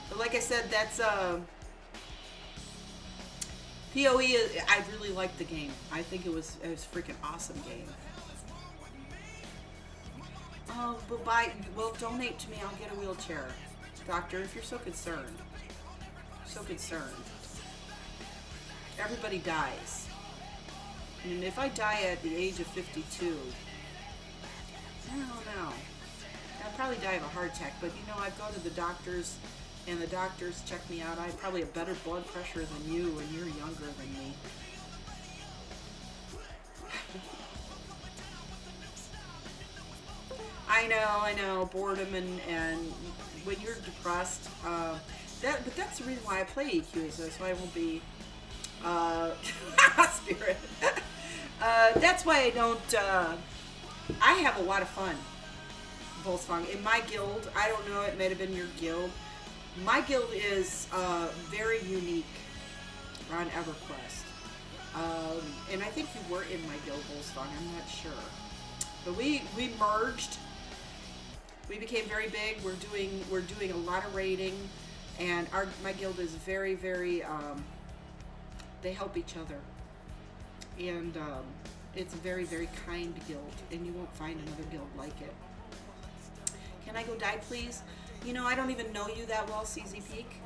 But like I said, that's PoE. I really liked the game. I think it was a freaking awesome game. Oh, but donate to me. I'll get a wheelchair, doctor. If you're so concerned, Everybody dies. And if I die at the age of 52, I don't know. I'd probably die of a heart attack. But I go to the doctors, and the doctors check me out. I probably have better blood pressure than you, and you're younger than me. I know, boredom and when you're depressed, but that's the reason why I play EQ, so I won't be, spirit. That's why I don't, I have a lot of fun, Volkswagen. In my guild, I don't know, it may have been your guild. My guild is, very unique on EverQuest. And I think you were in my guild, Volkswagen, I'm not sure. But we merged. We became very big. We're doing a lot of raiding, and my guild is very, very. They help each other, and it's a very, very kind guild, and you won't find another guild like it. Can I go die, please? I don't even know you that well, CZ Peak,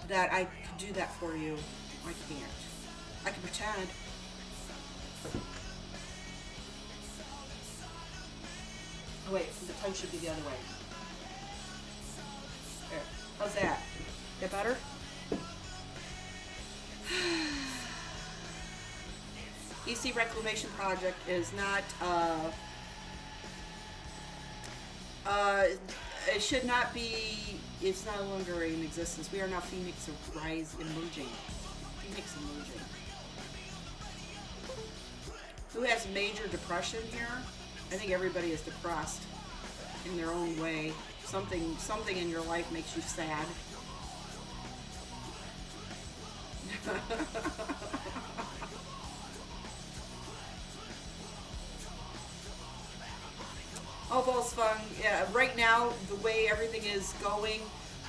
that I could do that for you. I can't. I can pretend. Oh wait, the tongue should be the other way. There. How's that? Get better? EC Reclamation Project is not, it should not be, it's no longer in existence. We are now Phoenix Rise Emerging. Phoenix Emerging. Who has major depression here? I think everybody is depressed in their own way. Something in your life makes you sad. Oh, Volkswagen, yeah, right now, the way everything is going,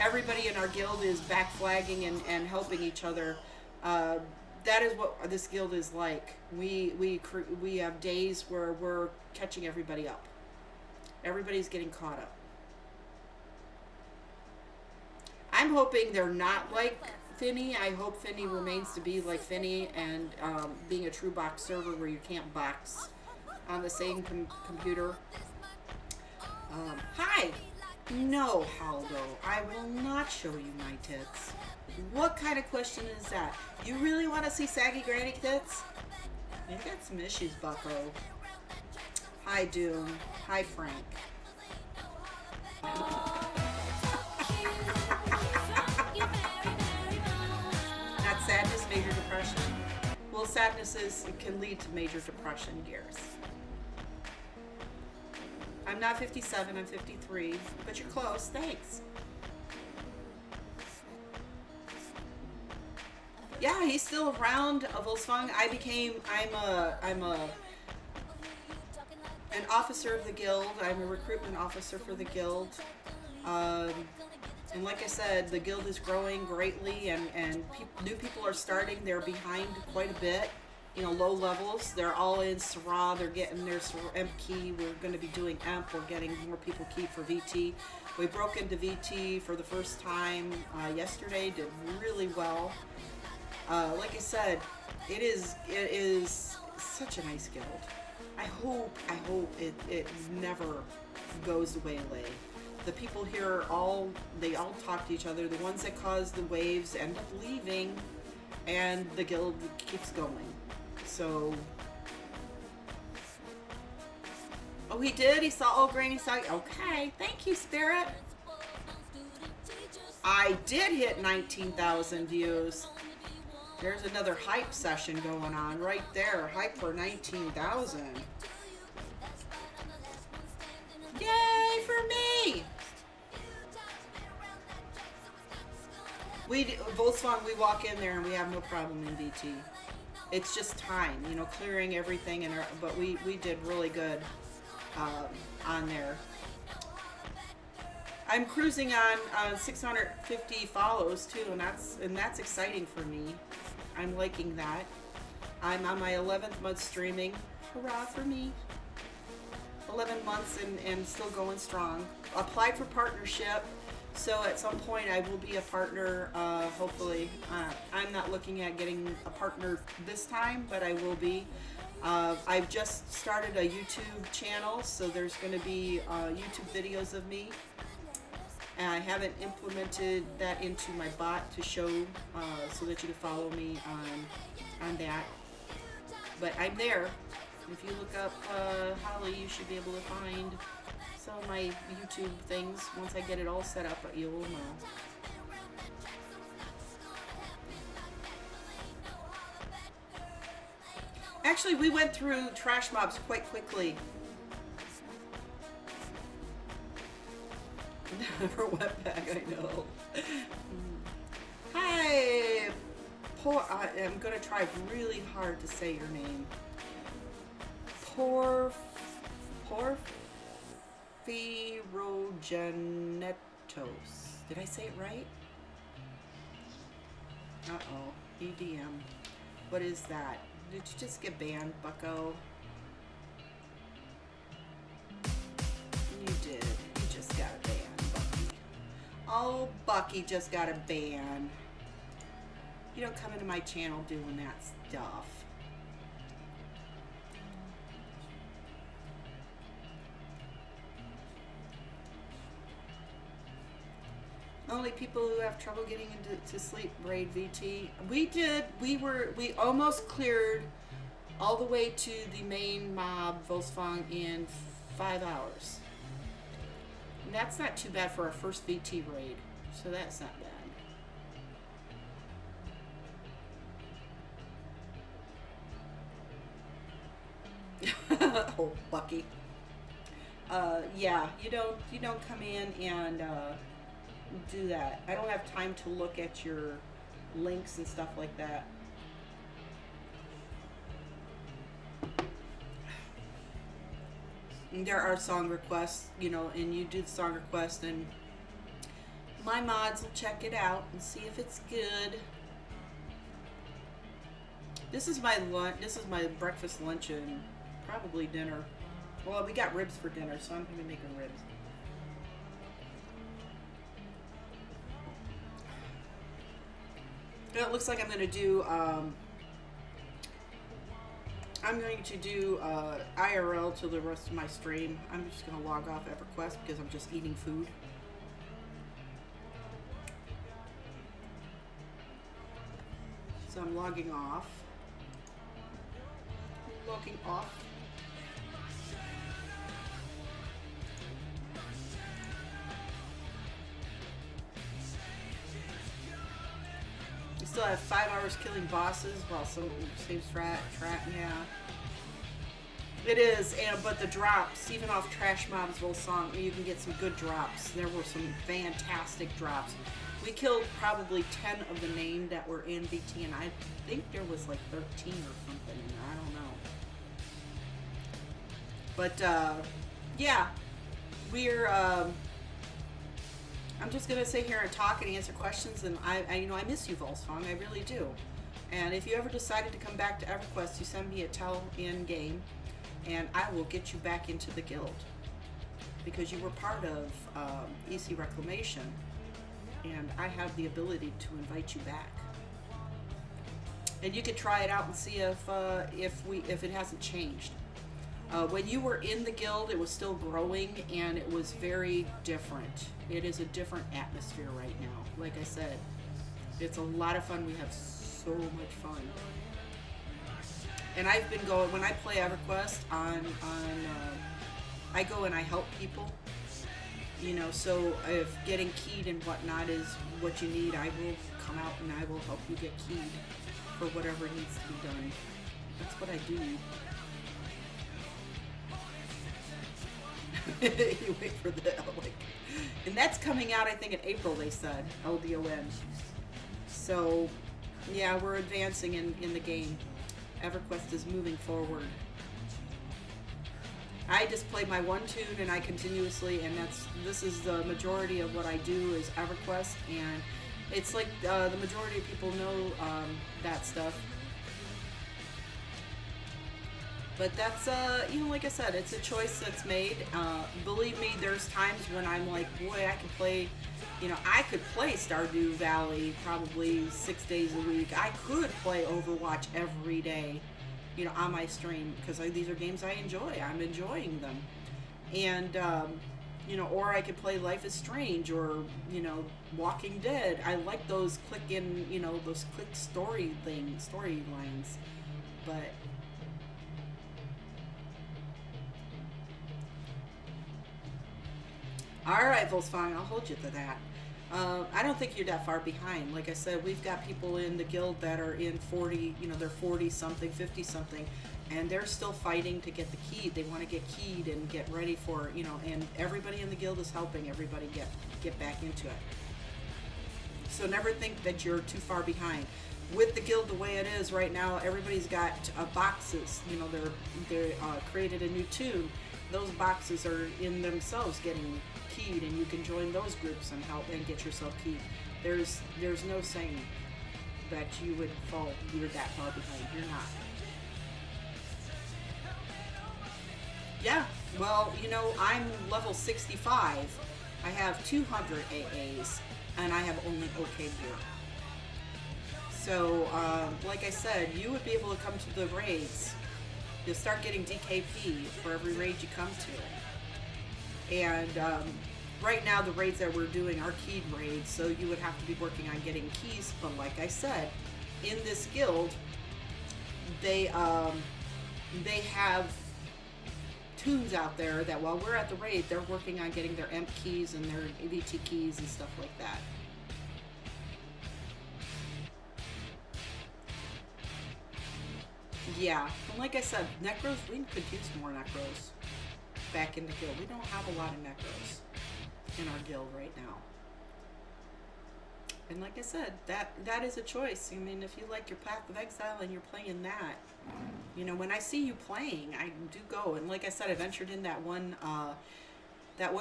everybody in our guild is backflagging and helping each other. That is what this guild is like. We have days where we're catching everybody up. Everybody's getting caught up. I'm hoping they're not like Finny. I hope Finny remains to be like Finny and being a true box server where you can't box on the same computer. Hi! No, Haldo, I will not show you my tits. What kind of question is that? You really want to see saggy granny tits? You got some issues, bucko. Hi, Doom. Hi, Frank. Not sadness, major depression. Well, sadness can lead to major depression, Gears. I'm not 57, I'm 53, but you're close, thanks. Yeah, he's still around, Volkswagen. I'm an officer of the guild. I'm a recruitment officer for the guild. And like I said, the guild is growing greatly, and new people are starting. They're behind quite a bit. You know, low levels. They're all in Syrah. They're getting their Emp key. We're going to be doing Emp. We're getting more people keyed for VT. We broke into VT for the first time yesterday. Did really well. Like I said, it is such a nice guild. I hope it never goes to waylay. The people here they all talk to each other. The ones that cause the waves end up leaving, and the guild keeps going. So, oh, he did. He saw old Granny saw. Okay, thank you, Spirit. I did hit 19,000 views. There's another hype session going on right there. Hype for 19,000. Yay for me! Volkswagen, we walk in there and we have no problem in VT. It's just time, you know, clearing everything, but we did really good on there. I'm cruising on 650 follows too, and that's exciting for me. I'm liking that. I'm on my 11th month streaming. Hurrah for me. 11 months and still going strong. Applied for partnership, so at some point I will be a partner, hopefully. I'm not looking at getting a partner this time, but I will be. I've just started a YouTube channel, so there's going to be YouTube videos of me. And I haven't implemented that into my bot to show so that you can follow me on that. But I'm there. If you look up Holly, you should be able to find some of my YouTube things. Once I get it all set up, you will know. Actually, we went through trash mobs quite quickly. Never went back, I know. Hi! I'm going to try really hard to say your name. Porphyrogenetos. Did I say it right? Uh-oh. EDM. What is that? Did you just get banned, bucko? You did. You just got a ban, Bucky. Oh, Bucky just got a ban. You don't come into my channel doing that stuff. Only people who have trouble getting into sleep raid VT. We almost cleared all the way to the main mob, Volkswagen, in 5 hours. And that's not too bad for our first VT raid, so that's not bad. Oh, Bucky. Yeah, you don't come in and do that. I don't have time to look at your links and stuff like that. And there are song requests, and you do the song request, and my mods will check it out and see if it's good. This is my lunch. This is my breakfast, lunch, and probably dinner. Well, we got ribs for dinner, so I'm gonna be making ribs. It looks like I'm going to do IRL to the rest of my stream. I'm just going to log off EverQuest because I'm just eating food. So I'm logging off. Logging off. Still have 5 hours killing bosses while some same strat, yeah. It is, but the drops, even off Trash Mob's whole song, you can get some good drops. There were some fantastic drops. We killed probably 10 of the named that were in VT, and I think there was like 13 or something in there. I don't know. But yeah, we're I'm just gonna sit here and talk and answer questions, and I miss you, Volkswagen, I really do. And if you ever decided to come back to EverQuest, you send me a tell in game, and I will get you back into the guild because you were part of EC Reclamation, and I have the ability to invite you back. And you could try it out and see if it hasn't changed. When you were in the guild, it was still growing, and it was very different. It is a different atmosphere right now. Like I said, it's a lot of fun. We have so much fun. And I've been going, when I play EverQuest I go and I help people. So if getting keyed and whatnot is what you need, I will come out and I will help you get keyed for whatever needs to be done. That's what I do. You wait for the and that's coming out, I think, in April, they said, LDON. So yeah, we're advancing in the game. EverQuest is moving forward. I just play my one tune and I continuously, and this is the majority of what I do is EverQuest, and it's like the majority of people know that stuff. But that's, like I said, it's a choice that's made. Believe me, there's times when I'm like, boy, I could play, I could play Stardew Valley probably 6 days a week. I could play Overwatch every day, on my stream, because these are games I enjoy. I'm enjoying them. And, or I could play Life is Strange or, Walking Dead. I like those those click storylines. But... Alright, Volkswagen, I'll hold you to that. I don't think you're that far behind. Like I said, we've got people in the guild that are in 40, they're 40-something, 50-something, and they're still fighting to get the key. They want to get keyed and get ready for, and everybody in the guild is helping everybody get back into it. So never think that you're too far behind. With the guild the way it is right now, everybody's got boxes. They're created a new tune. Those boxes are in themselves getting keyed, and you can join those groups and help and get yourself keyed. There's no saying that you're that far behind. You're not. Yeah, well, I'm level 65. I have 200 AAs, and I have only OK gear. So, like I said, you would be able to come to the raids. You'll start getting DKP for every raid you come to. And right now the raids that we're doing are keyed raids, so you would have to be working on getting keys. But like I said, in this guild, they they have tunes out there that while we're at the raid, they're working on getting their EMP keys and their AVT keys and stuff like that. Yeah, and like I said, Necros, we could use more Necros back in the guild. We don't have a lot of Necros in our guild right now. And like I said, that is a choice. I mean, if you like your Path of Exile and you're playing that, you know, when I see you playing, I do go. And like I said, I ventured in that one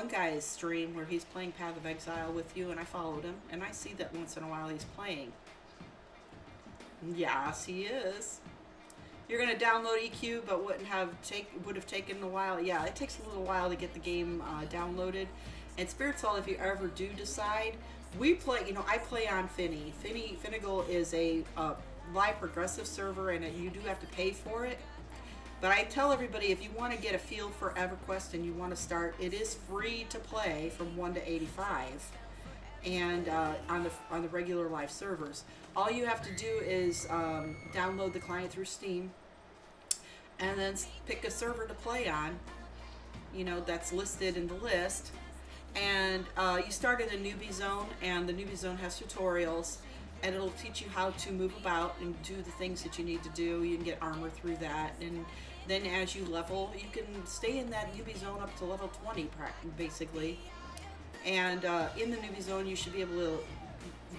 guy's stream where he's playing Path of Exile with you, and I followed him, and I see that once in a while he's playing. Yes, he is. You're gonna download EQ, but would have taken a while. Yeah, it takes a little while to get the game downloaded. And Spirit Soul, if you ever do decide, we play. You know, I play on Finny. Finnegal is a live progressive server, and you do have to pay for it. But I tell everybody, if you want to get a feel for EverQuest and you want to start, it is free to play from 1 to 85, and on the regular live servers. All you have to do is download the client through Steam, and then pick a server to play on. You know, that's listed in the list. And you start in the newbie zone, and the newbie zone has tutorials, and it'll teach you how to move about and do the things that you need to do. You can get armor through that, and then as you level, you can stay in that newbie zone up to level 20, basically. And in the newbie zone, you should be able to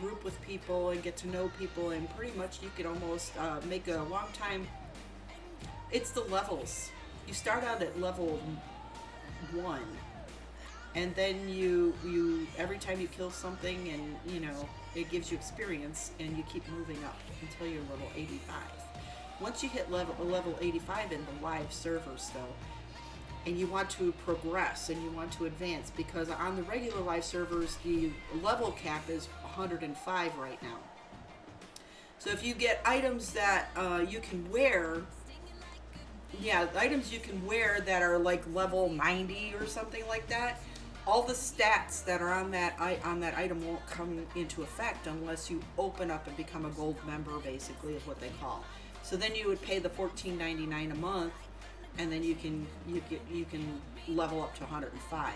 group with people and get to know people, and pretty much you could almost make a long time. It's the levels. You start out at level 1. And then you every time you kill something, and you know, it gives you experience, and you keep moving up until you're level 85. Once you hit level 85 in the live servers though, and you want to progress and you want to advance, because on the regular live servers the level cap is 105 right now. So if you get items that you can wear, items you can wear that are like level 90 or something like that, all the stats that are on that item won't come into effect unless you open up and become a gold member, basically, is what they call. So then you would pay the $14.99 a month, and then you can level up to 105.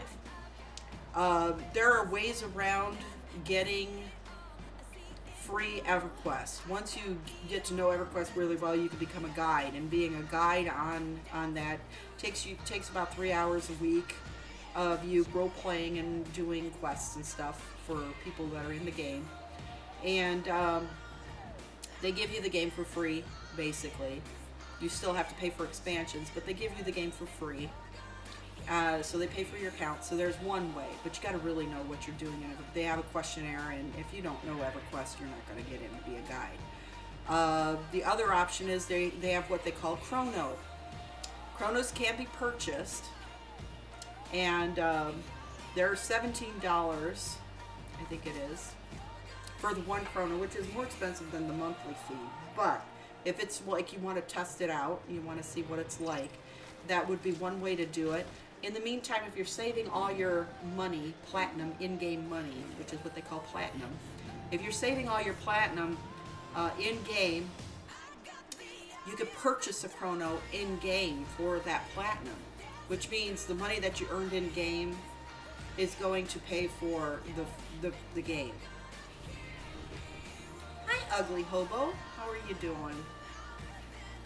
There are ways around getting free EverQuest. Once you get to know EverQuest really well, you can become a guide, and being a guide on that takes about 3 hours a week of you role playing and doing quests and stuff for people that are in the game. And they give you the game for free, basically. You still have to pay for expansions, but they give you the game for free. So they pay for your account. So there's one way, but you got to really know what you're doing. And they have a questionnaire, and if you don't know EverQuest, you're not going to get in to be a guide. The other option is they have what they call Chrono. Chronos can be purchased, and they're $17, I think it is, for the one Chrono, which is more expensive than the monthly fee. But if it's like you want to test it out, you want to see what it's like, that would be one way to do it. In the meantime, if you're saving all your money, platinum, in-game money, which is what they call platinum, if you're saving all your platinum in-game, you could purchase a Chrono in-game for that platinum, which means the money that you earned in-game is going to pay for the game. Hi, Ugly Hobo. How are you doing?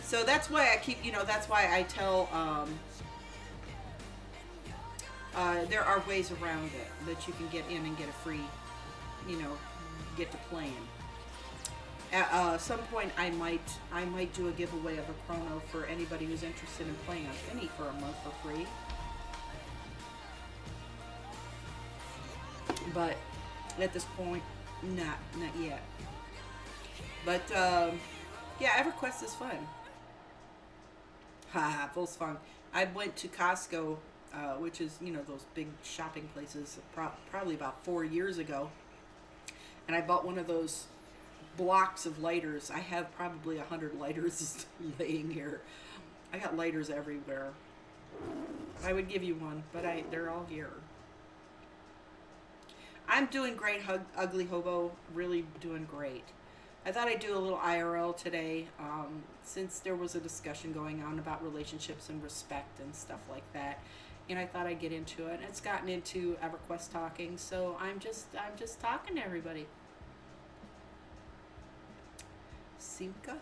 So that's why I keep, that's why I tell, there are ways around it that you can get in and get a free, get to playing. At some point, I might do a giveaway of a Chrono for anybody who's interested in playing on Finny for a month for free. But at this point, not yet. But yeah, EverQuest is fun. Haha, full fun. I went to Costco, which is those big shopping places, probably about 4 years ago, and I bought one of those blocks of lighters. I have probably 100 lighters laying here. I got lighters everywhere. I would give you one, but they're all here. I'm doing great, Ugly Hobo. Really doing great. I thought I'd do a little IRL today, since there was a discussion going on about relationships and respect and stuff like that, and I thought I'd get into it. It's gotten into EverQuest talking, so I'm just talking to everybody. Simka?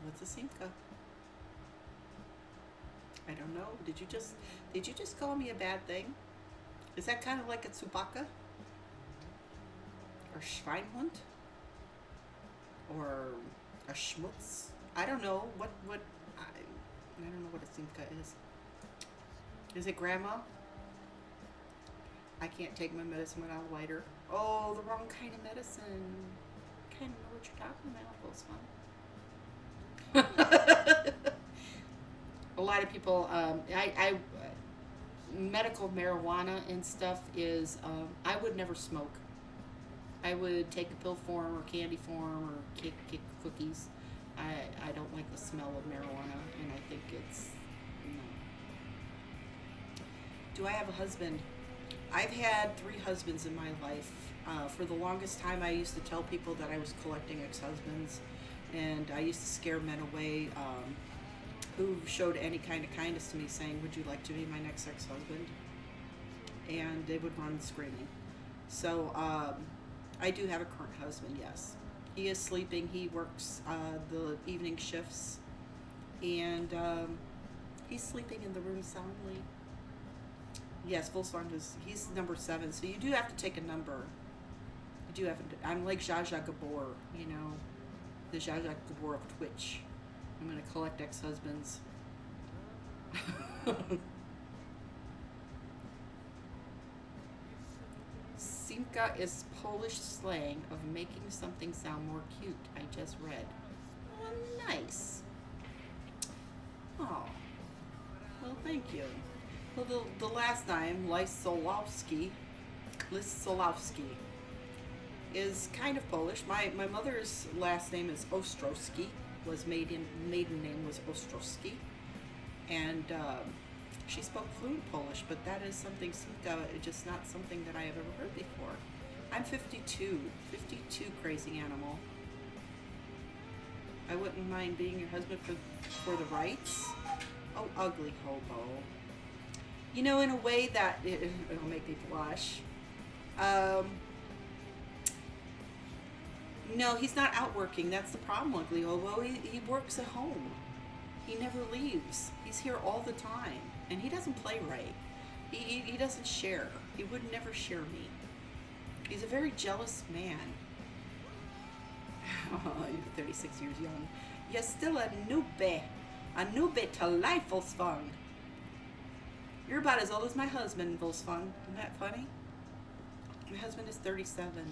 What's a Simka? I don't know. Did you just call me a bad thing? Is that kind of like a Tsubaka? Or Schweinhund? Or a Schmutz? I don't know. I don't know what a Simka is. Is it grandma? I can't take my medicine without a lighter. Oh, the wrong kind of medicine. I kind of know what you're talking about, Postman. A lot of people, medical marijuana and stuff is, I would never smoke. I would take a pill form or candy form or cake cookies. I don't like the smell of marijuana, and I think it's, no. Do I have a husband? I've had 3 husbands in my life. For the longest time, I used to tell people that I was collecting ex-husbands, and I used to scare men away who showed any kind of kindness to me, saying, would you like to be my next ex-husband? And they would run screaming. So I do have a current husband, yes. He is sleeping. He works the evening shifts, and he's sleeping in the room soundly. Yes, Volkswagen he's number 7, so you do have to take a number. You do have to, I'm like Zsa Zsa Gabor, you know, the Zsa Zsa Gabor of Twitch. I'm going to collect ex-husbands. Simka is Polish slang of making something sound more cute. I just read. Oh, nice. Oh. Well, thank you. Well, the last name, Lisolowski, is kind of Polish. My mother's last name is Ostrowski. Maiden name was Ostrowski, and she spoke fluent Polish. But that is something, Simka, just not something that I have ever heard before. I'm 52, crazy animal. I wouldn't mind being your husband for the rights. Oh, ugly hobo. You know, in a way that it'll make me blush. No, he's not out working. That's the problem, ugly hobo. He works at home. He never leaves. He's here all the time. And he doesn't play right. He doesn't share. He would never share me. He's a very jealous man. Oh, you're 36 years young. You're still a newbie. A newbie to life, Volkswagen. You're about as old as my husband, Volkswagen. Isn't that funny? My husband is 37.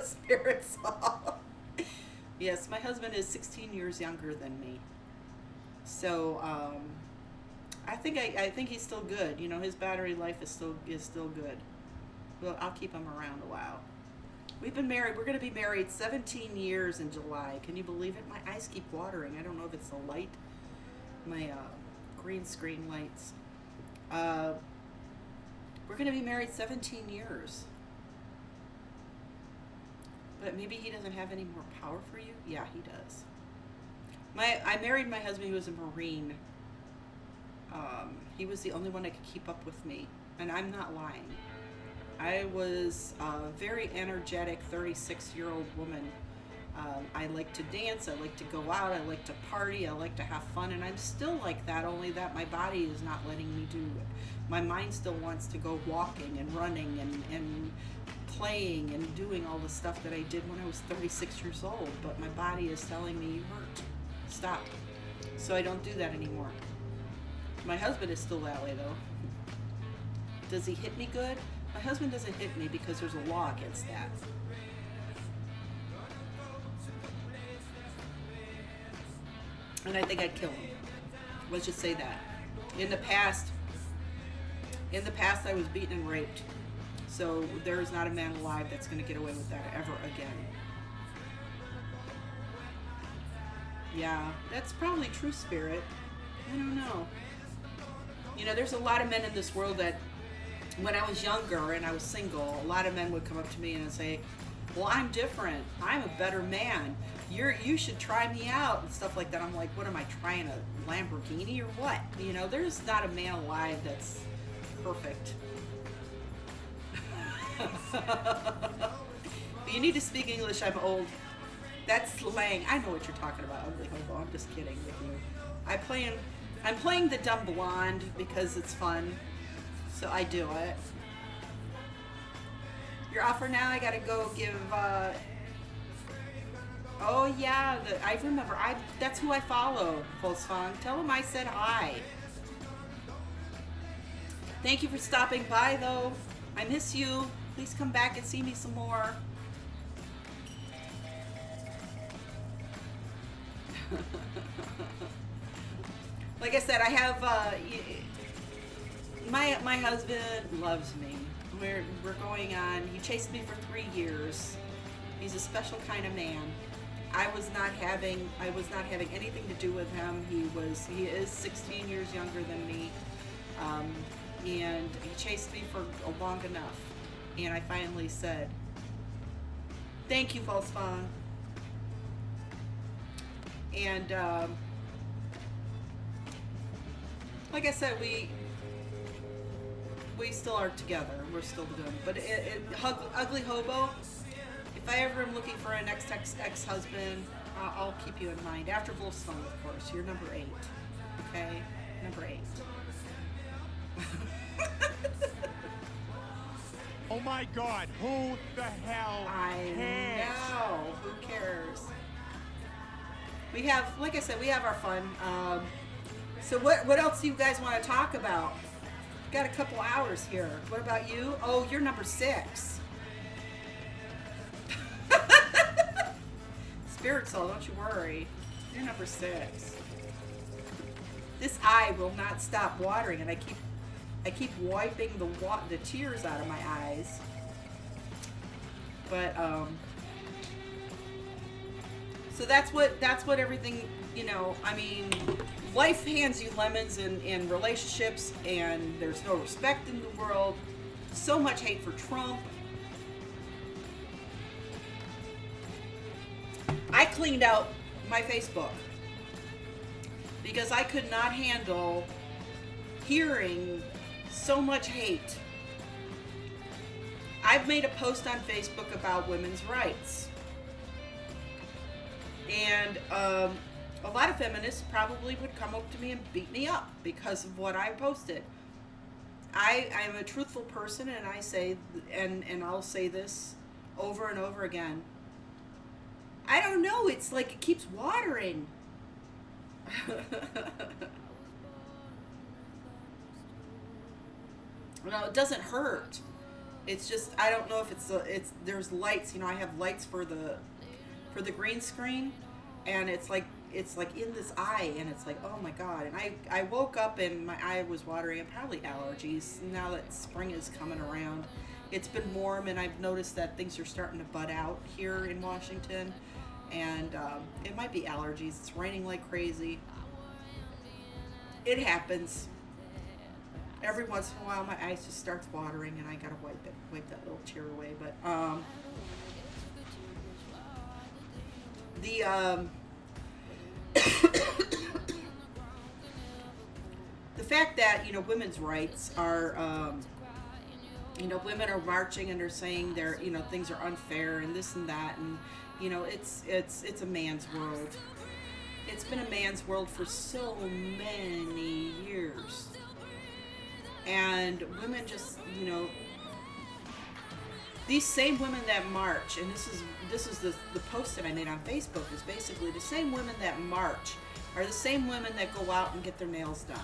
Spirit soul. Yes, my husband is 16 years younger than me. So I think he's still good. You know, his battery life is still good. Well, I'll keep him around a while. We've been married. We're going to be married 17 years in July. Can you believe it? My eyes keep watering. I don't know if it's the light. My green screen lights. We're going to be married 17 years. But maybe he doesn't have any more power for you? Yeah, he does. I married my husband who was a Marine. He was the only one that could keep up with me. And I'm not lying. I was a very energetic 36-year-old woman. I like to dance. I like to go out. I like to party. I like to have fun. And I'm still like that, only that my body is not letting me do it. My mind still wants to go walking and running and playing and doing all the stuff that I did when I was 36 years old, but my body is telling me you hurt. Stop. So I don't do that anymore. My husband is still that way though. Does he hit me good? My husband doesn't hit me because there's a law against that. And I think I'd kill him. Let's just say that. In the past I was beaten and raped. So there is not a man alive that's going to get away with that ever again. Yeah, that's probably true, Spirit. I don't know. You know, there's a lot of men in this world that when I was younger and I was single, a lot of men would come up to me and say, well, I'm different. I'm a better man. You should try me out and stuff like that. I'm like, what am I trying, a Lamborghini or what? You know, there's not a man alive that's perfect. But you need to speak English. I'm old. That's slang. I know what you're talking about, ugly hobo. I'm just kidding with you. I'm playing the dumb blonde because it's fun. So I do it. You're off for now. I gotta go give. Oh yeah, I remember. That's who I follow. Volkswagen. Tell him I said hi. Thank you for stopping by, though. I miss you. Please come back and see me some more. Like I said, I have my husband loves me. We're going on. He chased me for 3 years. He's a special kind of man. I was not having anything to do with him. He is 16 years younger than me, and he chased me for long enough. And I finally said, "Thank you, Volkswagen." And like I said, we still are together. We're still good. But ugly hobo. If I ever am looking for an ex-husband, I'll keep you in mind. After Volkswagen, of course. You're number 8. Okay, number 8. Oh my God, who the hell cares? I know. Who cares? We have, like I said, we have our fun. So what else do you guys want to talk about? Got a couple hours here. What about you? Oh, you're number 6. Spirit soul, don't you worry. You're number 6. This eye will not stop watering, and I keep wiping the tears out of my eyes. But so that's what everything, you know, I mean, life hands you lemons in relationships, and there's no respect in the world. So much hate for Trump. I cleaned out my Facebook because I could not handle hearing so much hate. I've made a post on Facebook about women's rights. And a lot of feminists probably would come up to me and beat me up because of what I posted. I'm a truthful person, and I say, and I'll say this over and over again. I don't know, it's like it keeps watering. No, it doesn't hurt. It's just, I don't know if it's there's lights, you know, I have lights for the green screen, and it's like in this eye, and it's like, oh my God. And I woke up and my eye was watering, and probably allergies now that spring is coming around. It's been warm, and I've noticed that things are starting to bud out here in Washington, and it might be allergies. It's raining like crazy. It happens. Every once in a while, my eyes just starts watering, and I gotta wipe that little tear away. But the fact that, you know, women's rights are, you know, women are marching and they're saying they're, you know, things are unfair and this and that, and you know, it's a man's world. It's been a man's world for so many years. And women just, you know, these same women that march, and this is the post that I made on Facebook, is basically the same women that march are the same women that go out and get their nails done,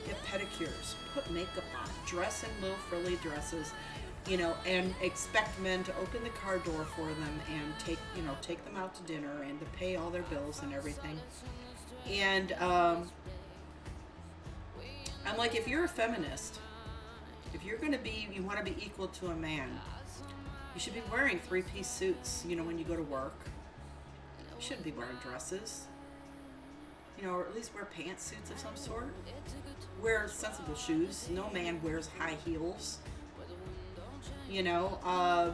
get pedicures, put makeup on, dress in little frilly dresses, you know, and expect men to open the car door for them and take them out to dinner and to pay all their bills and everything. And I'm like, if you're a feminist, if you're going to be, you want to be equal to a man, you should be wearing 3-piece suits, you know, when you go to work. You shouldn't be wearing dresses. You know, or at least wear pantsuits of some sort. Wear sensible shoes. No man wears high heels. You know,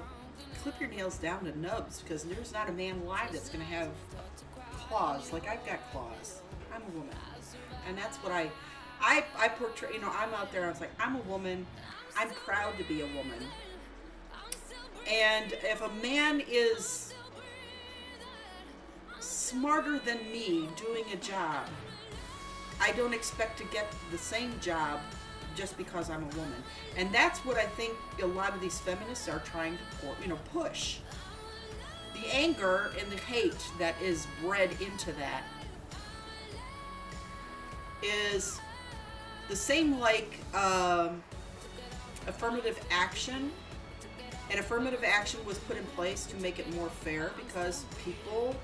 clip your nails down to nubs, because there's not a man alive that's going to have claws like I've got claws. I'm a woman. And that's what I portray. You know, I'm out there, I was like, I'm a woman. I'm proud to be a woman. And if a man is smarter than me doing a job, I don't expect to get the same job just because I'm a woman. And that's what I think a lot of these feminists are trying to push. The anger and the hate that is bred into that is the same like affirmative action. And affirmative action was put in place to make it more fair because people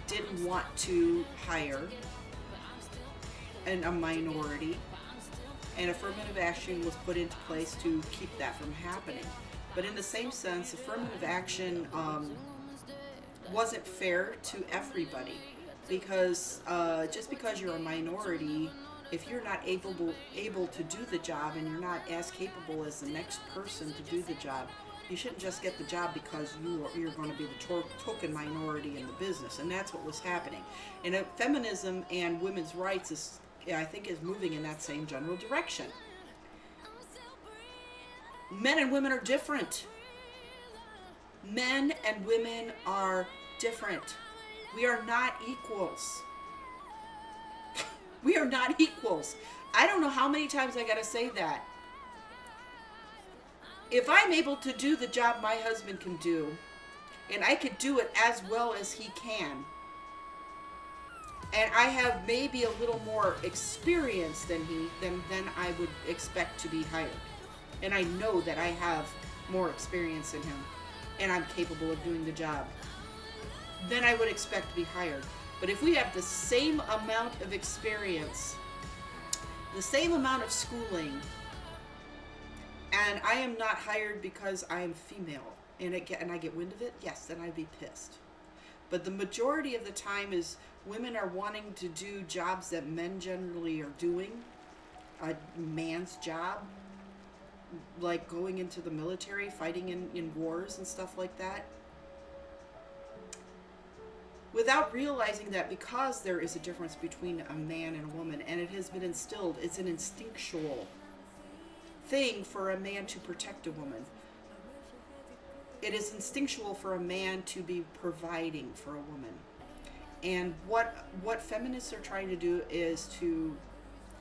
didn't want to hire a minority. And affirmative action was put into place to keep that from happening. But in the same sense, affirmative action wasn't fair to everybody, because just because you're a minority, if you're not able to do the job and you're not as capable as the next person to do the job, you shouldn't just get the job because you're going to be the token minority in the business. And that's what was happening. And feminism and women's rights I think is moving in that same general direction. Men and women are different. Men and women are different. We are not equals. We are not equals. I don't know how many times I gotta say that. If I'm able to do the job my husband can do, and I could do it as well as he can, and I have maybe a little more experience than he, then I would expect to be hired. And I know that I have more experience than him, and I'm capable of doing the job. Then I would expect to be hired. But if we have the same amount of experience, the same amount of schooling, and I am not hired because I am female, and I get wind of it, yes, then I'd be pissed. But the majority of the time is women are wanting to do jobs that men generally are doing, a man's job, like going into the military, fighting in wars and stuff like that, without realizing that because there is a difference between a man and a woman, and it has been instilled, it's an instinctual thing for a man to protect a woman. It is instinctual for a man to be providing for a woman. And what feminists are trying to do is to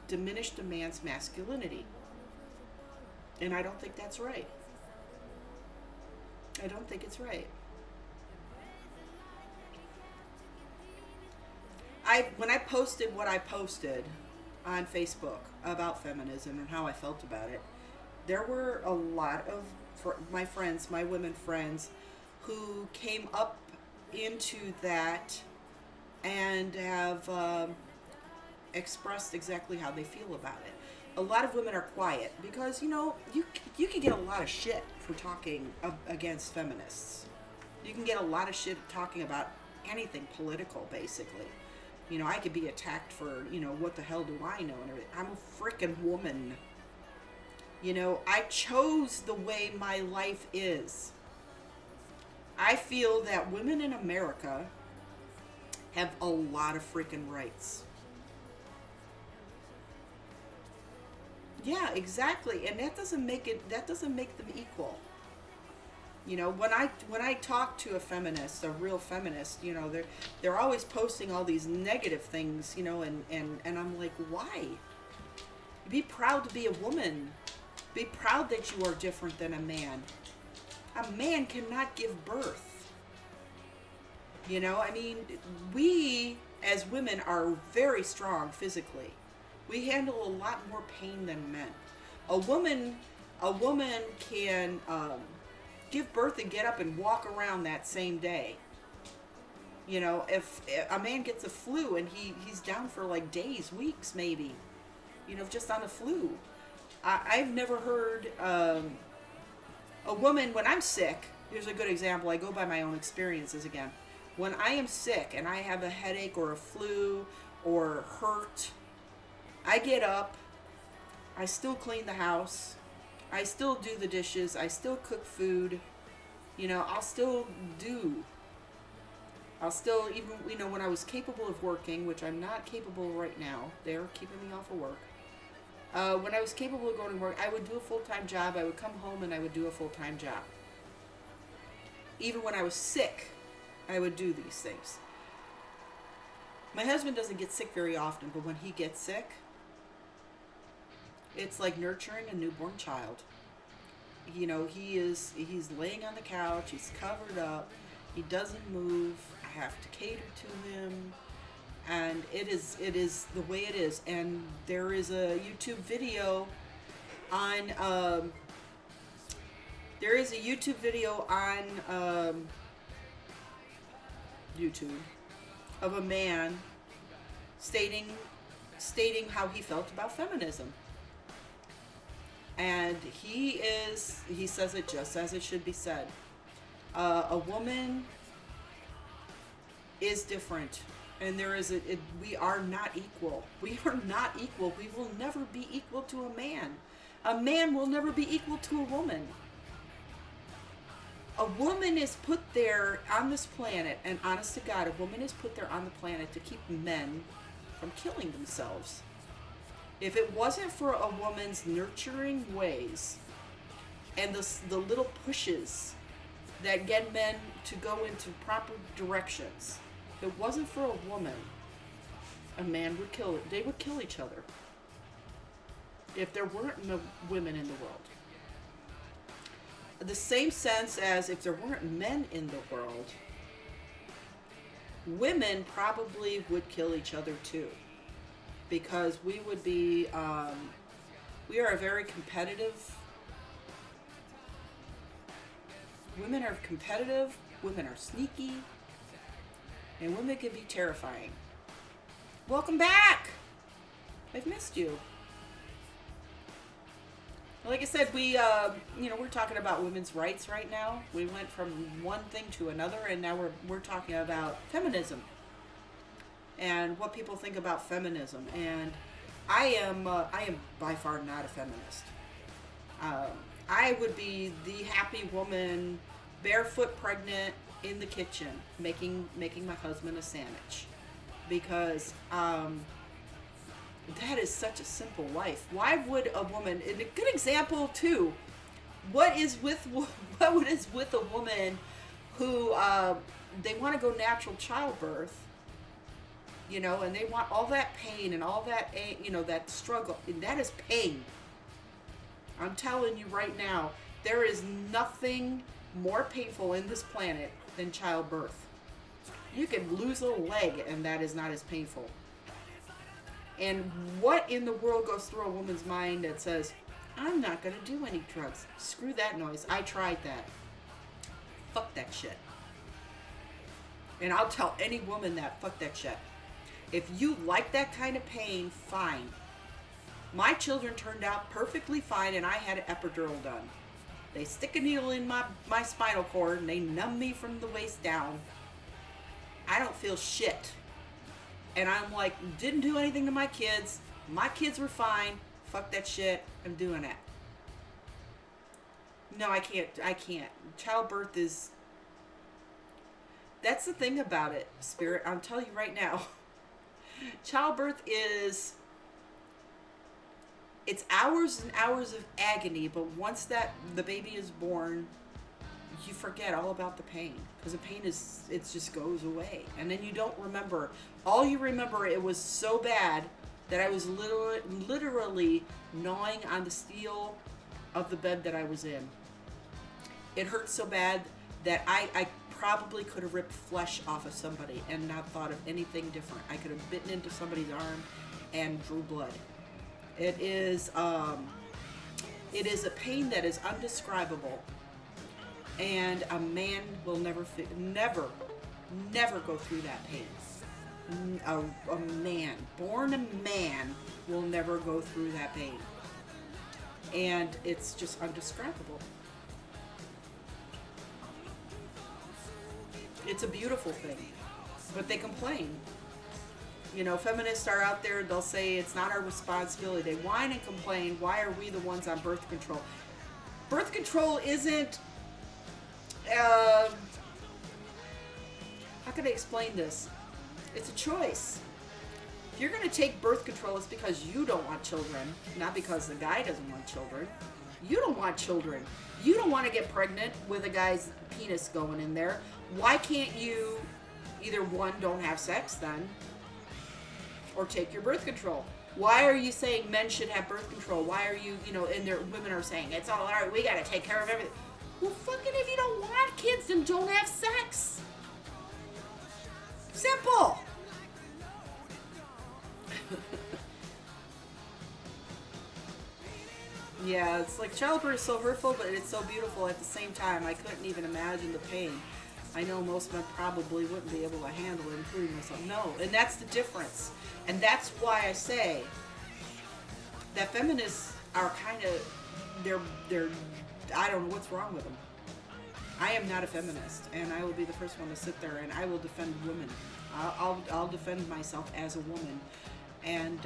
diminish the man's masculinity. And I don't think that's right. I don't think it's right. When I posted what I posted on Facebook about feminism and how I felt about it, there were a lot of my friends, my women friends, who came up into that and have expressed exactly how they feel about it. A lot of women are quiet because, you can get a lot of shit for talking against feminists. You can get a lot of shit talking about anything political, basically. I could be attacked for, what the hell do I know and everything. I'm a frickin' woman. I chose the way my life is. I feel that women in America have a lot of freaking rights. Yeah, exactly. And that doesn't make them equal. When I talk to a feminist, a real feminist, they're always posting all these negative things, and I'm like, why? Be proud to be a woman. Be proud that you are different than a man. A man cannot give birth. We as women are very strong physically. We handle a lot more pain than men. A woman can give birth and get up and walk around that same day. If a man gets a flu and he's down for like days, weeks maybe, just on a flu. I've never heard a woman, when I'm sick, here's a good example, I go by my own experiences again. When I am sick and I have a headache or a flu or hurt, I get up, I still clean the house, I still do the dishes. I still cook food. You know, I'll still, even, when I was capable of working, which I'm not capable right now, they're keeping me off of work. When I was capable of going to work, I would do a full-time job. I would come home and I would do a full-time job. Even when I was sick, I would do these things. My husband doesn't get sick very often, but when he gets sick, it's like nurturing a newborn child. You know, he's laying on the couch, he's covered up, he doesn't move, I have to cater to him, and it is the way it is. And there is a YouTube video on YouTube of a man stating how he felt about feminism. And he says it just as it should be said. A woman is different, and we are not equal. We are not equal. We will never be equal to a man. A man will never be equal to a woman. A woman is put there on this planet, and honest to God, a woman is put there on the planet to keep men from killing themselves. If it wasn't for a woman's nurturing ways and the little pushes that get men to go into proper directions, if it wasn't for a woman, a man would kill it. They would kill each other if there weren't no women in the world. The same sense as if there weren't men in the world, women probably would kill each other too. Because we would be, we are a very competitive, women are competitive, women are sneaky, and women can be terrifying. Welcome back! I've missed you. Like I said, we're talking about women's rights right now. We went from one thing to another, and now we're talking about feminism. And what people think about feminism. And I am by far not a feminist. I would be the happy woman, barefoot pregnant in the kitchen, making my husband a sandwich. Because that is such a simple life. Why would a woman, and a good example too, what is with a woman who they want to go natural childbirth, you know, and they want all that pain and all that, you know, that struggle, and that is pain. I'm telling you right now, there is nothing more painful in this planet than childbirth. You can lose a leg and that is not as painful. And what in the world goes through a woman's mind that says, I'm not going to do any drugs. Screw that noise. I tried that. Fuck that shit. And I'll tell any woman that, fuck that shit. If you like that kind of pain, fine. My children turned out perfectly fine, and I had an epidural done. They stick a needle in my spinal cord, and they numb me from the waist down. I don't feel shit. And I'm like, didn't do anything to my kids. My kids were fine. Fuck that shit. I'm doing it. No, I can't. Childbirth is... That's the thing about it, Spirit. I'll tell you right now. Childbirth is... It's hours and hours of agony, but once the baby is born, you forget all about the pain. Because the pain it just goes away. And then you don't remember. All you remember, it was so bad that I was literally gnawing on the steel of the bed that I was in. It hurt so bad that I probably could have ripped flesh off of somebody and not thought of anything different. I could have bitten into somebody's arm and drew blood. It is a pain that is undescribable, and a man will never go through that pain. A man, born a man, will never go through that pain, and it's just undescribable. It's a beautiful thing, but they complain. You know, feminists are out there, they'll say it's not our responsibility. They whine and complain, why are we the ones on birth control? birth control isn't, how can I explain this? It's a choice. If you're going to take birth control, it's because you don't want children, not because the guy doesn't want children. You don't want children. You don't want to get pregnant with a guy's penis going in there. Why can't you either, one, don't have sex then, or take your birth control? Why are you saying men should have birth control? Why are you, and women are saying, it's all right, we got to take care of everything. Well, fucking if you don't want kids, then don't have sex. Simple. Yeah, it's like childbirth is so hurtful, but it's so beautiful at the same time. I couldn't even imagine the pain. I know most men probably wouldn't be able to handle it, including myself. No, and that's the difference. And that's why I say that feminists are kind of, they're, I don't know what's wrong with them. I am not a feminist, and I will be the first one to sit there and I will defend women. I'll defend myself as a woman. And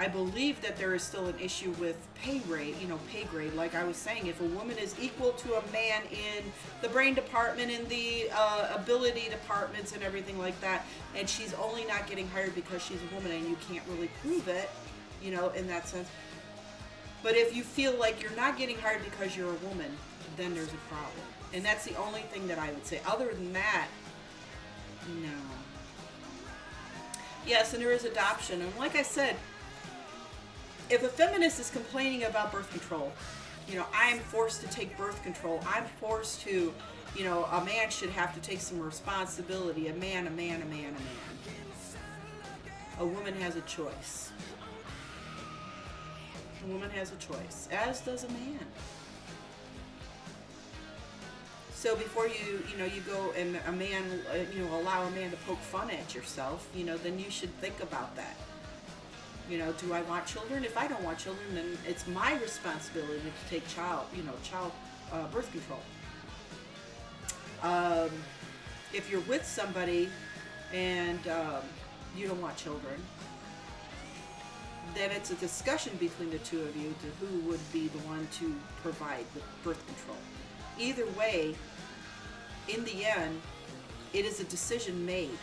I believe that there is still an issue with pay grade, pay grade. Like I was saying, if a woman is equal to a man in the brain department, in the ability departments and everything like that, and she's only not getting hired because she's a woman and you can't really prove it, in that sense. But if you feel like you're not getting hired because you're a woman, then there's a problem. And that's the only thing that I would say. Other than that, no. Yes, and there is adoption. And like I said, if a feminist is complaining about birth control, I'm forced to take birth control. I'm forced to, a man should have to take some responsibility. A man. A woman has a choice. A woman has a choice, as does a man. So before you go and a man, allow a man to poke fun at yourself, then you should think about that. Do I want children? If I don't want children, then it's my responsibility to take child birth control. If you're with somebody and you don't want children, then it's a discussion between the two of you to who would be the one to provide the birth control. Either way, in the end, it is a decision made.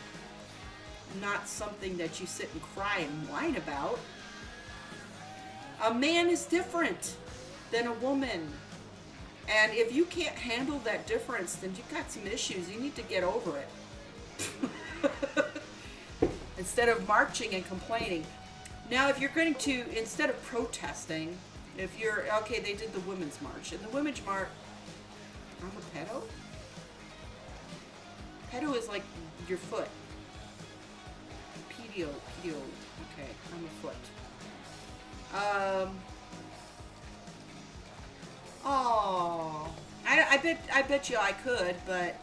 Not something that you sit and cry and whine about. A man is different than a woman. And if you can't handle that difference, then you've got some issues. You need to get over it. Instead of marching and complaining. Now, if you're going to, instead of protesting, if you're, okay, they did the Women's March. And the Women's March, I'm a pedo? Pedo is like your foot. Pedio, okay, I'm a foot. I bet you I could, but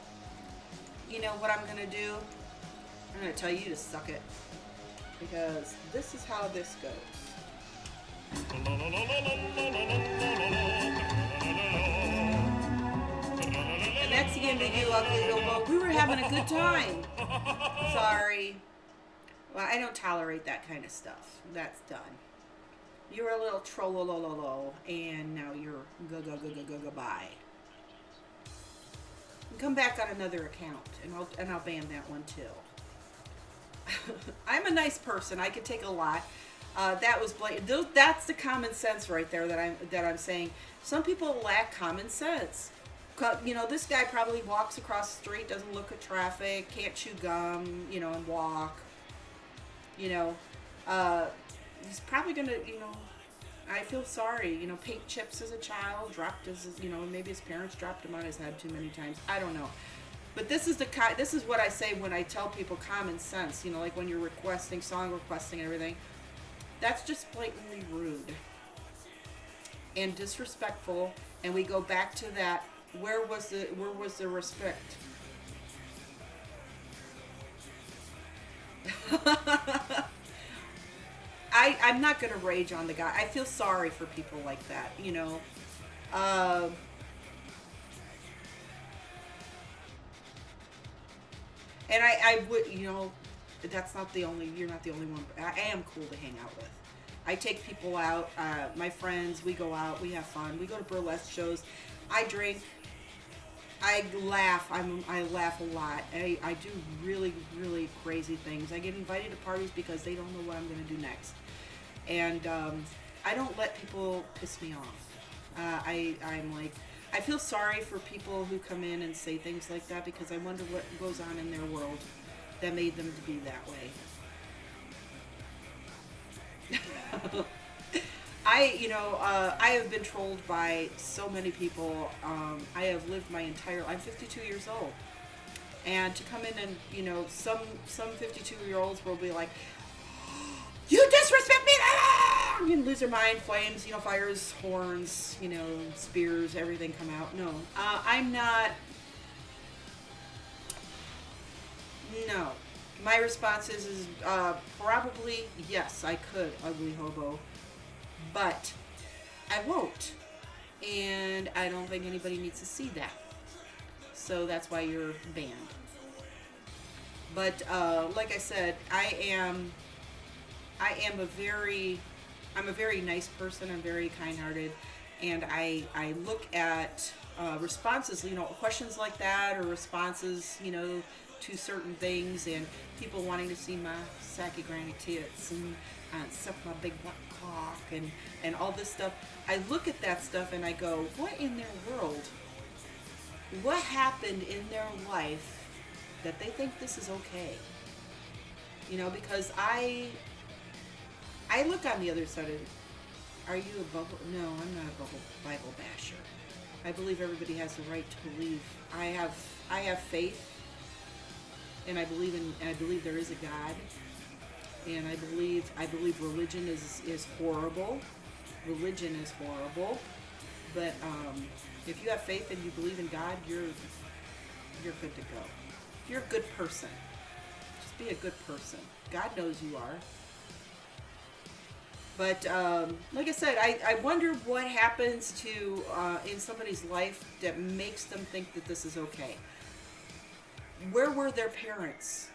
you know what I'm gonna do? I'm gonna tell you to suck it, because this is how this goes. And that's the end of you, ugly hobo. We were having a good time. Sorry. Well, I don't tolerate that kind of stuff. That's done. You're a little trollolololo, and now you're goodbye. Come back on another account, and I'll ban that one too. I'm a nice person. I could take a lot. That was blatant. That's the common sense right there that I'm saying. Some people lack common sense. You know, this guy probably walks across the street, doesn't look at traffic, can't chew gum, and walk. He's probably gonna, I feel sorry, paint chips as a child, dropped his, maybe his parents dropped him on his head too many times. I don't know. But this is what I say when I tell people common sense, like when you're song requesting and everything. That's just blatantly rude and disrespectful. And we go back to that. Where was the respect? I'm not going to rage on the guy. I feel sorry for people like that, And I would, that's not the only, you're not the only one. I am cool to hang out with. I take people out. My friends, we go out. We have fun. We go to burlesque shows. I drink. I laugh. I laugh a lot. I do really, really crazy things. I get invited to parties because they don't know what I'm going to do next. And I don't let people piss me off. I'm like, I feel sorry for people who come in and say things like that because I wonder what goes on in their world that made them to be that way. I have been trolled by so many people. I have lived my entire, I'm 52 years old. And to come in and, some 52-year-olds will be like, you disrespect me! Ah! You lose their mind, flames, fires, horns, spears, everything come out. No, I'm not. No. My response is probably, yes, I could, ugly hobo. But I won't. And I don't think anybody needs to see that. So that's why you're banned. But like I said, I'm a very nice person. I'm very kind-hearted, and I look at responses, questions like that, or responses, to certain things, and people wanting to see my sacky granny tits and suck my big black cock and all this stuff. I look at that stuff and I go, what in their world? What happened in their life that they think this is okay? Because I look on the other side of it. Are you a bubble? No, I'm not a Bible basher. I believe everybody has the right to believe. I have faith, and I believe there is a God, and I believe religion is horrible. Religion is horrible, but if you have faith and you believe in God, you're good to go. If you're a good person, just be a good person. God knows you are. But like I said, I wonder what happens to in somebody's life that makes them think that this is okay. Where were their parents?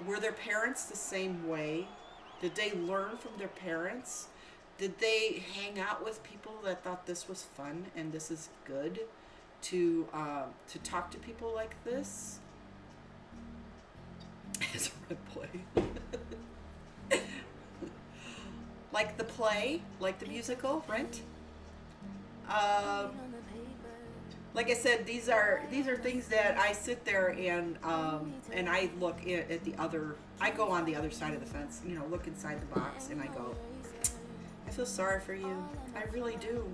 Were their parents the same way? Did they learn from their parents? Did they hang out with people that thought this was fun and this is good to talk to people like this? It's a red play. Like the play, like the musical, Rent. Like I said, these are things that I sit there and I look at the other. I go on the other side of the fence, look inside the box, and I go, I feel sorry for you. I really do.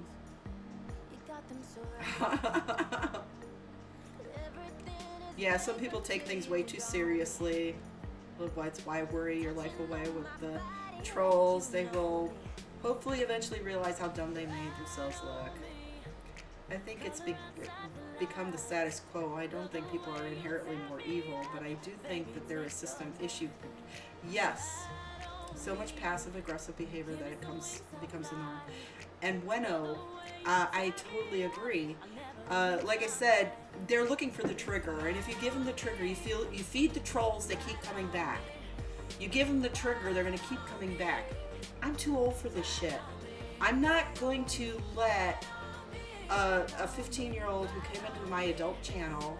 Yeah, some people take things way too seriously. That's why I worry your life away with the trolls. They will hopefully eventually realize how dumb they made themselves look. I think it's become the status quo. I don't think people are inherently more evil, but I do think that there is system issue. Yes, so much passive-aggressive behavior that it becomes the norm. And bueno, I totally agree. Like I said, they're looking for the trigger, and if you give them the trigger, you feed the trolls, they keep coming back. You give them the trigger, they're going to keep coming back. I'm too old for this shit. I'm not going to let a 15-year-old who came into my adult channel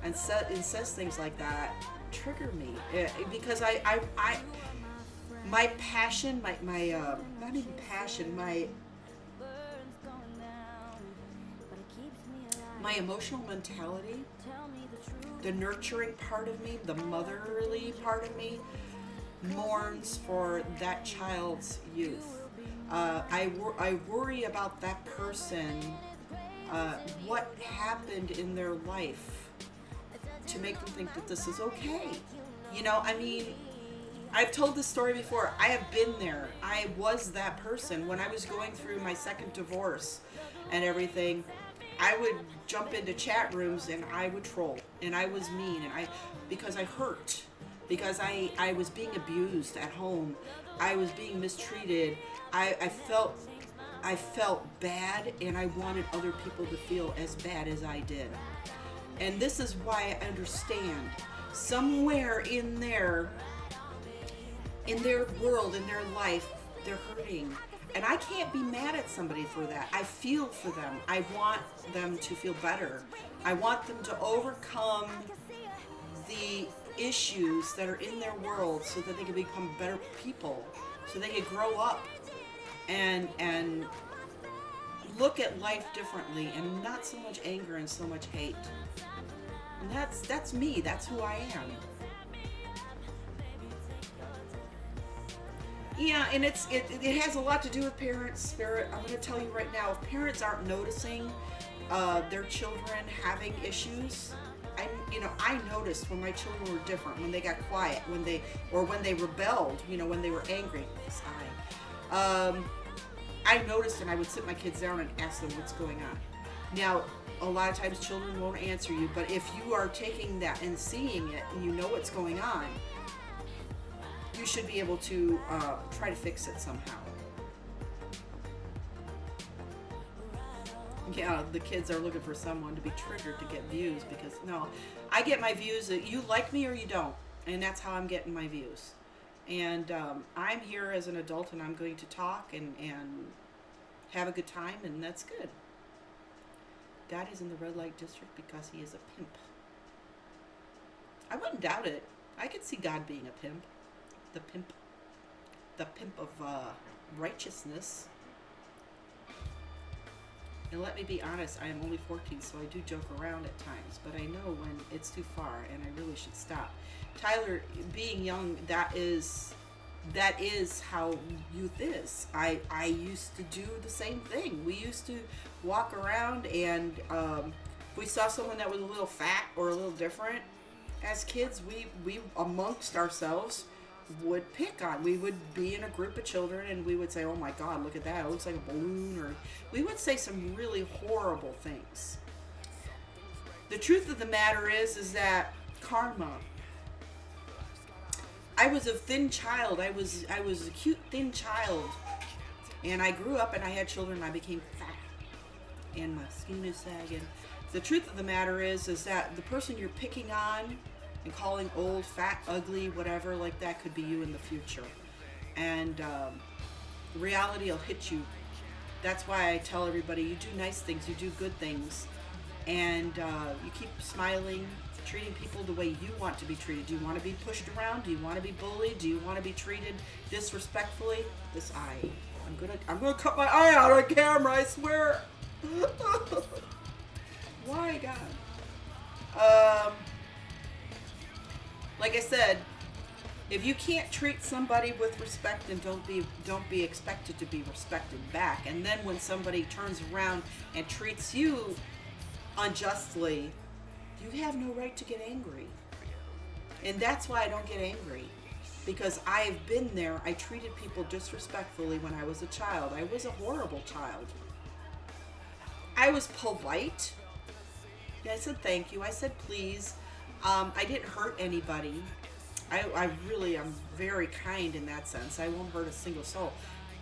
and says things like that trigger me, because my passion, my not even passion, my emotional mentality, the nurturing part of me, the motherly part of me, mourns for that child's youth. I worry about that person, what happened in their life to make them think that this is okay. I've told this story before. I have been there. I was that person. When I was going through my second divorce and everything, I would jump into chat rooms and I would troll, and I was mean, and because I hurt, because I was being abused at home, I was being mistreated, I felt bad, and I wanted other people to feel as bad as I did. And this is why I understand somewhere in their world, in their life, they're hurting. And I can't be mad at somebody for that. I feel for them. I want them to feel better. I want them to overcome the issues that are in their world so that they can become better people, so they can grow up and look at life differently, and not so much anger and so much hate. And that's me. That's who I am. Yeah, and it has a lot to do with parents' spirit. I'm going to tell you right now, if parents aren't noticing their children having issues, I noticed when my children were different, when they got quiet, when they rebelled, when they were angry. I noticed, and I would sit my kids down and ask them what's going on. Now, a lot of times children won't answer you, but if you are taking that and seeing it, and you know what's going on, you should be able to try to fix it somehow. Yeah, the kids are looking for someone to be triggered to get views, because no, I get my views that you like me or you don't, and that's how I'm getting my views. And I'm here as an adult, and I'm going to talk and have a good time, and that's good. God is in the red light district because he is a pimp. I wouldn't doubt it. I could see God being a pimp. The pimp of righteousness. And let me be honest, I am only 14, so I do joke around at times, but I know when it's too far and I really should stop. Tyler, being young, that is how youth is. I used to do the same thing. We used to walk around, and if we saw someone that was a little fat or a little different, as kids, we amongst ourselves would pick on. We would be in a group of children, and we would say, oh my God, look at that, it looks like a balloon, or we would say some really horrible things. The truth of the matter is that karma. I was a thin child. I was a cute thin child, and I grew up and I had children, and I became fat, and my skin is sagging. The truth of the matter is that the person you're picking on and calling old, fat, ugly, whatever like that could be you in the future. And reality will hit you. That's why I tell everybody, you do nice things, you do good things, and you keep smiling, treating people the way you want to be treated. Do you want to be pushed around? Do you want to be bullied? Do you want to be treated disrespectfully? This eye. I'm gonna cut my eye out on camera, I swear. Why, God? Like I said, if you can't treat somebody with respect, then don't be expected to be respected back. And then when somebody turns around and treats you unjustly, you have no right to get angry. And that's why I don't get angry, because I've been there. I treated people disrespectfully when I was a child. I was a horrible child. I was polite. I said thank you. I said please. I didn't hurt anybody. I really am very kind in that sense. I won't hurt a single soul.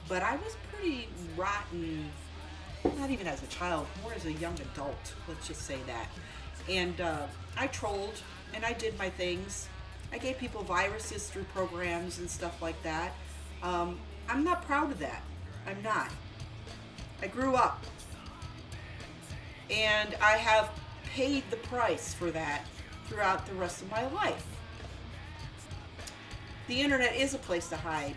But I was pretty rotten, not even as a child, more as a young adult, let's just say that. And I trolled, and I did my things. I gave people viruses through programs and stuff like that. I'm not proud of that. I'm not. I grew up, and I have paid the price for that throughout the rest of my life. The internet is a place to hide.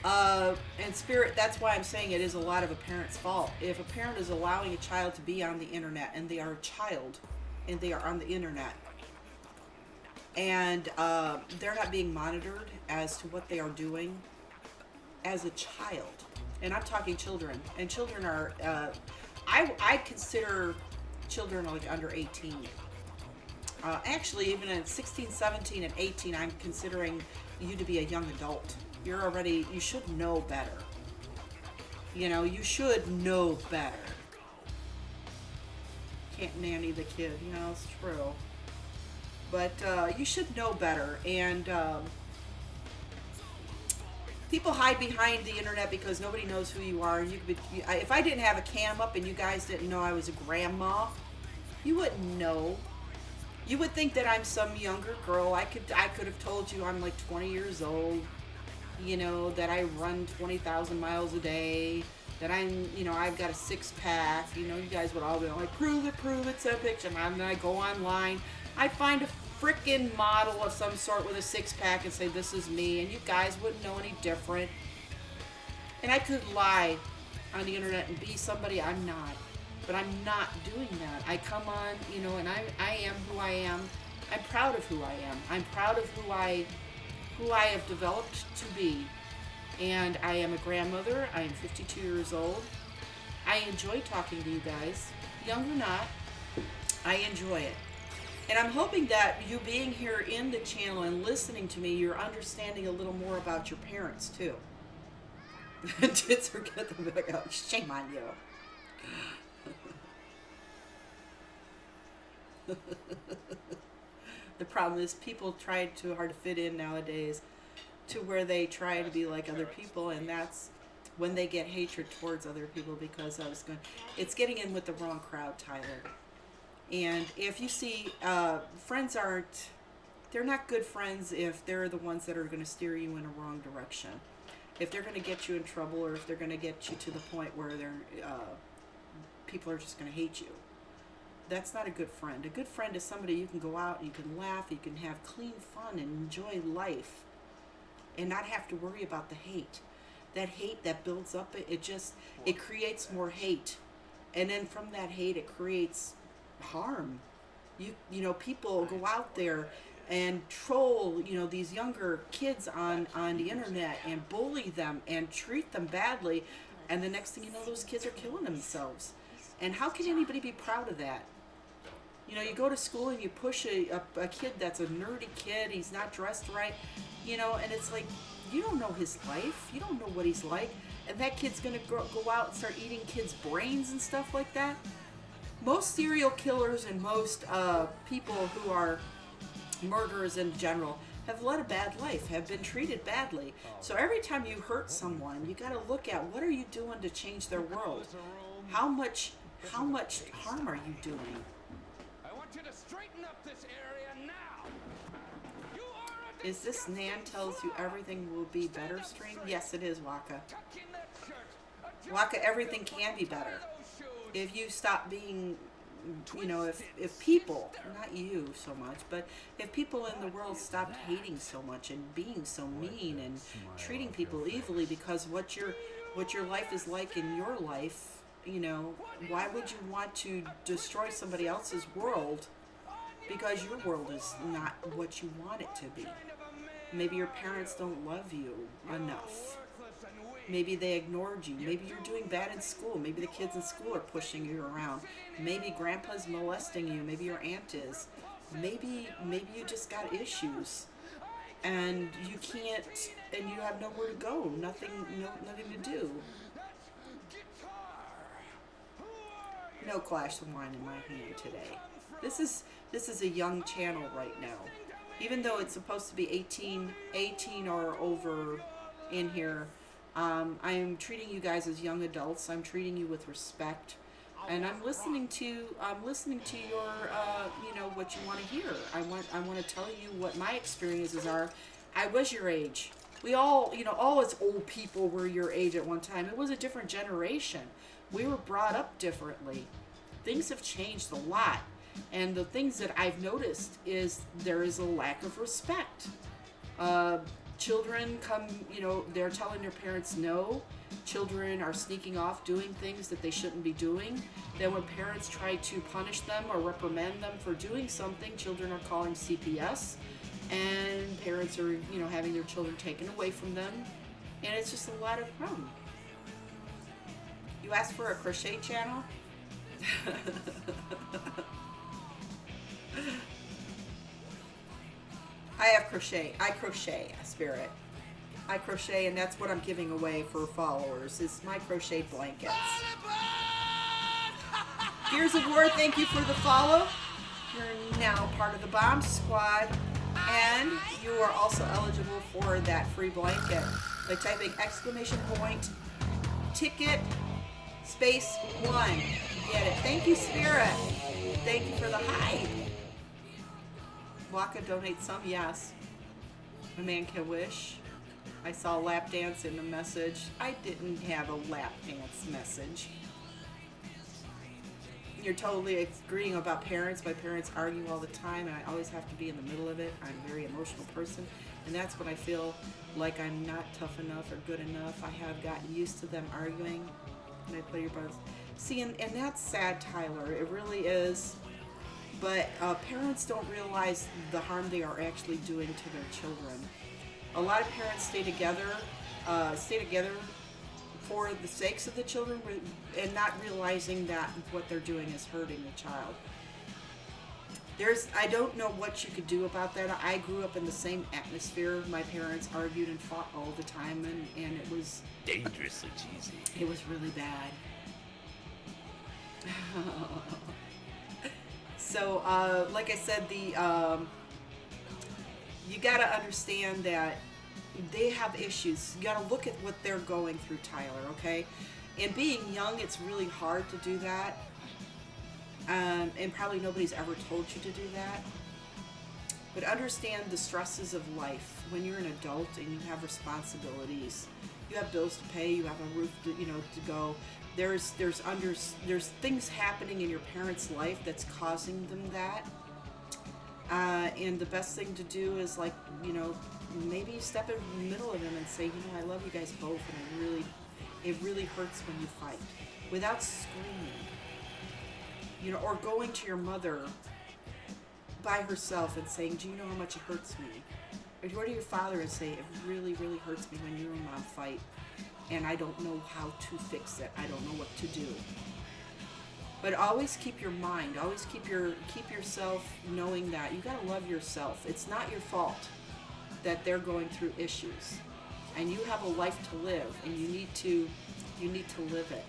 And spirit, that's why I'm saying it is a lot of a parent's fault. If a parent is allowing a child to be on the internet, and they are a child, and they are on the internet, and they're not being monitored as to what they are doing as a child. And I'm talking children. And children are, I consider children like under 18. Actually, even at 16, 17, and 18, I'm considering you to be a young adult. You should know better. You should know better. Can't nanny the kid, it's true. But you should know better. And people hide behind the internet because nobody knows who you are. If I didn't have a cam up and you guys didn't know I was a grandma, you wouldn't know. You would think that I'm some younger girl. I could have told you I'm like 20 years old. you know, that I run 20,000 miles a day, that I'm, you know, I've got a six pack. You know, you guys would all be like, prove it, send a picture. And then I go online, I find a freaking model of some sort with a six pack and say, this is me. And you guys wouldn't know any different. And I could lie on the internet and be somebody I'm not. But I'm not doing that. I come on, you know, and I am who I am. I'm proud of who I am. I'm proud of who I have developed to be. And I am a grandmother. I am 52 years old. I enjoy talking to you guys. Young or not, I enjoy it. And I'm hoping that you being here in the channel and listening to me, you're understanding a little more about your parents too. Tits are get the back out. Shame on you. The problem is people try too hard to fit in nowadays to where they try to be like other people, and that's when they get hatred towards other people because it's getting in with the wrong crowd, Tyler. And if you see, friends they're not good friends if they're the ones that are going to steer you in a wrong direction. If they're going to get you in trouble, or if they're going to get you to the point where people are just going to hate you. That's not a good friend. A good friend is somebody you can go out and you can laugh, you can have clean fun and enjoy life and not have to worry about the hate. That hate that builds up, it creates more hate. And then from that hate, it creates harm. You know, people go out there and troll, you know, these younger kids on the internet and bully them and treat them badly. And the next thing you know, those kids are killing themselves. And how can anybody be proud of that? You know, you go to school and you push a kid that's a nerdy kid, he's not dressed right, you know, and it's like, you don't know his life, you don't know what he's like, and that kid's going to go out and start eating kids' brains and stuff like that. Most serial killers and most people who are murderers in general have led a bad life, have been treated badly. So every time you hurt someone, you got to look at what are you doing to change their world? How much harm are you doing? I want you to straighten up this area now. You are Is this Nan tells you everything will be better stream? Yes, it is, Waka. Waka, everything can be better. If you stop being, you know, if people, not you so much, but if people in the world stopped hating so much and being so mean and treating people evilly because what your life is like in your life, you know, why would you want to destroy somebody else's world because your world is not what you want it to be? Maybe your parents don't love you enough. Maybe they ignored you. Maybe you're doing bad in school. Maybe the kids in school are pushing you around. Maybe grandpa's molesting you. Maybe your aunt is. Maybe you just got issues. And you can't, and you have nowhere to go. Nothing to do. No glass of wine in my hand today. This is a young channel right now. Even though it's supposed to be 18 or over in here, I am treating you guys as young adults. I'm treating you with respect, and I'm listening to your, you know, what you want to hear. I want to tell you what my experiences are. I was your age. We all, you know, all us old people were your age at one time. It was a different generation. We were brought up differently. Things have changed a lot. And the things that I've noticed is there is a lack of respect. Children come, you know, they're telling their parents no. Children are sneaking off doing things that they shouldn't be doing. Then when parents try to punish them or reprimand them for doing something, children are calling CPS. And parents are, you know, having their children taken away from them. And it's just a lot of problem. You asked for a crochet channel? I crochet, Spirit. I crochet, and that's what I'm giving away for followers, is my crochet blankets. Gears of War, thank you for the follow. You're now part of the Bomb Squad, and you are also eligible for that free blanket by typing !, ticket, space 1. Get it. Thank you, Spirit. Thank you for the hype. Waka donates some, yes. A man can wish. I saw lap dance in the message. I didn't have a lap dance message. You're totally agreeing about parents. My parents argue all the time, and I always have to be in the middle of it. I'm a very emotional person, and that's when I feel like I'm not tough enough or good enough. I have gotten used to them arguing. And I play your brothers. See, and that's sad, Tyler. It really is. But parents don't realize the harm they are actually doing to their children. A lot of parents stay together for the sakes of the children, and not realizing that what they're doing is hurting the child. I don't know what you could do about that. I grew up in the same atmosphere. My parents argued and fought all the time, and it was dangerously cheesy. It was really bad. So, like I said, you gotta understand that they have issues. You gotta look at what they're going through, Tyler, okay? And being young, it's really hard to do that. And probably nobody's ever told you to do that. But understand the stresses of life. When you're an adult and you have responsibilities, you have bills to pay, you have a roof to go. There's things happening in your parents' life that's causing them that. And the best thing to do is, like, maybe step in the middle of them and say, I love you guys both, and it really hurts when you fight, without screaming. Or going to your mother by herself and saying, do you know how much it hurts me? Or go to your father and say, it really, really hurts me when you and mom fight, and I don't know how to fix it. I don't know what to do. But always keep your mind, always keep yourself knowing that you gotta love yourself. It's not your fault that they're going through issues, and you have a life to live, and you need to live it.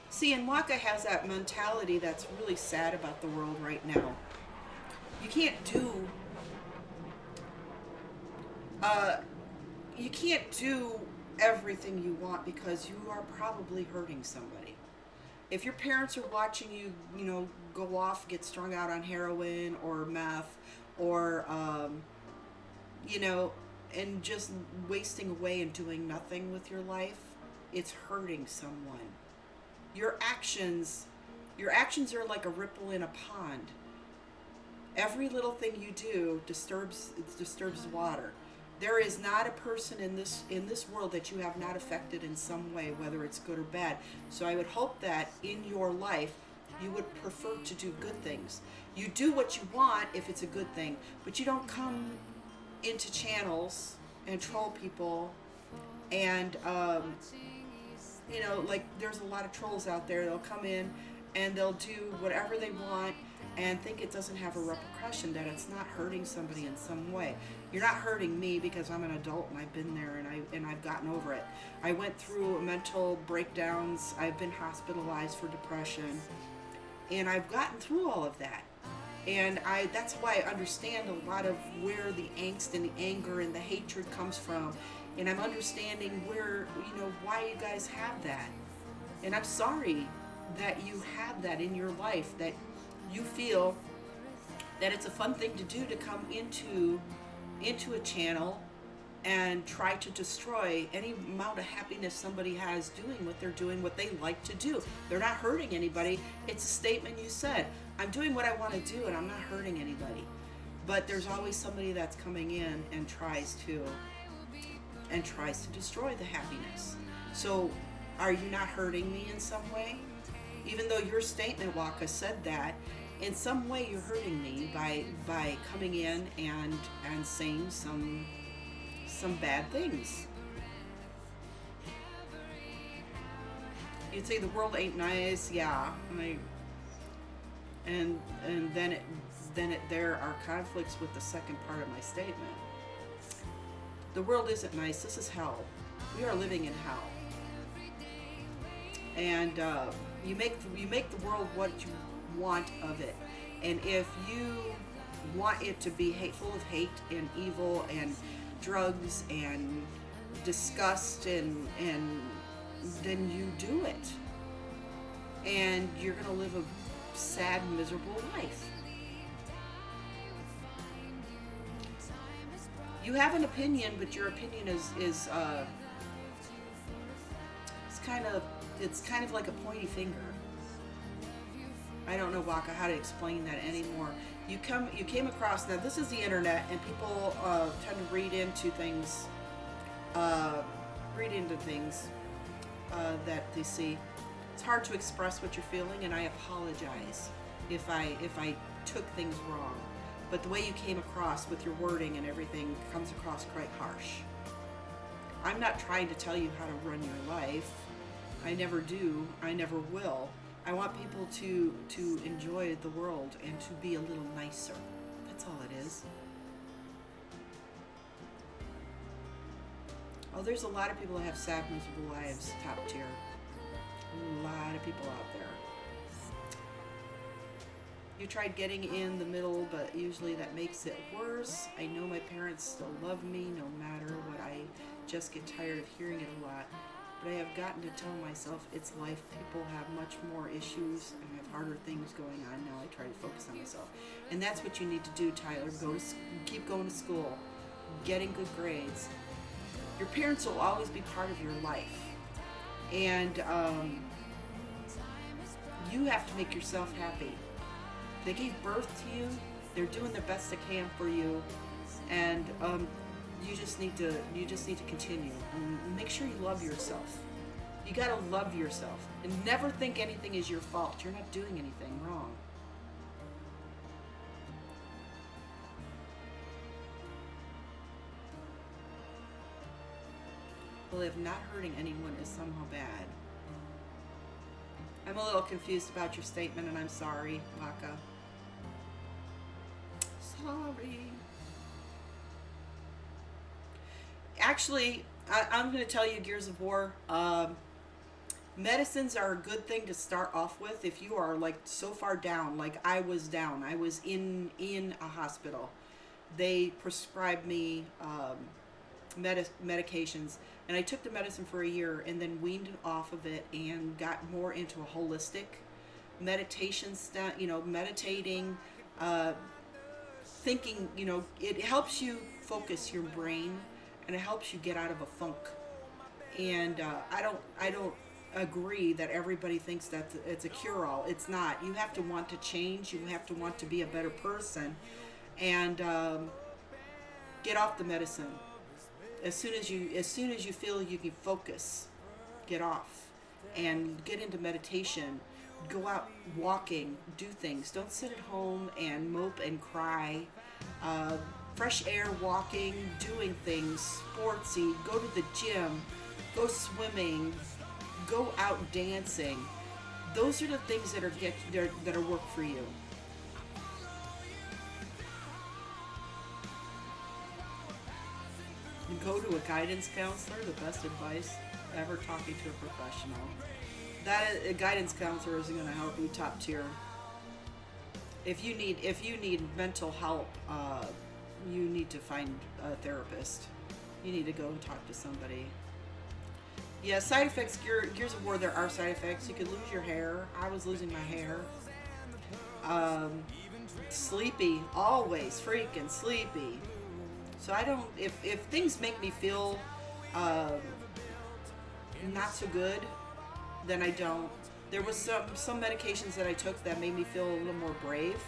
See, and Waka has that mentality that's really sad about the world right now. You can't do everything you want, because you are probably hurting somebody. If your parents are watching you, go off, get strung out on heroin or meth, or and just wasting away and doing nothing with your life, it's hurting someone. Your actions are like a ripple in a pond. Every little thing you do disturbs water. There is not a person in this world that you have not affected in some way, whether it's good or bad. So I would hope that in your life you would prefer to do good things. You do what you want if it's a good thing, but you don't come into channels and troll people and like there's a lot of trolls out there. They'll come in and they'll do whatever they want and think it doesn't have a repercussion, that it's not hurting somebody in some way. You're not hurting me because I'm an adult and I've been there and I've gotten over it. I went through mental breakdowns. I've been hospitalized for depression, and I've gotten through all of that. And that's why I understand a lot of where the angst and the anger and the hatred comes from. And I'm understanding where, why you guys have that. And I'm sorry that you have that in your life, that you feel that it's a fun thing to do, to come into a channel and try to destroy any amount of happiness somebody has doing what they're doing, what they like to do. They're not hurting anybody. It's a statement you said. I'm doing what I want to do and I'm not hurting anybody. But there's always somebody that's coming in and tries to destroy the happiness. So are you not hurting me in some way? Even though your statement, Waka, said that, in some way you're hurting me by coming in and saying some bad things. You'd say the world ain't nice, yeah, and then there are conflicts with the second part of my statement. The world isn't nice. This is hell. We are living in hell. And you make the world what you want of it. And if you want it to be full of hate and evil and drugs and disgust, and then you do it. And you're gonna live sad, miserable life. You have an opinion, but your opinion is it's kind of like a pointy finger. I don't know, Waka, how to explain that anymore. You came across, now this is the internet, and people tend to read into things that they see. It's hard to express what you're feeling, and I apologize if I took things wrong. But the way you came across with your wording and everything comes across quite harsh. I'm not trying to tell you how to run your life. I never do. I never will. I want people to enjoy the world and to be a little nicer. That's all it is. Oh, there's a lot of people that have sad, miserable lives, top tier. A lot of people out there. You tried getting in the middle, but usually that makes it worse. I know my parents still love me no matter what. I just get tired of hearing it a lot. But I have gotten to tell myself it's life. People have much more issues and have harder things going on. Now I try to focus on myself. And that's what you need to do, Tyler. Keep going to school. Getting good grades. Your parents will always be part of your life. And you have to make yourself happy. They gave birth to you. They're doing the best they can for you, and you just need to continue and make sure you love yourself. You gotta love yourself and never think anything is your fault. You're not doing anything wrong. Well, if not hurting anyone is somehow bad. I'm a little confused about your statement, and I'm sorry, Waka. Sorry. Actually, I'm going to tell you, Gears of War, medicines are a good thing to start off with if you are like so far down. Like I was down. I was in a hospital. They prescribed me medications, and I took the medicine for a year and then weaned off of it and got more into a holistic meditation meditating, thinking, it helps you focus your brain and it helps you get out of a funk. And I don't agree that everybody thinks that it's a cure-all. It's not. You have to want to change. You have to want to be a better person, and get off the medicine. As soon as you feel you can focus, get off and get into meditation. Go out walking, do things. Don't sit at home and mope and cry. Fresh air, walking, doing things, sportsy. Go to the gym, go swimming, go out dancing. Those are the things that are work for you. Go to a guidance counselor. The best advice ever, talking to a professional. A guidance counselor isn't going to help you top tier. If you need mental help, you need to find a therapist. You need to go and talk to somebody. Yeah, side effects. Gears of War, there are side effects. You could lose your hair. I was losing my hair. Sleepy, always freaking sleepy. So I don't, if things make me feel not so good, then I don't. There was some medications that I took that made me feel a little more brave.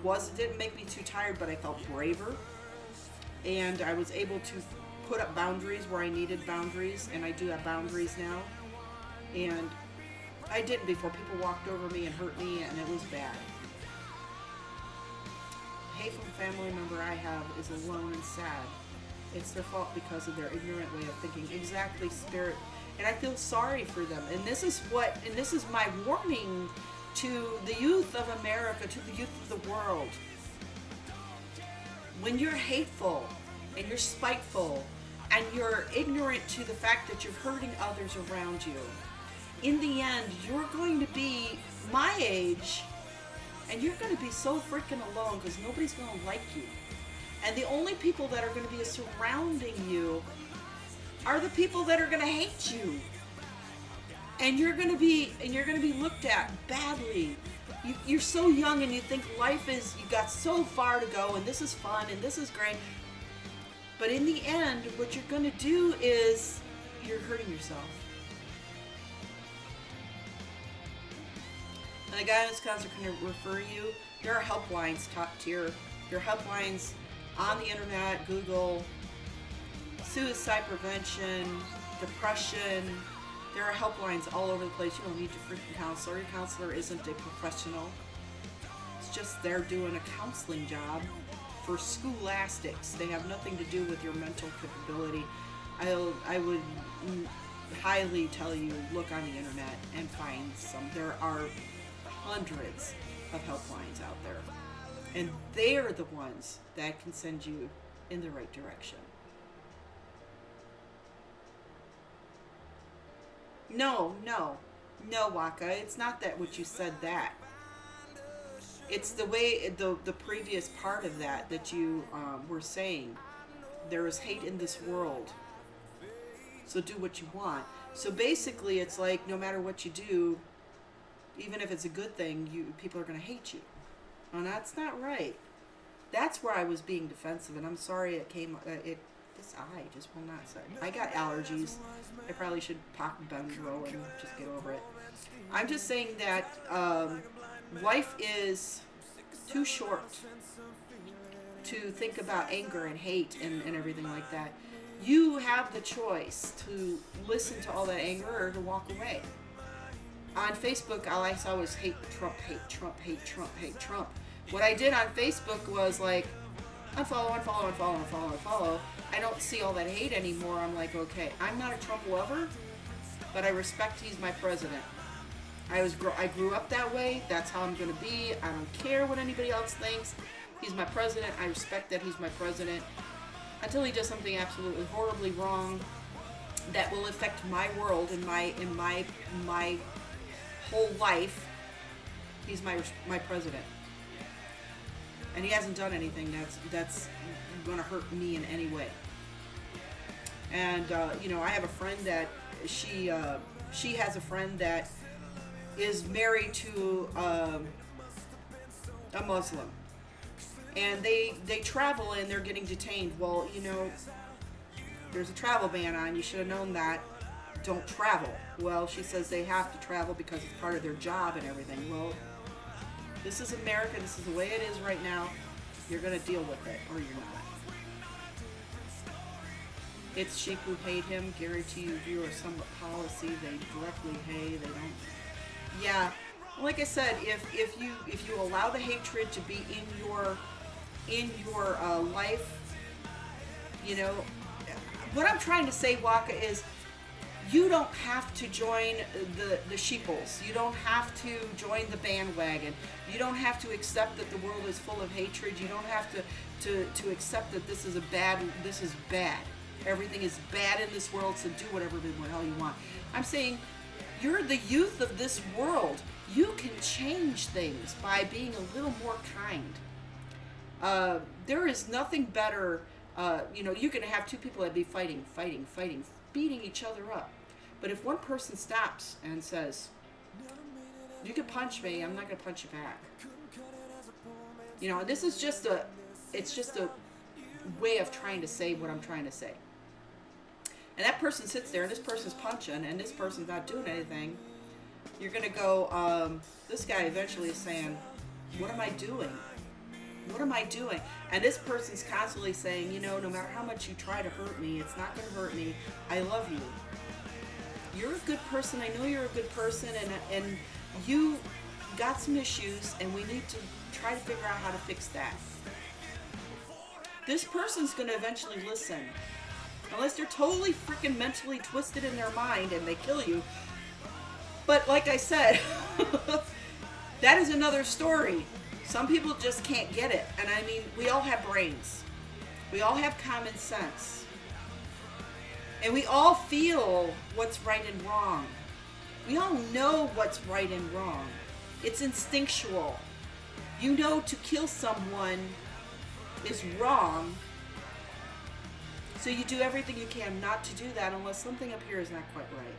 It didn't make me too tired, but I felt braver. And I was able to put up boundaries where I needed boundaries, and I do have boundaries now. And I didn't before. People walked over me and hurt me, and it was bad. Hateful family member I have is alone and sad. It's their fault because of their ignorant way of thinking. Exactly, Spirit. And I feel sorry for them. And this is my warning to the youth of America, to the youth of the world. When you're hateful and you're spiteful and you're ignorant to the fact that you're hurting others around you, in the end, you're going to be my age. And you're going to be so freaking alone because nobody's going to like you. And the only people that are going to be surrounding you are the people that are going to hate you. And you're going to be looked at badly you're so young and you think life is, you got so far to go and this is fun and this is great. But in the end, what you're going to do is you're hurting yourself. And the guidance counselor can refer you. There are helplines, top tier. There are helplines on the internet, Google, suicide prevention, depression. There are helplines all over the place. You don't need your freaking counselor. Your counselor isn't a professional. It's just they're doing a counseling job for scholastics. They have nothing to do with your mental capability. I would highly tell you, look on the internet and find some. There are hundreds of helplines out there. And they're the ones that can send you in the right direction. No, Waka. It's not that what you said that. It's the way, the previous part of that you were saying. There is hate in this world. So do what you want. So basically it's like no matter what you do, even if it's a good thing, people are going to hate you. And that's not right. That's where I was being defensive, and I'm sorry this eye just will not say. I got allergies. I probably should pop Benadryl and just get over it. I'm just saying that life is too short to think about anger and hate and everything like that. You have the choice to listen to all that anger or to walk away. On Facebook, all I saw was hate Trump, hate Trump, hate Trump, hate Trump. What I did on Facebook was like, unfollow. I don't see all that hate anymore. I'm like, okay, I'm not a Trump lover, but I respect he's my president. I grew up that way. That's how I'm going to be. I don't care what anybody else thinks. He's my president. I respect that he's my president. Until he does something absolutely horribly wrong that will affect my world and my whole life, he's my president. And he hasn't done anything that's going to hurt me in any way. And I have a friend that she has a friend that is married to a Muslim, and they travel and they're getting detained. Well, there's a travel ban on. You should have known that. Don't travel. Well, she says they have to travel because it's part of their job and everything. Well, this is America. This is the way it is right now. You're going to deal with it, or you're not. It's sheep who hate him. Guarantee you, view or somewhat policy. They directly hate. They don't. Yeah, like I said, if you allow the hatred to be in your life, what I'm trying to say, Waka, is you don't have to join the sheeples. You don't have to join the bandwagon. You don't have to accept that the world is full of hatred. You don't have to accept that this is bad. Everything is bad in this world, so do whatever the hell you want. I'm saying you're the youth of this world. You can change things by being a little more kind. There is nothing better. You can have two people that be fighting, beating each other up. But if one person stops and says, you can punch me, I'm not going to punch you back. This is just a way of trying to say what I'm trying to say. And that person sits there and this person's punching and this person's not doing anything. You're going to go, this guy eventually is saying, what am I doing? What am I doing? And this person's constantly saying, no matter how much you try to hurt me, it's not going to hurt me. I love you. You're a good person. I know you're a good person, and you got some issues, and we need to try to figure out how to fix that. This person's going to eventually listen. Unless they're totally freaking mentally twisted in their mind and they kill you. But like I said, that is another story. Some people just can't get it. And I mean, we all have brains. We all have common sense. And we all feel what's right and wrong. We all know what's right and wrong. It's instinctual. You know to kill someone is wrong. So you do everything you can not to do that unless something up here is not quite right.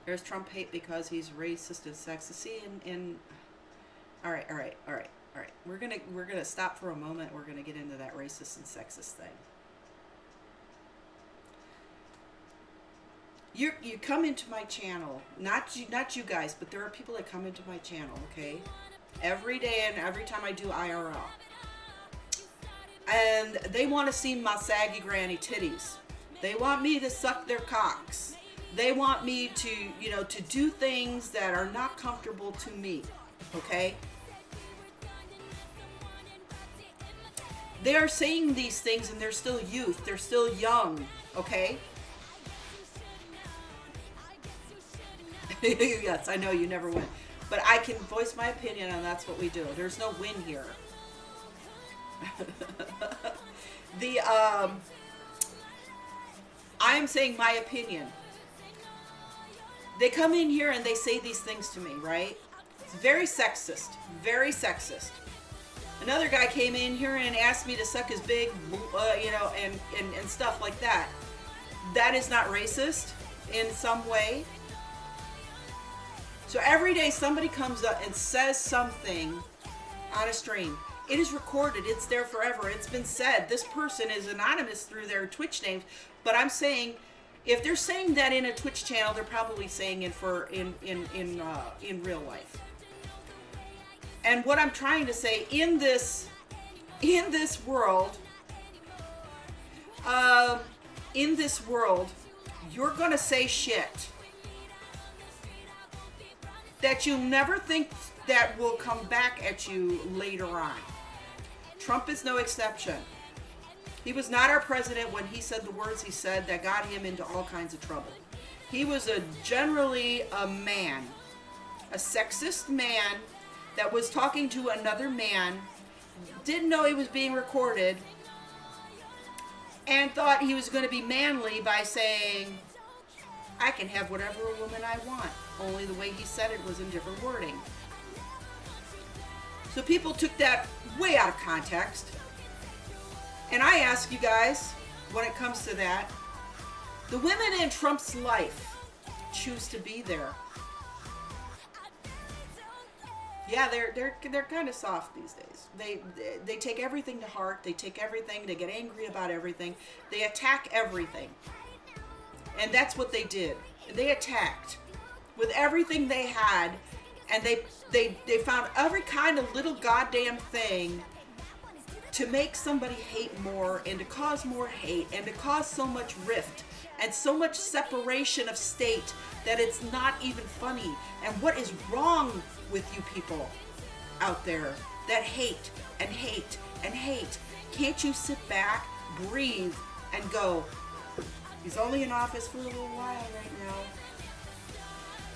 There's Trump hate because he's racist and sexist. See, all right. We're gonna stop for a moment. We're gonna get into that racist and sexist thing. You come into my channel, not you guys, but there are people that come into my channel, okay? Every day and every time I do IRL. And they want to see my saggy granny titties. They want me to suck their cocks. They want me to, to do things that are not comfortable to me, okay? They are saying these things and they're still youth. They're still young, okay? Yes, I know you never win. But I can voice my opinion and that's what we do. There's no win here. I'm saying my opinion. They come in here and they say these things to me, right? It's very sexist. Very sexist. Another guy came in here and asked me to suck his big, and stuff like that. That is not racist in some way. So every day somebody comes up and says something on a stream. It is recorded. It's there forever. It's been said. This person is anonymous through their Twitch names. But I'm saying, if they're saying that in a Twitch channel, they're probably saying it in real life. And what I'm trying to say in this world, you're gonna say shit that you never think that will come back at you later on. Trump is no exception. He was not our president when he said the words he said that got him into all kinds of trouble. He was generally a man, a sexist man that was talking to another man, didn't know he was being recorded, and thought he was going to be manly by saying, I can have whatever woman I want. Only the way he said it was in different wording. So people took that way out of context. And I ask you guys, when it comes to that, the women in Trump's life choose to be there. Yeah, they're kind of soft these days. They take everything to heart. They take everything. They get angry about everything. They attack everything. And that's what they did. They attacked with everything they had, and they found every kind of little goddamn thing to make somebody hate more and to cause more hate and to cause so much rift and so much separation of state that it's not even funny. And what is wrong with you people out there that hate and hate and hate? Can't you sit back, breathe, and go, he's only in office for a little while right now.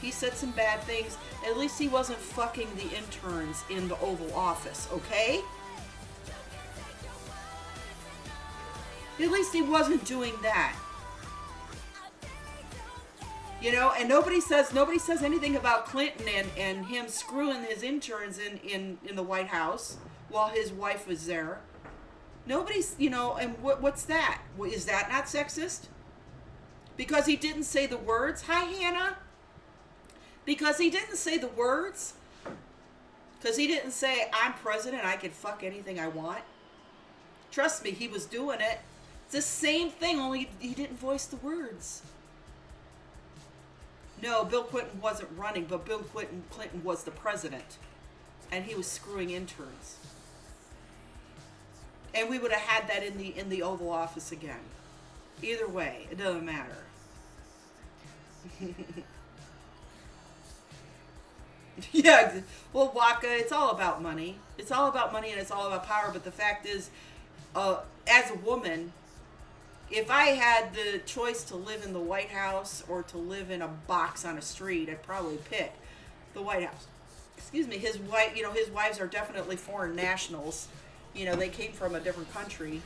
He said some bad things. At least he wasn't fucking the interns in the Oval Office, okay? At least he wasn't doing that. And nobody says anything about Clinton and him screwing his interns in the White House while his wife was there. Nobody's, and what's that? Is that not sexist? Because he didn't say the words? Hi, Hannah. Because he didn't say the words? Because he didn't say, I'm president, I can fuck anything I want? Trust me, he was doing it. It's the same thing, only he didn't voice the words. No, Bill Clinton wasn't running, but Bill Clinton was the president. And he was screwing interns. And we would have had that in the Oval Office again. Either way, it doesn't matter. Yeah, well, Waka, it's all about money. It's all about money and it's all about power. But the fact is, as a woman, if I had the choice to live in the White House or to live in a box on a street, I'd probably pick the White House. Excuse me, his wives are definitely foreign nationals. They came from a different country.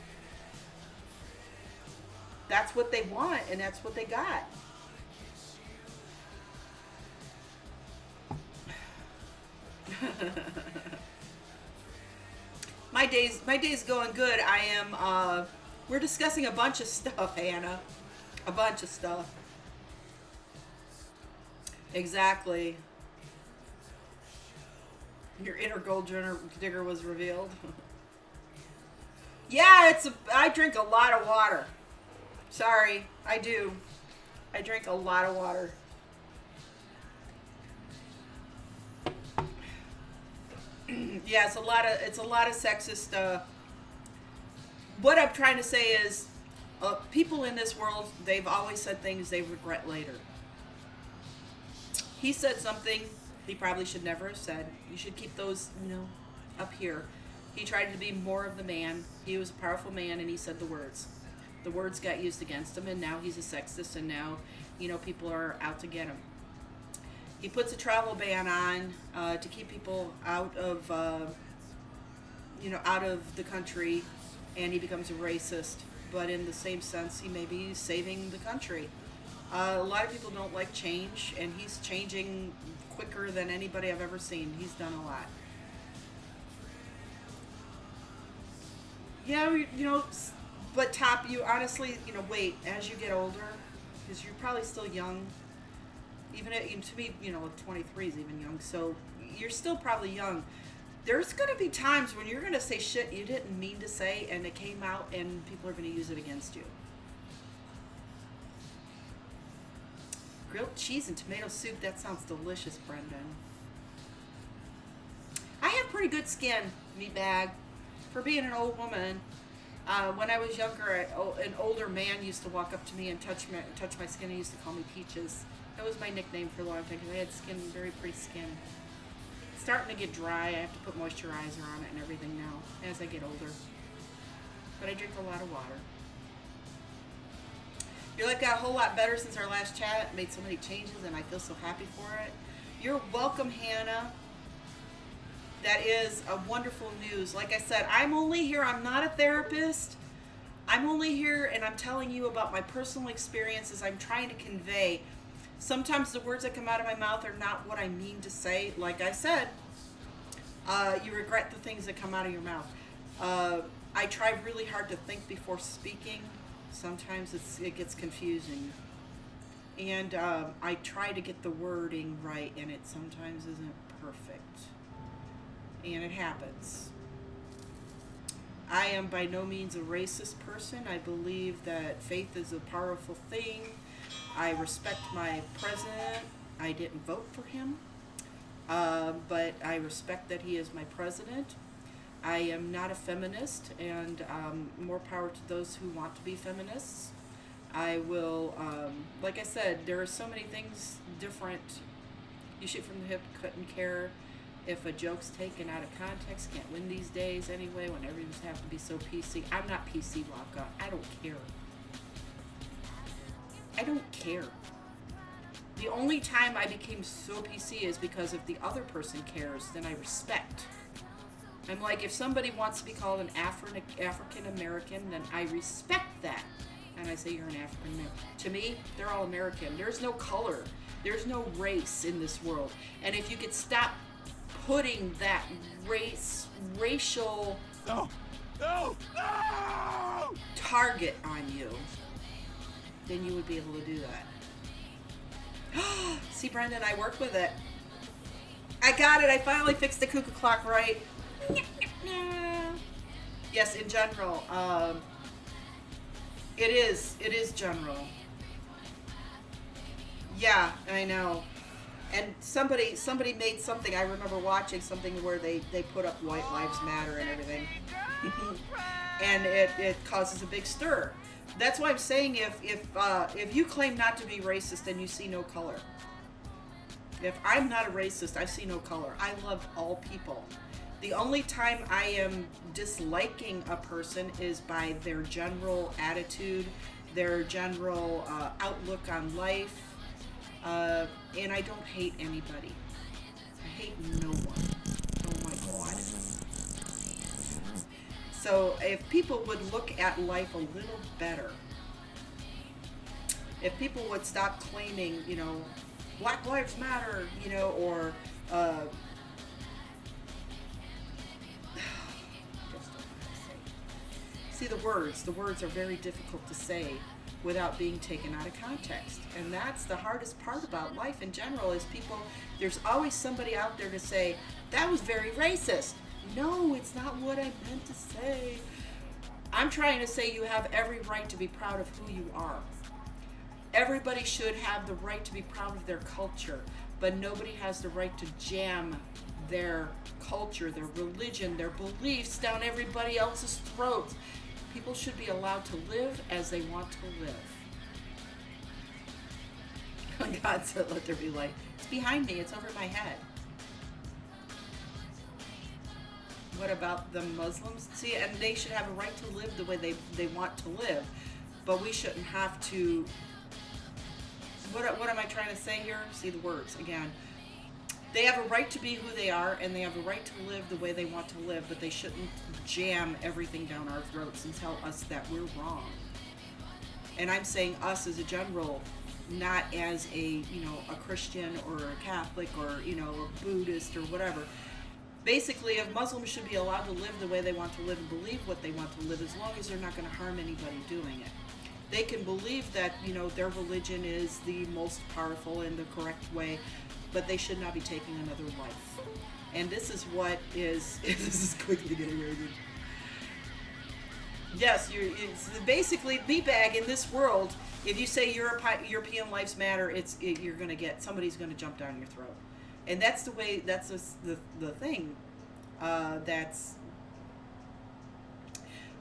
That's what they want, and that's what they got. My day's going good. I am, we're discussing a bunch of stuff, Hannah. A bunch of stuff. Exactly. Your inner gold digger was revealed. Yeah, I drink a lot of water. Sorry, I do. I drink a lot of water. Yeah, it's a lot of sexist. What I'm trying to say is, people in this world, they've always said things they regret later. He said something he probably should never have said. You should keep those, up here. He tried to be more of the man. He was a powerful man, and he said the words. The words got used against him, and now he's a sexist, and now, people are out to get him. He puts a travel ban on to keep people out of, out of the country, and he becomes a racist. But in the same sense, he may be saving the country. A lot of people don't like change, and he's changing quicker than anybody I've ever seen. He's done a lot. Yeah, but Top, you honestly, wait, as you get older, because you're probably still young. Even to me, 23 is even young, so you're still probably young. There's going to be times when you're going to say shit you didn't mean to say, and it came out, and people are going to use it against you. Grilled cheese and tomato soup, that sounds delicious, Brendan. I have pretty good skin, meatbag. For being an old woman, when I was younger, an older man used to walk up to me and touch my skin. He used to call me Peaches. That was my nickname for a long time because I had very pretty skin. It's starting to get dry. I have to put moisturizer on it and everything now as I get older. But I drink a lot of water. Your life got a whole lot better since our last chat. Made so many changes and I feel so happy for it. You're welcome, Hannah. That is a wonderful news. Like I said, I'm only here. I'm not a therapist. I'm only here and I'm telling you about my personal experiences. I'm trying to convey. Sometimes the words that come out of my mouth are not what I mean to say. Like I said, you regret the things that come out of your mouth. I try really hard to think before speaking. Sometimes it gets confusing. And I try to get the wording right, and it sometimes isn't perfect. And it happens. I am by no means a racist person. I believe that faith is a powerful thing. I respect my president. I didn't vote for him, but I respect that he is my president. I am not a feminist, and more power to those who want to be feminists. I will, like I said, there are so many things different. You shoot from the hip, couldn't care if a joke's taken out of context. Can't win these days anyway when everything's have to be so PC. I'm not PC, Waka. I don't care. I don't care. The only time I became so PC is because if the other person cares, then I respect. I'm like, if somebody wants to be called an African American, then I respect that. And I say you're an African American. To me, they're all American. There's no color. There's no race in this world. And if you could stop putting that racial target on you, then you would be able to do that. See, Brendan, I work with it. I got it. I finally fixed the cuckoo clock right. Yes, in general. It is general. Yeah, I know. And somebody made something, I remember watching something where they put up White Lives Matter and everything. And it causes a big stir. That's why I'm saying if you claim not to be racist, then you see no color. If I'm not a racist, I see no color. I love all people. The only time I am disliking a person is by their general attitude, their general outlook on life, and I don't hate anybody. I hate no one. Oh my God. So if people would look at life a little better, if people would stop claiming, Black Lives Matter, or see the words are very difficult to say. without being taken out of context. And that's the hardest part about life in general is people, there's always somebody out there to say, that was very racist. No, it's not what I meant to say. I'm trying to say you have every right to be proud of who you are. Everybody should have the right to be proud of their culture, but nobody has the right to jam their culture, their religion, their beliefs down everybody else's throats. People should be allowed to live as they want to live. God said, let there be light. It's behind me. It's over my head. What about the Muslims? See, and they should have a right to live the way they want to live. But we shouldn't have to... What am I trying to say here? See the words again. They have a right to be who they are, and they have a right to live the way they want to live, but they shouldn't jam everything down our throats and tell us that we're wrong. And I'm saying us as a general, not as a Christian or a Catholic or a Buddhist or whatever. Basically, if Muslims should be allowed to live the way they want to live and believe what they want to live, as long as they're not going to harm anybody doing it. They can believe that their religion is the most powerful and the correct way, but they should not be taking another life. And this is what is this is quickly getting rated. Yes, it's basically B-bag in this world. If you say European lives matter, you're going to get somebody's going to jump down your throat, and that's the way. That's the thing. That's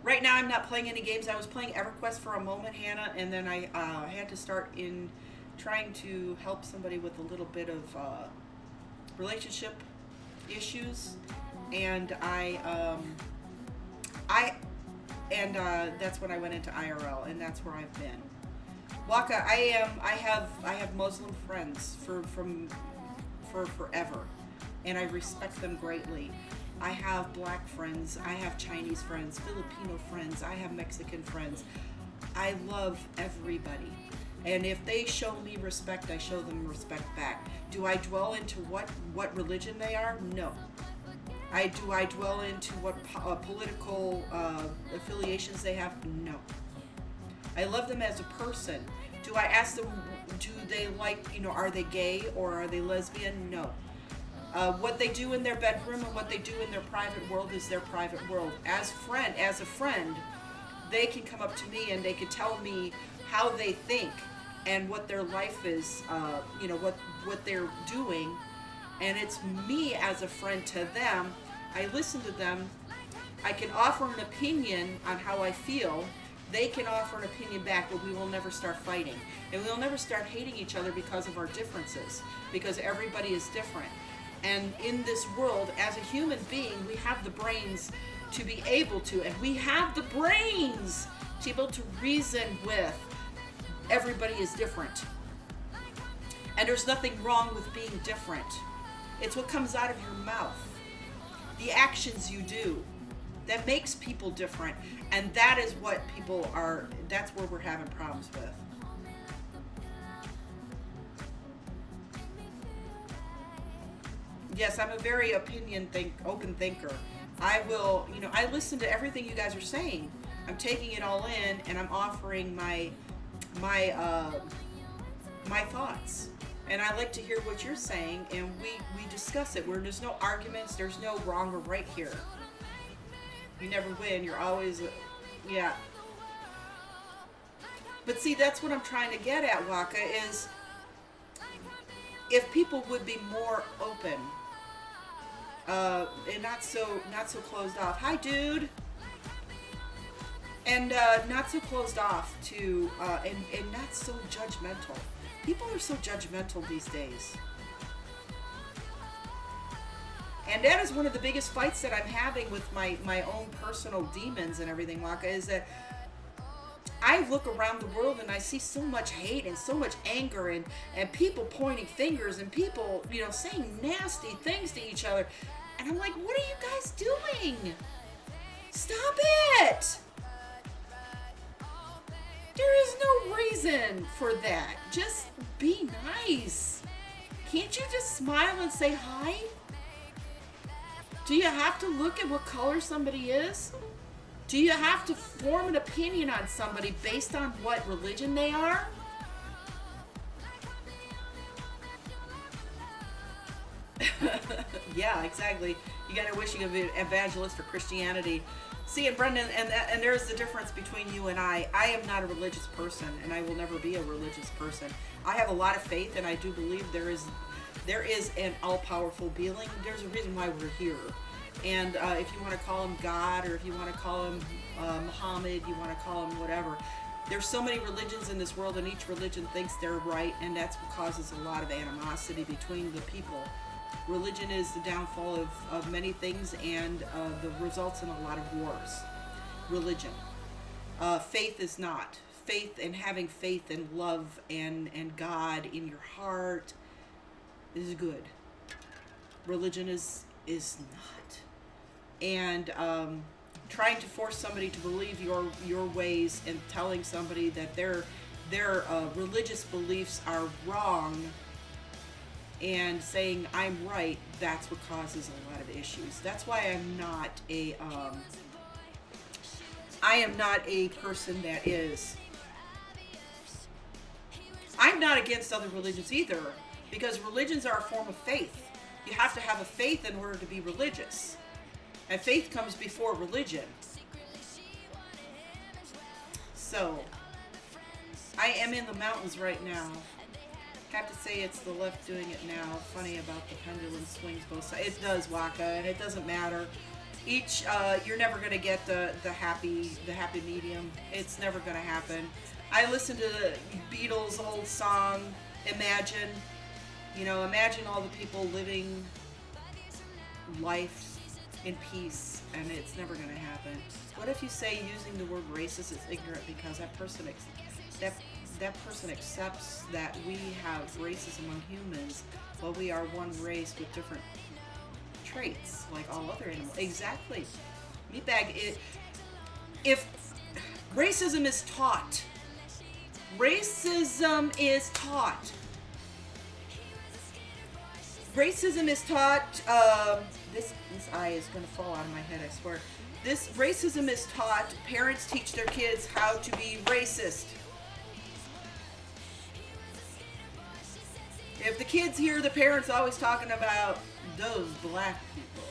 right now. I'm not playing any games. I was playing EverQuest for a moment, Hannah, and then I had to start in trying to help somebody with a little bit of relationship issues, and that's when I went into IRL, and that's where I've been. Waka, I have Muslim friends for forever, and I respect them greatly. I have black friends, I have Chinese friends, Filipino friends, I have Mexican friends. I love everybody. And if they show me respect, I show them respect back. Do I dwell into what religion they are? No. Do I dwell into what political affiliations they have? No. I love them as a person. Do I ask them, do they like, are they gay or are they lesbian? No. What they do in their bedroom and what they do in their private world is their private world. As a friend, they can come up to me and they can tell me how they think and what their life is, what they're doing. And it's me as a friend to them. I listen to them. I can offer an opinion on how I feel. They can offer an opinion back, but we will never start fighting. And we'll never start hating each other because of our differences, because everybody is different. And in this world, as a human being, we have the brains to be able to, and we have the brains to be able to reason with everybody is different. And there's nothing wrong with being different. It's what comes out of your mouth, the actions you do, that makes people different. And that is what people are, that's where we're having problems with. Yes, I'm a very open thinker. I will, I listen to everything you guys are saying. I'm taking it all in, and I'm offering my thoughts. And I like to hear what you're saying, and we discuss it. Where there's no arguments, there's no wrong or right here. You never win. You're always, yeah. But see, that's what I'm trying to get at, Waka, is if people would be more open, and not so closed off. Hi, dude. And not so closed off to, and not so judgmental. People are so judgmental these days. And that is one of the biggest fights that I'm having with my own personal demons and everything, Waka, is that I look around the world and I see so much hate and so much anger and people pointing fingers and people, saying nasty things to each other. And I'm like, what are you guys doing? Stop it! There is no reason for that. Just be nice. Can't you just smile and say hi? Do you have to look at what color somebody is? Do you have to form an opinion on somebody based on what religion they are? Yeah, exactly. You gotta wish you could be an evangelist for Christianity. See, and Brendan, and there's the difference between you and I. I am not a religious person, and I will never be a religious person. I have a lot of faith, and I do believe there is an all-powerful being. There's a reason why we're here. And if you want to call him God, or if you want to call him Muhammad, you want to call him whatever. There's so many religions in this world, and each religion thinks they're right, and that's what causes a lot of animosity between the people. Religion is the downfall of many things, and the results in a lot of wars. Religion. Faith is not. Faith and having faith and love and God in your heart is good. Religion is not. And trying to force somebody to believe your ways and telling somebody that their religious beliefs are wrong and saying I'm right, that's what causes a lot of issues. That's why I am not a person that is. I'm not against other religions either, because religions are a form of faith. You have to have a faith in order to be religious. And faith comes before religion. So, I am in the mountains right now. Have to say it's the left doing it now. Funny about the pendulum swings both sides. It does, Waka, and it doesn't matter. Each you're never gonna get the happy medium. It's never gonna happen. I listened to the Beatles' old song, Imagine. Imagine all the people living life in peace, and it's never gonna happen. What if you say using the word racist is ignorant because that person accepts that we have races among humans, while we are one race with different traits, like all other animals. Exactly. Meatbag, if racism is taught, Racism is taught, this eye is going to fall out of my head, I swear. This racism is taught, parents teach their kids how to be racist. If the kids hear the parents always talking about those black people,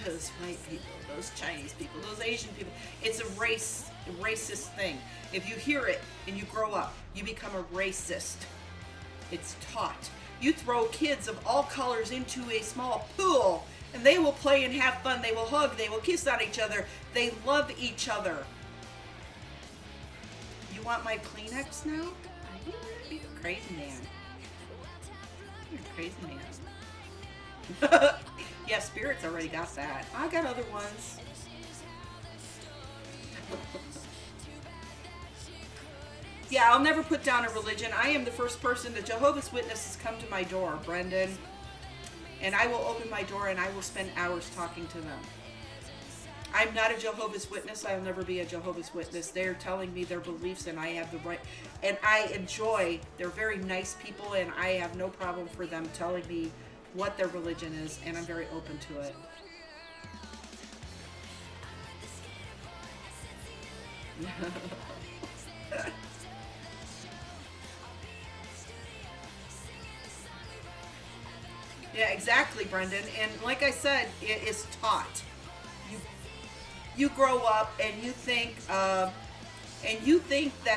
those white people, those Chinese people, those Asian people, it's a racist thing. If you hear it and you grow up, you become a racist. It's taught. You throw kids of all colors into a small pool and they will play and have fun. They will hug. They will kiss on each other. They love each other. You want my Kleenex now? You're a crazy man. You're a crazy man. Yeah, Spirit's already got that. I got other ones. Yeah, I'll never put down a religion. I am the first person. The Jehovah's Witnesses come to my door, Brendan. And I will open my door and I will spend hours talking to them. I'm not a Jehovah's Witness. I'll never be a Jehovah's Witness. They're telling me their beliefs and I have the right. And I enjoy, they're very nice people and I have no problem for them telling me what their religion is. And I'm very open to it. Yeah, exactly, Brendan. And like I said, it is taught. You grow up and you think that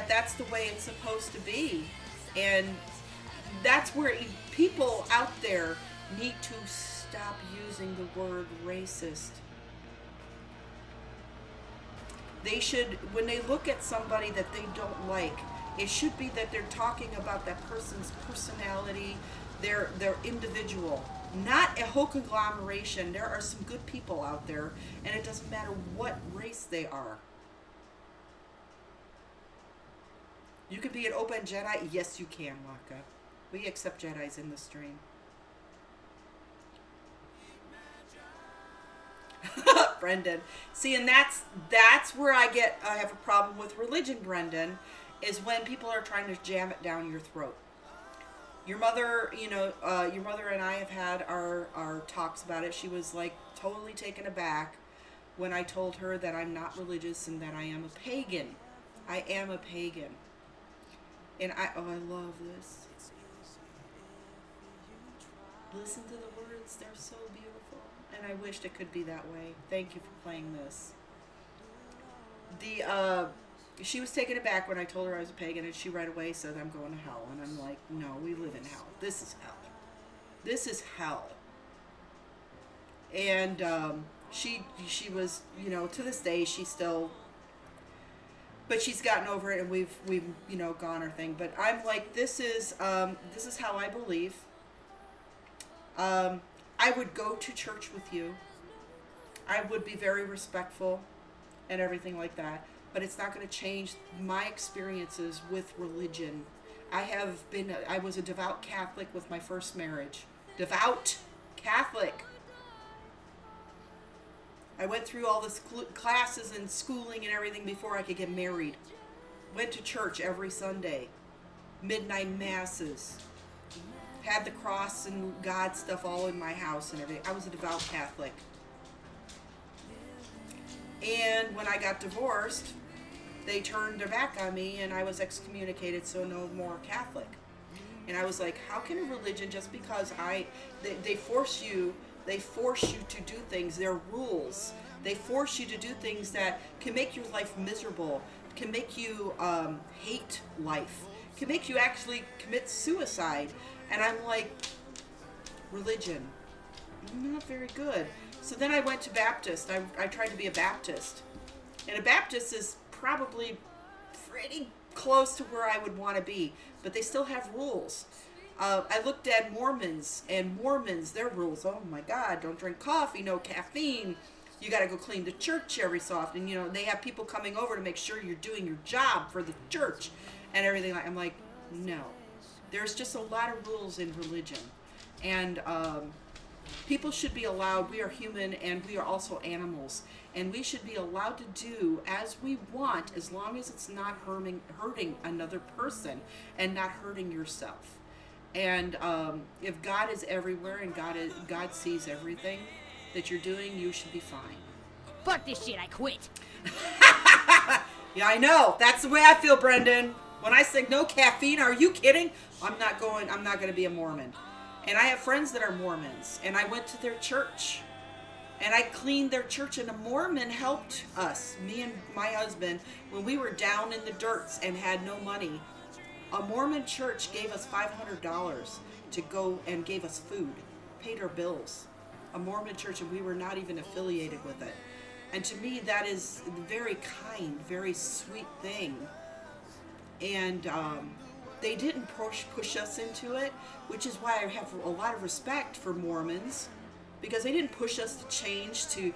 that's the way it's supposed to be, and that's where people out there need to stop using the word racist. They should, when they look at somebody that they don't like, it should be that they're talking about that person's personality, their individual, not a whole conglomeration. There are some good people out there, and it doesn't matter what race they are. You could be an open Jedi. Yes, you can, Waka. We accept Jedis in the stream. Brendan. See, and that's where I have a problem with religion, Brendan, is when people are trying to jam it down your throat. Your mother, your mother and I have had our talks about it. She was like totally taken aback when I told her that I'm not religious and that I am a pagan. I am a pagan. And I love this. Listen to the words, they're so beautiful. And I wished it could be that way. Thank you for playing this. She was taken aback when I told her I was a pagan, and she right away said, I'm going to hell. And I'm like, no, we live in hell. This is hell. This is hell. And she was, to this day, she's still, but she's gotten over it, and we've gone our thing. But I'm like, this is how I believe. I would go to church with you. I would be very respectful and everything like that. But it's not going to change my experiences with religion. I was a devout Catholic with my first marriage. Devout Catholic. I went through all the classes and schooling and everything before I could get married. Went to church every Sunday. Midnight masses. Had the cross and God stuff all in my house and everything. I was a devout Catholic. And when I got divorced, they turned their back on me and I was excommunicated, so no more Catholic. And I was like, how can a religion, just because they force you to do things, there are rules. They force you to do things that can make your life miserable, can make you hate life, can make you actually commit suicide. And I'm like, religion, not very good. So then I went to Baptist. I tried to be a Baptist. And a Baptist is probably pretty close to where I would want to be. But they still have rules. I looked at Mormons, and their rules, oh my God, don't drink coffee, no caffeine. You got to go clean the church every so often. They have people coming over to make sure you're doing your job for the church and everything. I'm like, no. There's just a lot of rules in religion. And people should be allowed, we are human and we are also animals, and we should be allowed to do as we want as long as it's not hurting another person and not hurting yourself. And if God is everywhere and God sees everything that you're doing, you should be fine. Fuck this shit, I quit. Yeah, I know. That's the way I feel, Brendan. When I say no caffeine, are you kidding? I'm not going to be a Mormon. And I have friends that are Mormons, and I went to their church, and I cleaned their church, and a Mormon helped us, me and my husband, when we were down in the dirts and had no money. A Mormon church gave us $500 to go and gave us food, paid our bills. A Mormon church, and we were not even affiliated with it. And to me, that is a very kind, very sweet thing. And they didn't push us into it, which is why I have a lot of respect for Mormons, because they didn't push us to change to,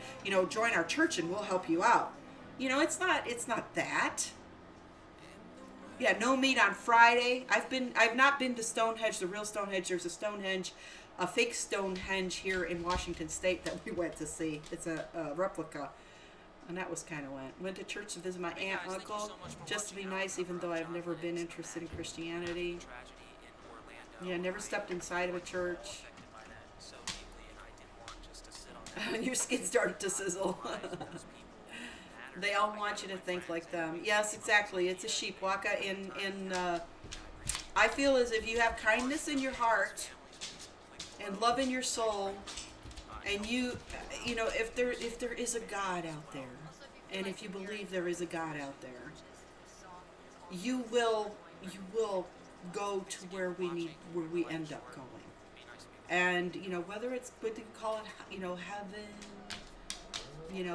join our church and we'll help you out. It's not that. Yeah, no meat on Friday. I've not been to Stonehenge, the real Stonehenge. There's a fake Stonehenge here in Washington State that we went to see. It's a replica. And that was kind of went to church to visit my aunt and uncle, just to be nice, even though I've never been interested in Christianity. Yeah, never stepped inside of a church. And your skin started to sizzle. They all want you to think like them. Yes, exactly. It's a sheepwalker. I feel as if you have kindness in your heart and love in your soul, and if there is a God out there, and if you believe there is a God out there, you will go to where we end up going. And whether it's what you call it, heaven,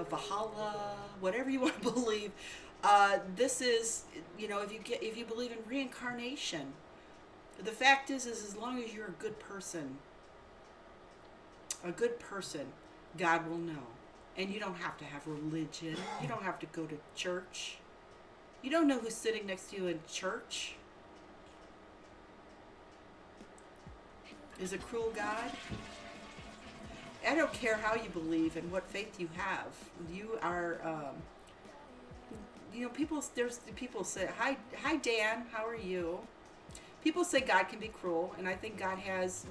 Valhalla, whatever you want to believe, this is, if you believe in reincarnation, the fact is as long as you're a good person, God will know. And you don't have to have religion. You don't have to go to church. You don't know who's sitting next to you in church. Is a cruel God? I don't care how you believe and what faith you have. You are, people say, hi Dan, how are you? People say God can be cruel, and I think God has,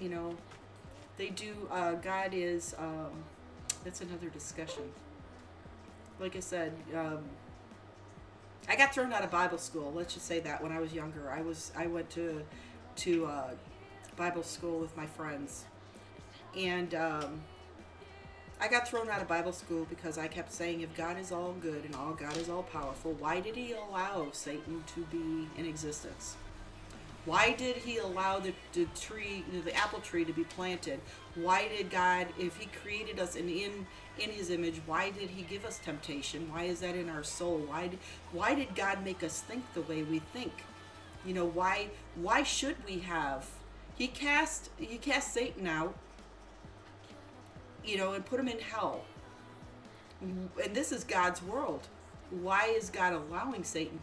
they do, God is, that's another discussion. like I said, I got thrown out of Bible school. Let's just say that when I was younger, I went to Bible school with my friends, and I got thrown out of Bible school because I kept saying, if God is all good and all God is all powerful, why did he allow Satan to be in existence? Why did he allow the tree, the apple tree, to be planted? Why did God, if he created us in his image, why did he give us temptation? Why is that in our soul? Why did God make us think the way we think? You know, why should we have? He cast Satan out, you know, and put him in hell. And this is God's world. Why is God allowing Satan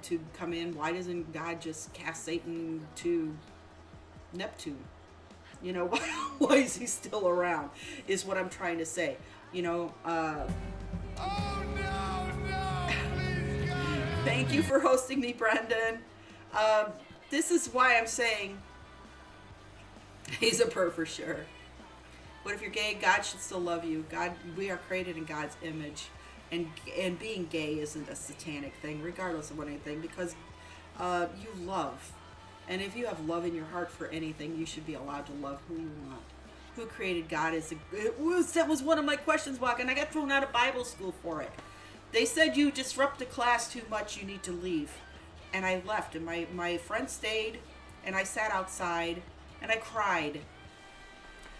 to come in? Why doesn't God just cast Satan to Neptune? You know, why is he still around? Is what I'm trying to say. You know. Oh no! Please, God. Thank you for hosting me, Brendan. This is why I'm saying he's a perv for sure. But if you're gay, God should still love you. God, we are created in God's image, and being gay isn't a satanic thing, regardless of what anything, because you love, and if you have love in your heart for anything, you should be allowed to love who you want. Who created God that was one of my questions, Walk, and I got thrown out of Bible school for it. They said you disrupt the class too much, you need to leave, and I left, and my friend stayed, and I sat outside, and I cried.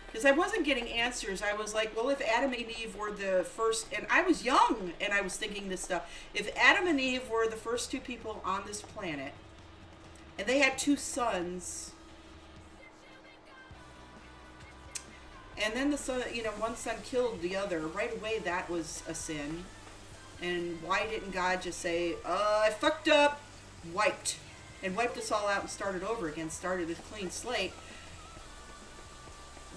Because I wasn't getting answers. I was like, well, if Adam and Eve were the first, and I was young, and I was thinking this stuff. If Adam and Eve were the first two people on this planet, and they had two sons, and then the son, you know, one son killed the other, right away that was a sin. And why didn't God just say, I fucked up, wiped us all out and started over again, started a clean slate?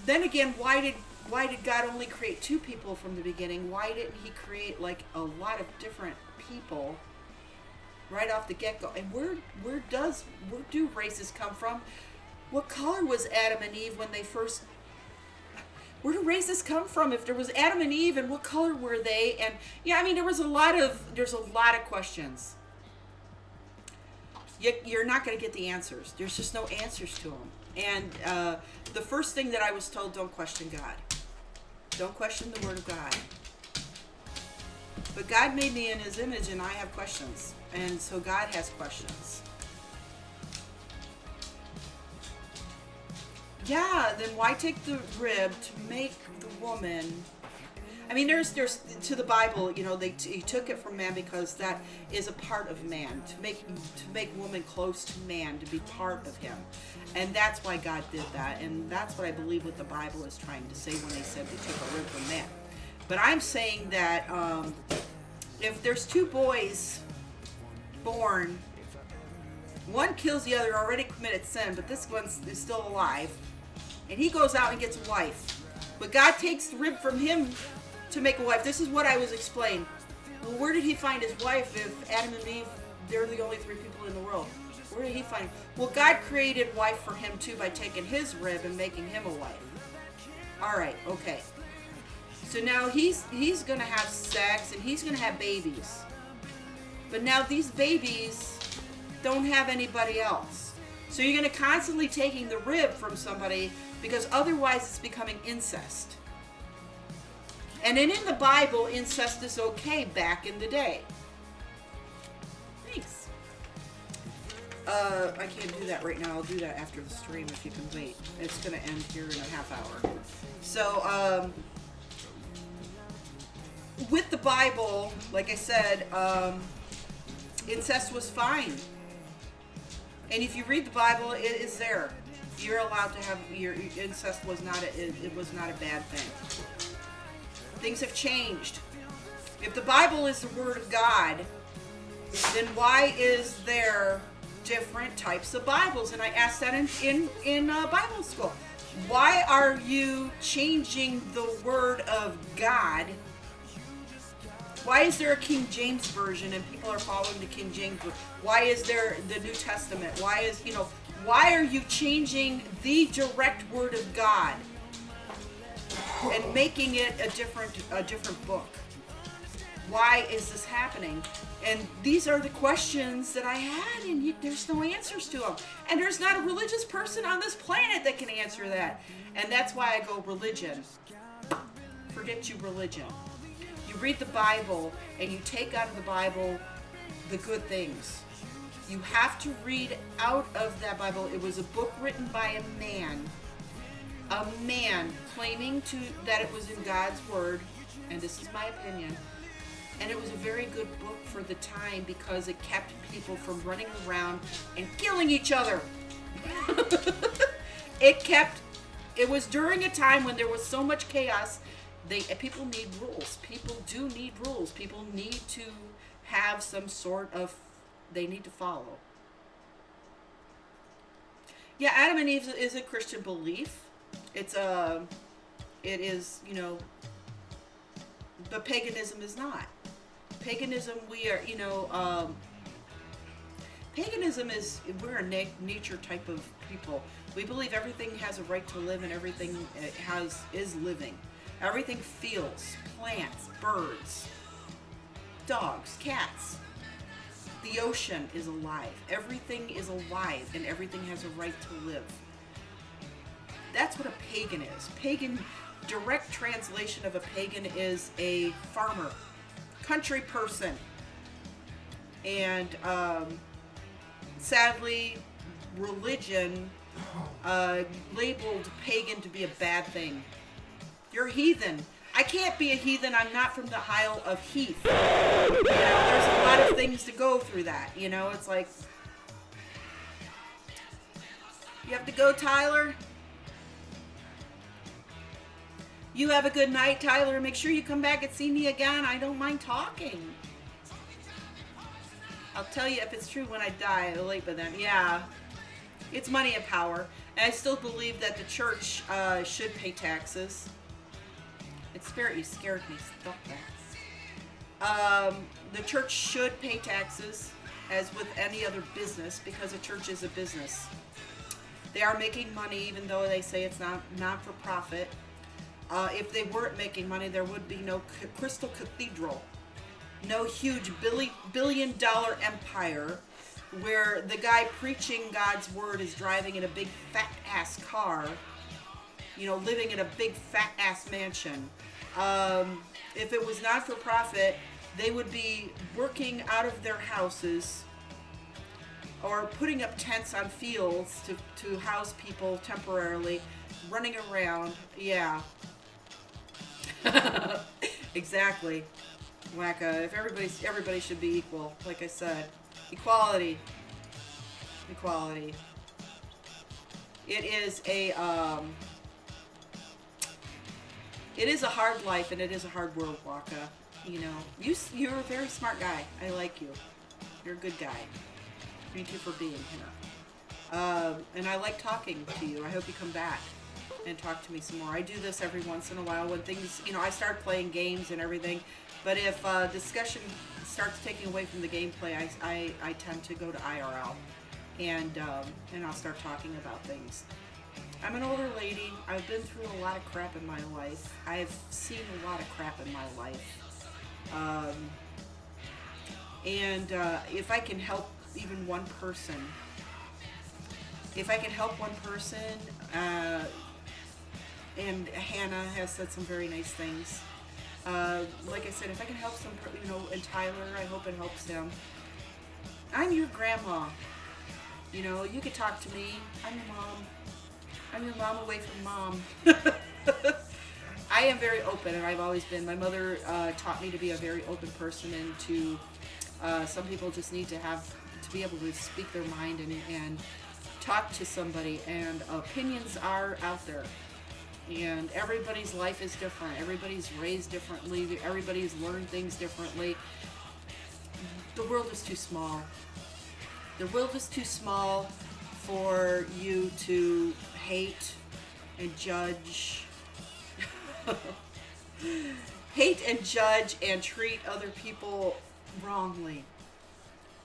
Then again, why did God only create two people from the beginning? Why didn't he create like a lot of different people right off the get-go? And where do races come from? What color was Adam and Eve when they first... Where do races come from? If there was Adam and Eve, and what color were they? And yeah, I mean, there's a lot of questions. You're not going to get the answers. There's just no answers to them. And the first thing that I was told, don't question God. Don't question the Word of God. But God made me in his image, and I have questions. And so God has questions. Yeah, then why take the rib to make the woman... I mean, there's to the Bible, you know, he took it from man because that is a part of man, to make woman close to man, to be part of him, and that's why God did that, and that's what I believe what the Bible is trying to say when they said they took a rib from man. But I'm saying that if there's two boys born, one kills the other, already committed sin, but this one is still alive, and he goes out and gets a wife, but God takes the rib from him to make a wife. This is what I was explained. Well, where did he find his wife if Adam and Eve, they're the only three people in the world? Where did he find? Well, God created wife for him too by taking his rib and making him a wife. All right, okay. So now he's going to have sex and he's going to have babies. But now these babies don't have anybody else. So you're going to constantly taking the rib from somebody because otherwise it's becoming incest. And then in the Bible, incest is okay back in the day. Thanks. I can't do that right now. I'll do that after the stream if you can wait. It's going to end here in a half hour. So, with the Bible, like I said, incest was fine. And if you read the Bible, it is there. You're allowed to have your incest was not it was not a bad thing. Things have changed. If the Bible is the Word of God, then why is there different types of Bibles? And I asked that in Bible school. Why are you changing the Word of God? Why is there a King James Version and people are following the King James Version? Why is there the New Testament? Why are you changing the direct Word of God and making it a different book? Why is this happening? And these are the questions that I had, and there's no answers to them. And there's not a religious person on this planet that can answer that. And that's why I go religion. Forget you, religion. You read the Bible, and you take out of the Bible the good things. You have to read out of that Bible. It was a book written by a man claiming that it was in God's Word, and this is my opinion. And it was a very good book for the time because it kept people from running around and killing each other. It was during a time when there was so much chaos. People need rules. People do need rules. People need to have some sort of, they need to follow. Yeah, Adam and Eve is a Christian belief. It is, but paganism is not. Paganism, paganism is, we're a nature type of people. We believe everything has a right to live and everything is living. Everything feels, plants, birds, dogs, cats. The ocean is alive. Everything is alive and everything has a right to live. That's what a pagan is. Pagan, direct translation of a pagan is a farmer, country person. And sadly, religion labeled pagan to be a bad thing. You're a heathen. I can't be a heathen. I'm not from the Isle of Heath. There's a lot of things to go through that. It's like, you have to go, Tyler. You have a good night, Tyler. Make sure you come back and see me again. I don't mind talking. I'll tell you if it's true when I die. Late, but then, yeah. It's money and power. And I still believe that the church should pay taxes. It's spirit, you scared me. Stop that. The church should pay taxes, as with any other business, because a church is a business. They are making money, even though they say it's not for profit. If they weren't making money, there would be no Crystal Cathedral, no huge billion-dollar empire where the guy preaching God's word is driving in a big fat-ass car, living in a big fat-ass mansion. If it was not for profit, they would be working out of their houses or putting up tents on fields to house people temporarily, running around. Yeah. Exactly. Wacka. If everybody should be equal, like I said. Equality. It is a hard life and it is a hard world, Waka. You're a very smart guy. I like you. You're a good guy. Thank you for being here. And I like talking to you. I hope you come back and talk to me some more. I do this every once in a while when things, I start playing games and everything. But if discussion starts taking away from the gameplay, I tend to go to IRL and I'll start talking about things. I'm an older lady. I've been through a lot of crap in my life. I've seen a lot of crap in my life. And if I can help even one person, and Hannah has said some very nice things. Like I said, if I can help some, and Tyler, I hope it helps him. I'm your grandma. You could talk to me. I'm your mom. I'm your mom away from mom. I am very open, and I've always been. My mother taught me to be a very open person, and to some people just need to be able to speak their mind and talk to somebody. And opinions are out there. And everybody's life is different. Everybody's raised differently. Everybody's learned things differently. The world is too small. The world is too small for you to hate and judge. Hate and judge and treat other people wrongly.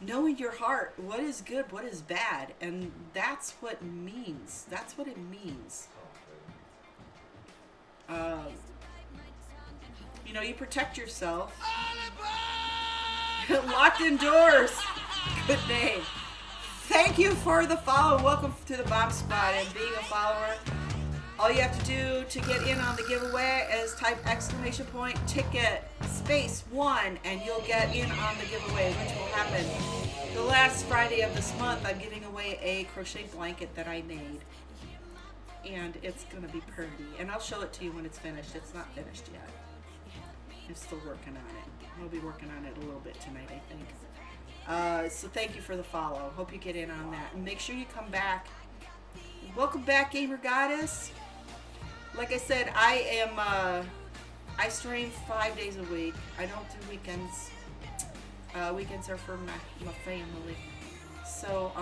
Know in your heart what is good, what is bad. And that's what it means. That's what it means. You protect yourself. Locked indoors. Good name. Thank you for the follow. Welcome to the Bomb Squad and being a follower. All you have to do to get in on the giveaway is type !ticket space 1 and you'll get in on the giveaway, which will happen the last Friday of this month. I'm giving away a crochet blanket that I made. And it's going to be pretty. And I'll show it to you when it's finished. It's not finished yet. I'm still working on it. We'll be working on it a little bit tonight, I think. So thank you for the follow. Hope you get in on that. And make sure you come back. Welcome back, Gamer Goddess. Like I said, I stream 5 days a week. I don't do weekends. Weekends are for my family. So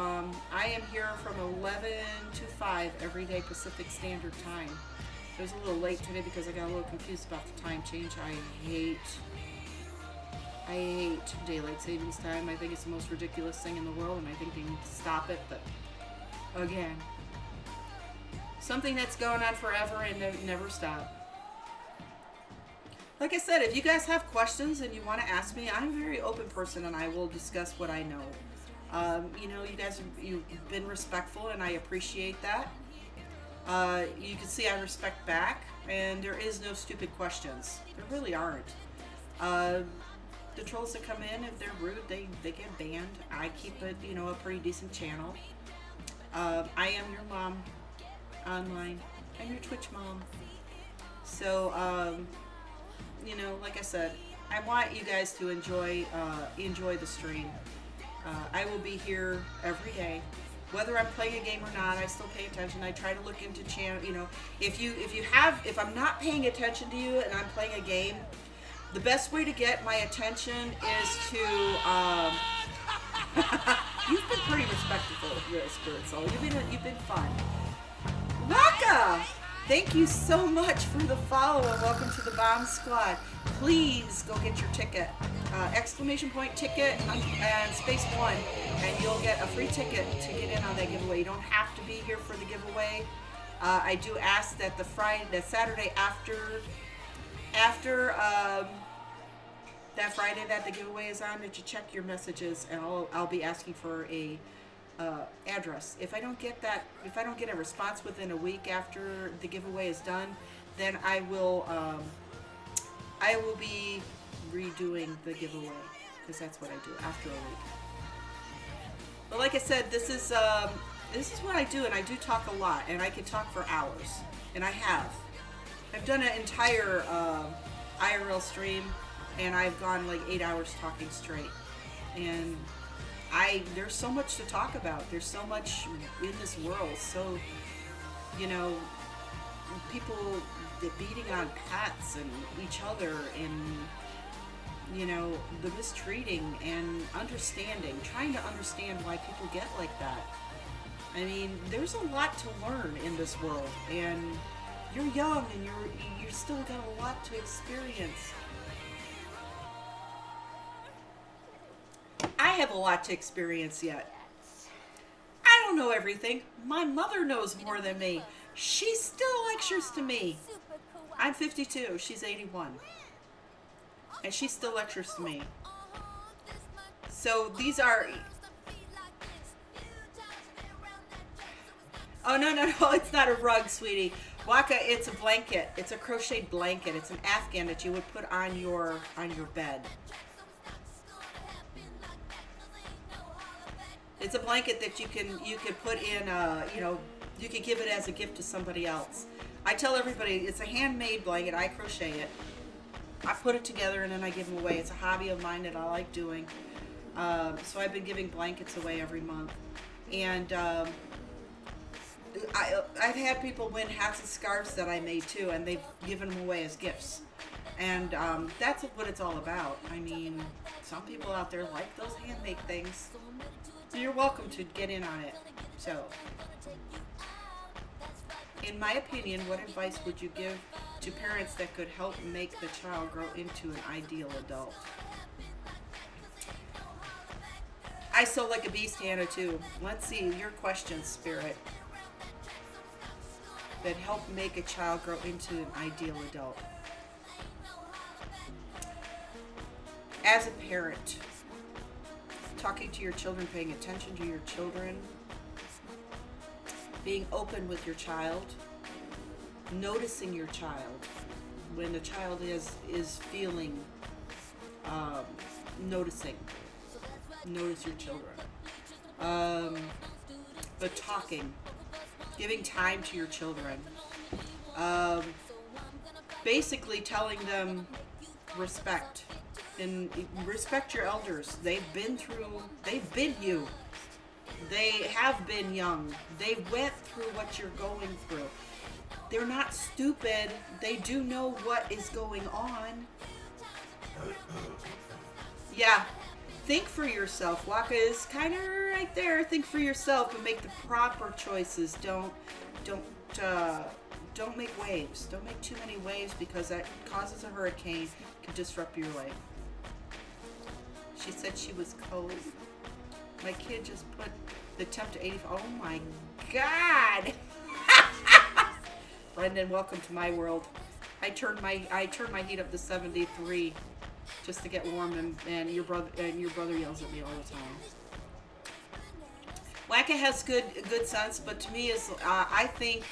I am here from 11 to 5 every day Pacific Standard Time. It was a little late today because I got a little confused about the time change. I hate daylight savings time. I think it's the most ridiculous thing in the world, and I think they need to stop it. But again, something that's going on forever and never stop. Like I said, if you guys have questions and you want to ask me, I'm a very open person and I will discuss what I know. You know, you guys, you've been respectful and I appreciate that. You can see I respect back, and there is no stupid questions. There really aren't. The trolls that come in, if they're rude, they get banned. I keep it, you know, a pretty decent channel. I am your mom online. I'm your Twitch mom. So, you know, like I said, I want you guys to enjoy the stream. I will be here every day. Whether I'm playing a game or not, I still pay attention. I try to look into channel, you know, if I'm not paying attention to you and I'm playing a game, the best way to get my attention is to, you've been pretty respectful, Spirit Soul. You've been fun. Waka! Thank you so much for the follow and welcome to the Bomb Squad. Please go get your ticket. !ticket and space 1 and you'll get a free ticket to get in on that giveaway. You don't have to be here for the giveaway. I do ask that that Saturday after that Friday that the giveaway is on, that you check your messages, and I'll be asking for a address. If I don't get a response within a week after the giveaway is done, then I will be redoing the giveaway, because that's what I do after a week. But like I said, this is what I do, and I do talk a lot, and I can talk for hours, and I've done an entire IRL stream, and I've gone like 8 hours talking straight, and there's so much to talk about. There's so much in this world. So, you know, people beating on pets and each other, and, you know, the mistreating and trying to understand why people get like that. I mean, there's a lot to learn in this world, and you're young and you're still got a lot to experience. I have a lot to experience yet. I don't know everything. My mother knows more than me. She still lectures to me. I'm 52. She's 81. And she still lectures to me. So these are... Oh, no, it's not a rug, sweetie. Waka, it's a blanket. It's a crocheted blanket. It's an Afghan that you would put on your bed. It's a blanket that you can put in, you know, you can give it as a gift to somebody else. I tell everybody it's a handmade blanket. I crochet it. I put it together and then I give them away. It's a hobby of mine that I like doing. So I've been giving blankets away every month. And I've had people win hats and scarves that I made too, and they've given them away as gifts. And that's what it's all about. I mean, some people out there like those handmade things. You're welcome to get in on it. So, in my opinion, what advice would you give to parents that could help make the child grow into an ideal adult? I sew like a beast, Hannah, too. Let's see your question, Spirit. That help make a child grow into an ideal adult. As a parent, talking to your children, paying attention to your children, being open with your child, noticing your child when the child is feeling, noticing. Notice your children. But talking, giving time to your children, basically telling them respect and respect your elders. They've been you. They have been young. They went through what you're going through. They're not stupid. They do know what is going on. Yeah. Think for yourself. Waka is kind of right there. Think for yourself, but make the proper choices. Don't make waves. Don't make too many waves, because that causes a hurricane, can disrupt your life. She said she was cold. My kid just put the temp to 85. Oh my God. Brendan, welcome to my world. I turned my heat up to 73 just to get warm, and your brother yells at me all the time. Waka has good sense, but to me is I think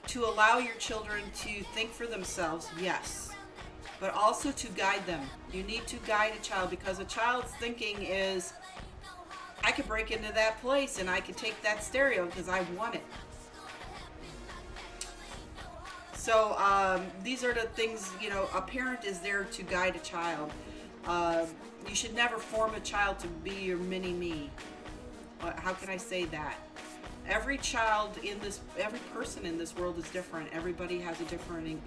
to allow your children to think for themselves, yes, but also to guide them. You need to guide a child, because a child's thinking is, I could break into that place and I could take that stereo because I want it. So these are the things, a parent is there to guide a child. You should never form a child to be your mini-me. How can I say that? Every person in this world is different. Everybody has a differing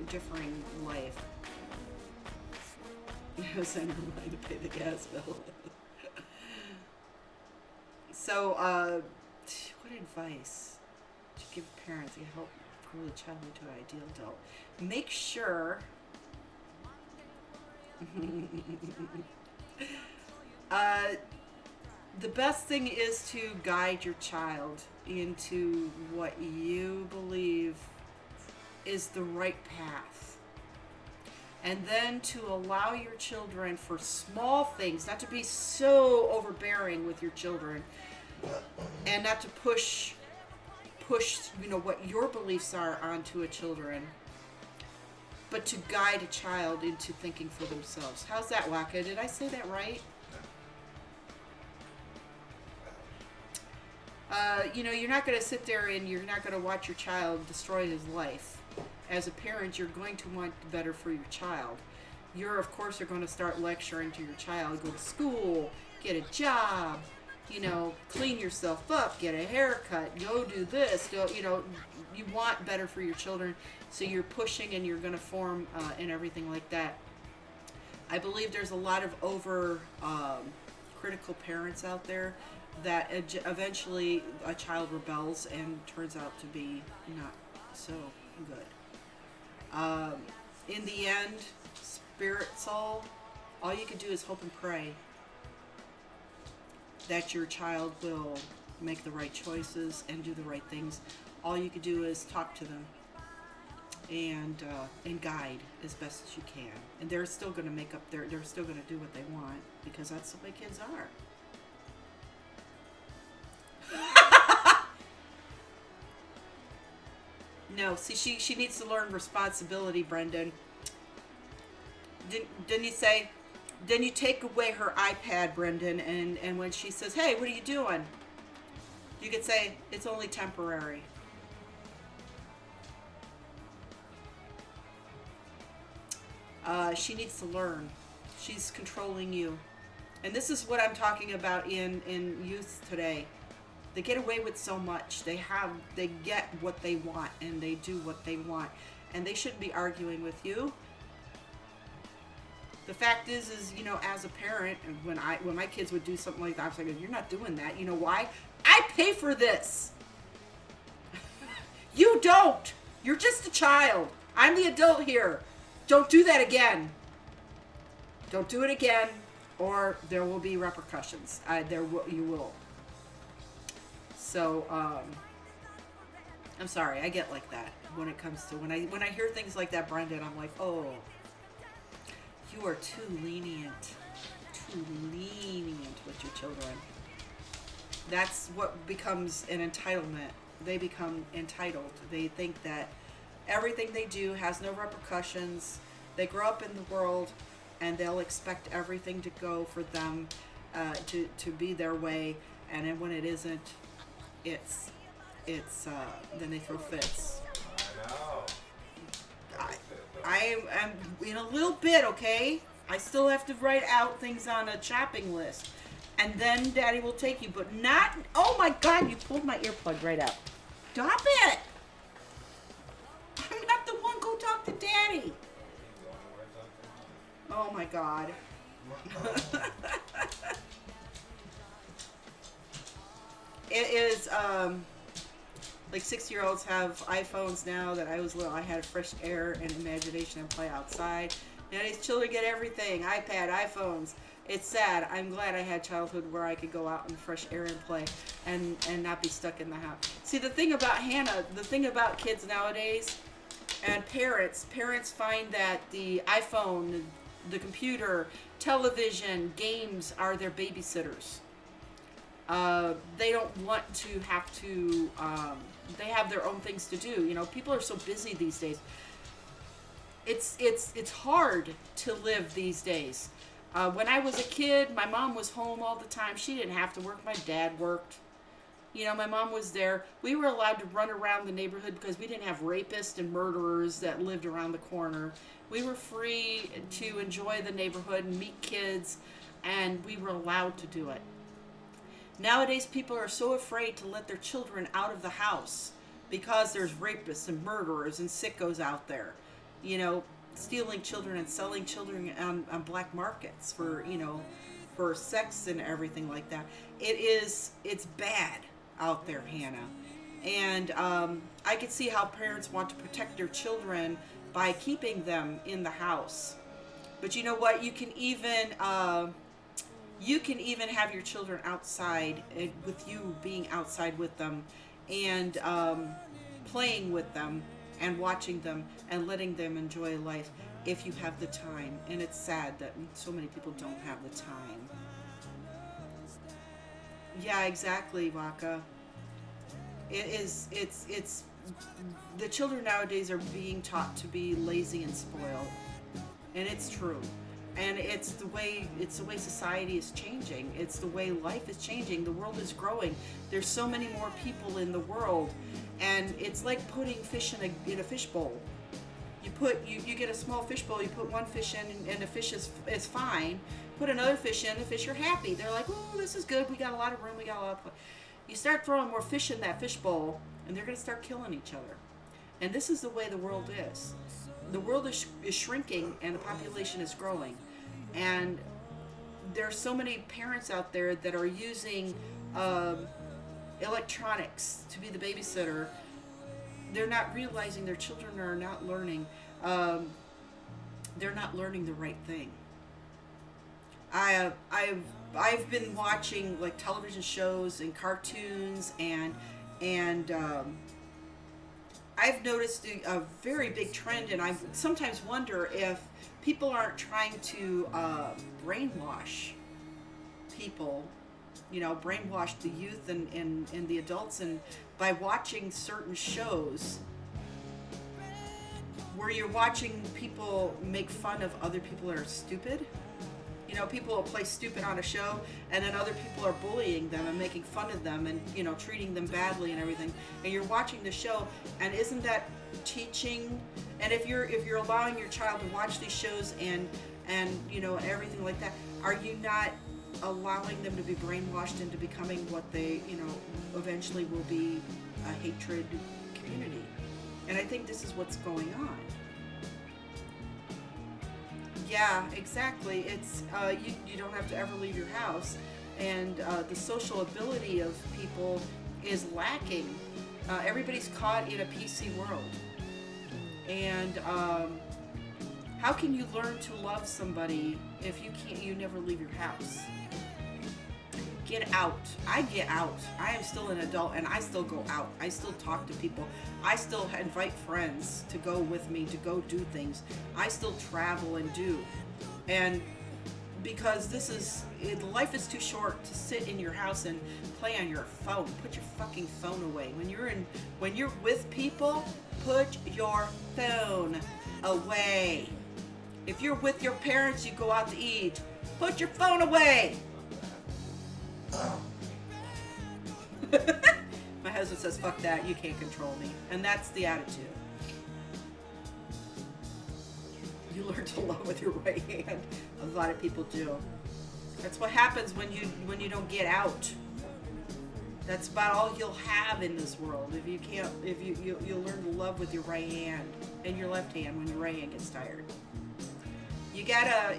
life. Send her money to pay the gas bill. So, what advice to give parents to help grow the child into an ideal adult? Make sure the best thing is to guide your child into what you believe is the right path. And then to allow your children for small things, not to be so overbearing with your children, and not to push what your beliefs are onto a children, but to guide a child into thinking for themselves. How's that, Waka? Did I say that right? You're not going to sit there and you're not going to watch your child destroy his life. As a parent, you're going to want better for your child. You're, of course, are going to start lecturing to your child. Go to school, get a job, clean yourself up, get a haircut, go do this. You want better for your children, so you're pushing and you're going to form and everything like that. I believe there's a lot of critical parents out there that eventually a child rebels and turns out to be not so good. In the end, spirit, soul, all you can do is hope and pray that your child will make the right choices and do the right things. All you can do is talk to them and guide as best as you can. And they're still going to they're still going to do what they want, because that's the way kids are. No, see, she needs to learn responsibility, Brendan. Didn't you say? Then you take away her iPad, Brendan, and when she says, "Hey, what are you doing?" you could say, "It's only temporary." She needs to learn. She's controlling you. And this is what I'm talking about in youth today. They get away with so much. They get what they want, and they do what they want. And they shouldn't be arguing with you. The fact is, as a parent, when my kids would do something like that, I was like, "You're not doing that." You know why? I pay for this. You don't. You're just a child. I'm the adult here. Don't do that again. Don't do it again, or there will be repercussions. You will. So, I'm sorry. I get like that when it comes to when I hear things like that, Brendan. I'm like, oh, you are too lenient. too lenient with your children. That's what becomes an entitlement. They become entitled. They think that everything they do has no repercussions. They grow up in the world, and they'll expect everything to go for them, to be their way. And then when it isn't, it's then they throw fits. I'm in a little bit, okay? I still have to write out things on a shopping list. And then Daddy will take you, but not... Oh my God, you pulled my earplug right out. Stop it! I'm not the one. Go talk to Daddy. Oh my God. It is, like 6-year-olds have iPhones now. That I was little, I had fresh air and imagination and play outside. Now these children get everything, iPad, iPhones. It's sad. I'm glad I had childhood where I could go out in fresh air and play and not be stuck in the house. See, the thing about Hannah, the thing about kids nowadays and parents find that the iPhone, the computer, television, games are their babysitters. They don't want to have to, they have their own things to do. You know, people are so busy these days. It's hard to live these days. When I was a kid, my mom was home all the time. She didn't have to work. My dad worked. You know, my mom was there. We were allowed to run around the neighborhood because we didn't have rapists and murderers that lived around the corner. We were free to enjoy the neighborhood and meet kids, and we were allowed to do it. Nowadays, people are so afraid to let their children out of the house because there's rapists and murderers and sickos out there. You know, stealing children and selling children on black markets for, you know, for sex and everything like that. It's bad out there, Hannah. And I could see how parents want to protect their children by keeping them in the house. But you know what? You can even have your children outside, with you being outside with them and playing with them and watching them and letting them enjoy life if you have the time. And it's sad that so many people don't have the time. Yeah, exactly, Waka. It's the children nowadays are being taught to be lazy and spoiled. And it's true. And it's the way society is changing. It's the way life is changing. The world is growing. There's so many more people in the world, and it's like putting fish in a fish bowl. You get a small fish bowl. You put one fish in, and the fish is fine. Put another fish in. The fish are happy. They're like, oh, this is good. We got a lot of room. We got a lot of play. You start throwing more fish in that fish bowl, and they're going to start killing each other. And this is the way the world is. The world is shrinking, and the population is growing. And there are so many parents out there that are using electronics to be the babysitter. They're not realizing their children are not learning. They're not learning the right thing. I've been watching like television shows and cartoons and I've noticed a very big trend, and I sometimes wonder if people aren't trying to brainwash people, you know, brainwash the youth and the adults, and by watching certain shows where you're watching people make fun of other people that are stupid. You know, people will play stupid on a show, and then other people are bullying them and making fun of them and, you know, treating them badly and everything. And you're watching the show, and isn't that teaching? And if you're allowing your child to watch these shows and you know, everything like that, are you not allowing them to be brainwashed into becoming what they, you know, eventually will be a hatred community? And I think this is what's going on. Yeah, exactly. It's you don't have to ever leave your house, and the social ability of people is lacking. Everybody's caught in a PC world, and how can you learn to love somebody if you never leave your house? Get out. I get out. I am still an adult, and I still go out. I still talk to people. I still invite friends to go with me to go do things. I still travel and do. And because life is too short to sit in your house and play on your phone. Put your fucking phone away. When you're with people, put your phone away. If you're with your parents, you go out to eat. Put your phone away. My husband says, fuck that, you can't control me. And that's the attitude. You learn to love with your right hand. A lot of people do. That's what happens when you don't get out. That's about all you'll have in this world. If you can't, you'll learn to love with your right hand and your left hand when your right hand gets tired. You gotta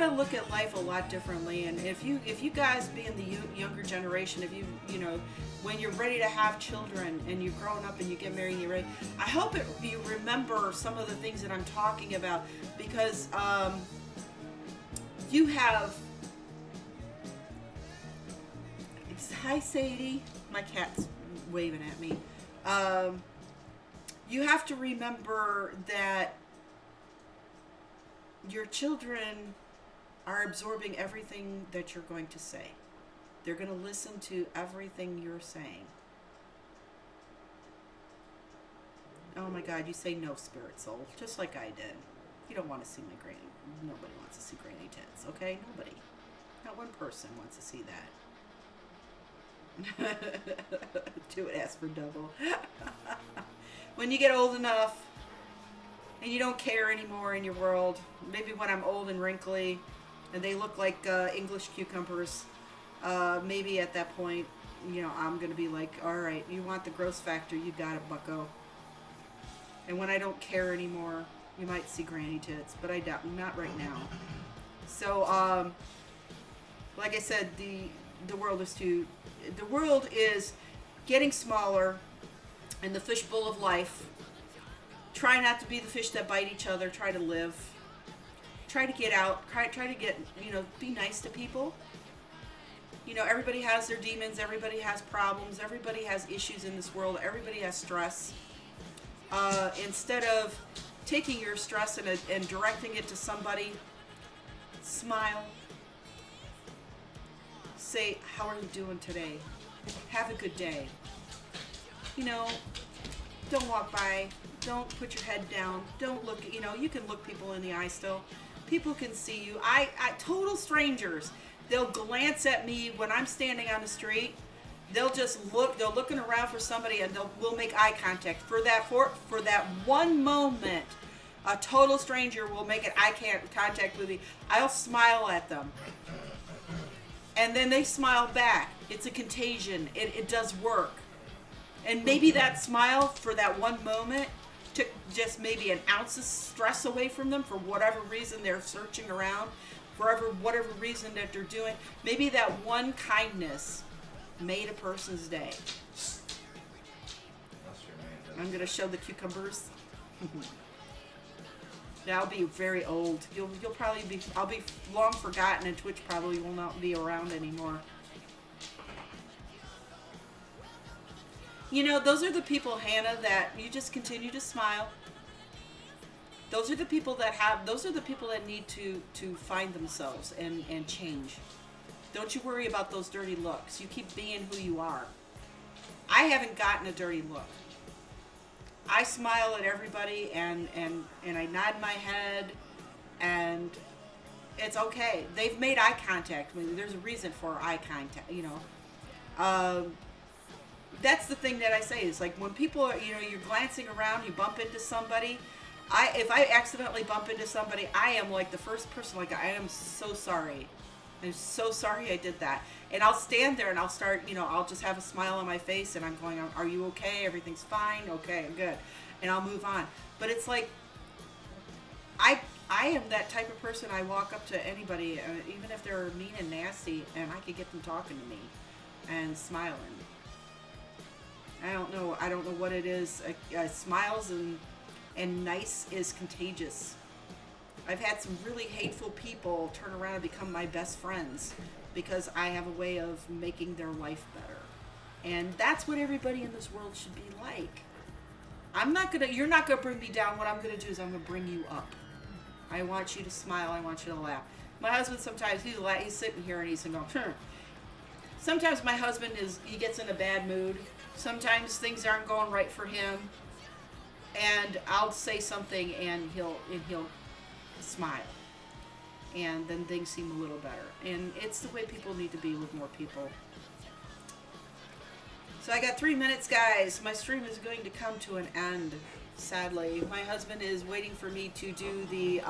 look at life a lot differently. And if you guys being the younger generation, if you know, when you're ready to have children and you've grown up and you get married and you're ready, I hope you remember some of the things that I'm talking about, because you have, hi Sadie, my cat's waving at me. You have to remember that your children are absorbing everything that you're going to say. They're going to listen to everything you're saying. Oh my God, you say no, spirit soul, just like I did. You don't want to see my granny. Nobody wants to see granny tits, okay? Nobody. Not one person wants to see that. Do it, ask for double. When you get old enough and you don't care anymore in your world, maybe when I'm old and wrinkly and they look like English cucumbers, maybe at that point, you know, I'm going to be like, all right, you want the gross factor, you got it, bucko. And when I don't care anymore, you might see granny tits, but I doubt, not right now. So, like I said, the world is getting smaller, and the fishbowl of life. Try not to be the fish that bite each other. Try to live. Try to get out. Try to get, you know, be nice to people. You know, everybody has their demons. Everybody has problems. Everybody has issues in this world. Everybody has stress. Instead of taking your stress and directing it to somebody, smile. Say, how are you doing today? Have a good day. You know, don't walk by. Don't put your head down. Don't look, you know, you can look people in the eye still. People can see you. Total strangers, they'll glance at me when I'm standing on the street. They'll just look, they're looking around for somebody, and we'll make eye contact. For that one moment, a total stranger will make an eye contact with me. I'll smile at them. And then they smile back. It's a contagion. It does work. And maybe that smile for that one moment took just maybe an ounce of stress away from them for whatever reason they're searching around, for whatever reason that they're doing. Maybe that one kindness made a person's day. I'm going to show the cucumbers. Yeah, I'll be very old. You'll probably be, I'll be long forgotten, and Twitch probably will not be around anymore. You know, those are the people, Hannah, that you just continue to smile. Those are the people that need to find themselves and change. Don't you worry about those dirty looks. You keep being who you are. I haven't gotten a dirty look. I smile at everybody and I nod my head, and it's okay. They've made eye contact with me. There's a reason for eye contact, you know. That's the thing that I say is, like, when people are, you know, you're glancing around, you bump into somebody. If I accidentally bump into somebody, I am like the first person, like, I am so sorry. I'm so sorry I did that. And I'll stand there and I'll start, you know, I'll just have a smile on my face, and I'm going, are you okay? Everything's fine? Okay, I'm good. And I'll move on. But it's like, I am that type of person. I walk up to anybody, even if they're mean and nasty, and I could get them talking to me and smiling. I don't know what it is. Smiles and nice is contagious. I've had some really hateful people turn around and become my best friends because I have a way of making their life better. And that's what everybody in this world should be like. You're not gonna bring me down. What I'm gonna do is I'm gonna bring you up. I want you to smile. I want you to laugh. My husband sometimes, he's sitting here and he's going, Sometimes my husband he gets in a bad mood. Sometimes things aren't going right for him. And I'll say something and he'll smile. And then things seem a little better. And it's the way people need to be with more people. So I got 3 minutes, guys. My stream is going to come to an end, sadly. My husband is waiting for me to do the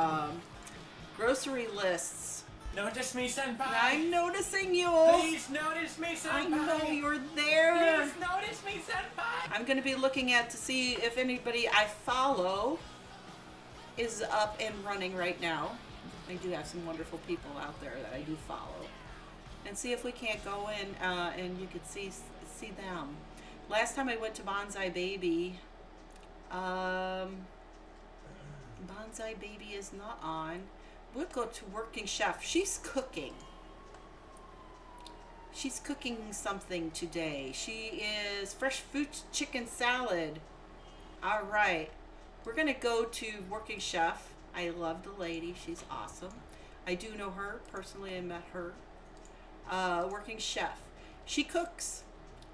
grocery lists. Notice me, senpai. I'm noticing you. Please notice me, senpai. I know you're there. Please notice me, senpai. I'm going to be looking to see if anybody I follow is up and running right now. I do have some wonderful people out there that I do follow. And see if we can't go in and you could see them. Last time I went to Bonsai Baby, Bonsai Baby is not on. We'll go to Working Chef. She's cooking. She's cooking something today. She is fresh fruit chicken salad. All right. We're going to go to Working Chef. I love the lady. She's awesome. I do know her. Personally, I met her. Working Chef. She cooks.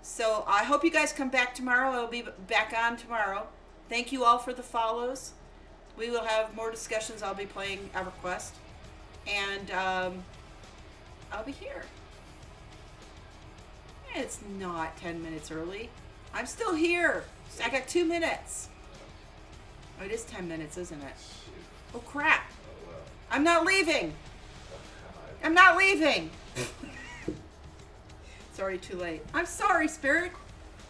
So I hope you guys come back tomorrow. I'll be back on tomorrow. Thank you all for the follows. We will have more discussions. I'll be playing EverQuest. And I'll be here. It's not 10 minutes early. I'm still here. I got 2 minutes. Oh, it is 10 minutes, isn't it? Oh, crap. I'm not leaving. I'm not leaving. It's already too late. I'm sorry, Spirit.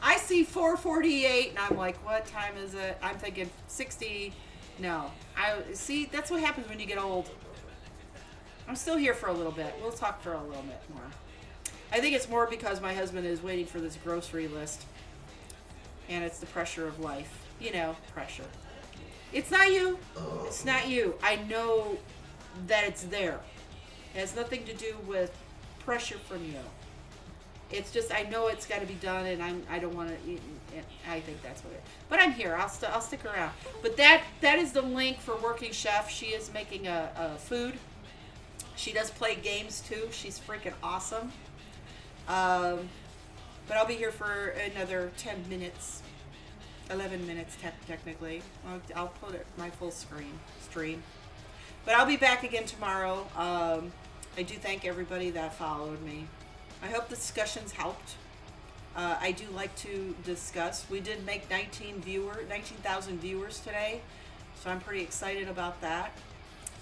I see 4:48 and I'm like, what time is it? I'm thinking 60. No. See, that's what happens when you get old. I'm still here for a little bit. We'll talk for a little bit more. I think it's more because my husband is waiting for this grocery list. And it's the pressure of life. You know, pressure. It's not you. It's not you. I know that it's there. It has nothing to do with pressure from you. It's just I know it's got to be done, and I don't want to. I think that's what it. But I'm here. I'll stick around. But that is the link for Working Chef. She is making a food. She does play games too. She's freaking awesome. But I'll be here for another 10 minutes, 11 minutes technically. I'll put it my full stream. But I'll be back again tomorrow. I do thank everybody that followed me. I hope the discussions helped. I do like to discuss. We did make 19,000 viewers today, so I'm pretty excited about that.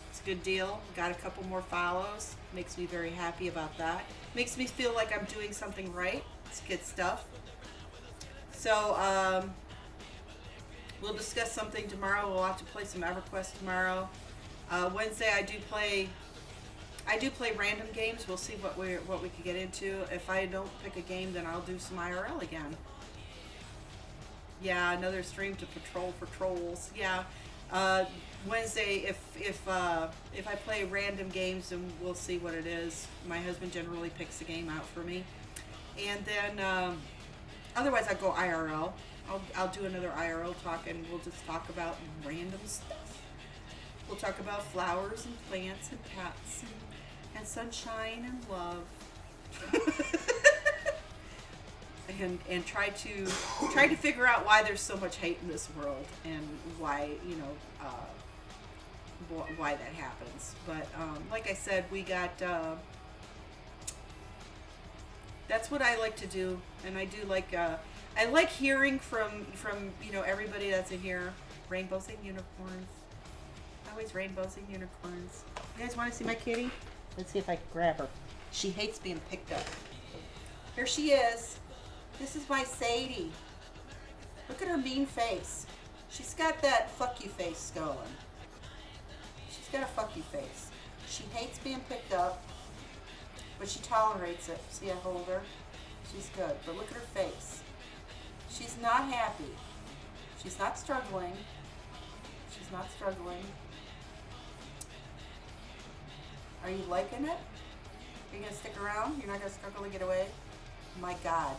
It's a good deal. Got a couple more follows. Makes me very happy about that. Makes me feel like I'm doing something right. It's good stuff. So we'll discuss something tomorrow. We'll have to play some EverQuest tomorrow. Wednesday I do play random games. We'll see what we can get into. If I don't pick a game, then I'll do some IRL again. Yeah, another stream to patrol for trolls. Yeah, Wednesday if I play random games, then we'll see what it is. My husband generally picks a game out for me, and then otherwise I go IRL. I'll do another IRL talk, and we'll just talk about random stuff. We'll talk about flowers and plants and pets and sunshine and love. and try to figure out why there's so much hate in this world and why why that happens. But like I said, we got that's what I like to do, and I do like I like hearing from everybody that's in here. Rainbows and unicorns. Always rainbows and unicorns. You guys want to see my kitty? Let's see if I can grab her. She hates being picked up. Here she is. This is my Sadie. Look at her mean face. She's got that fuck you face going. She's got a fuck you face. She hates being picked up, but she tolerates it. See, I hold her. She's good. But look at her face. She's not happy. She's not struggling. She's not struggling. Are you liking it? Are you going to stick around? You're not going to struggle to get away? My God.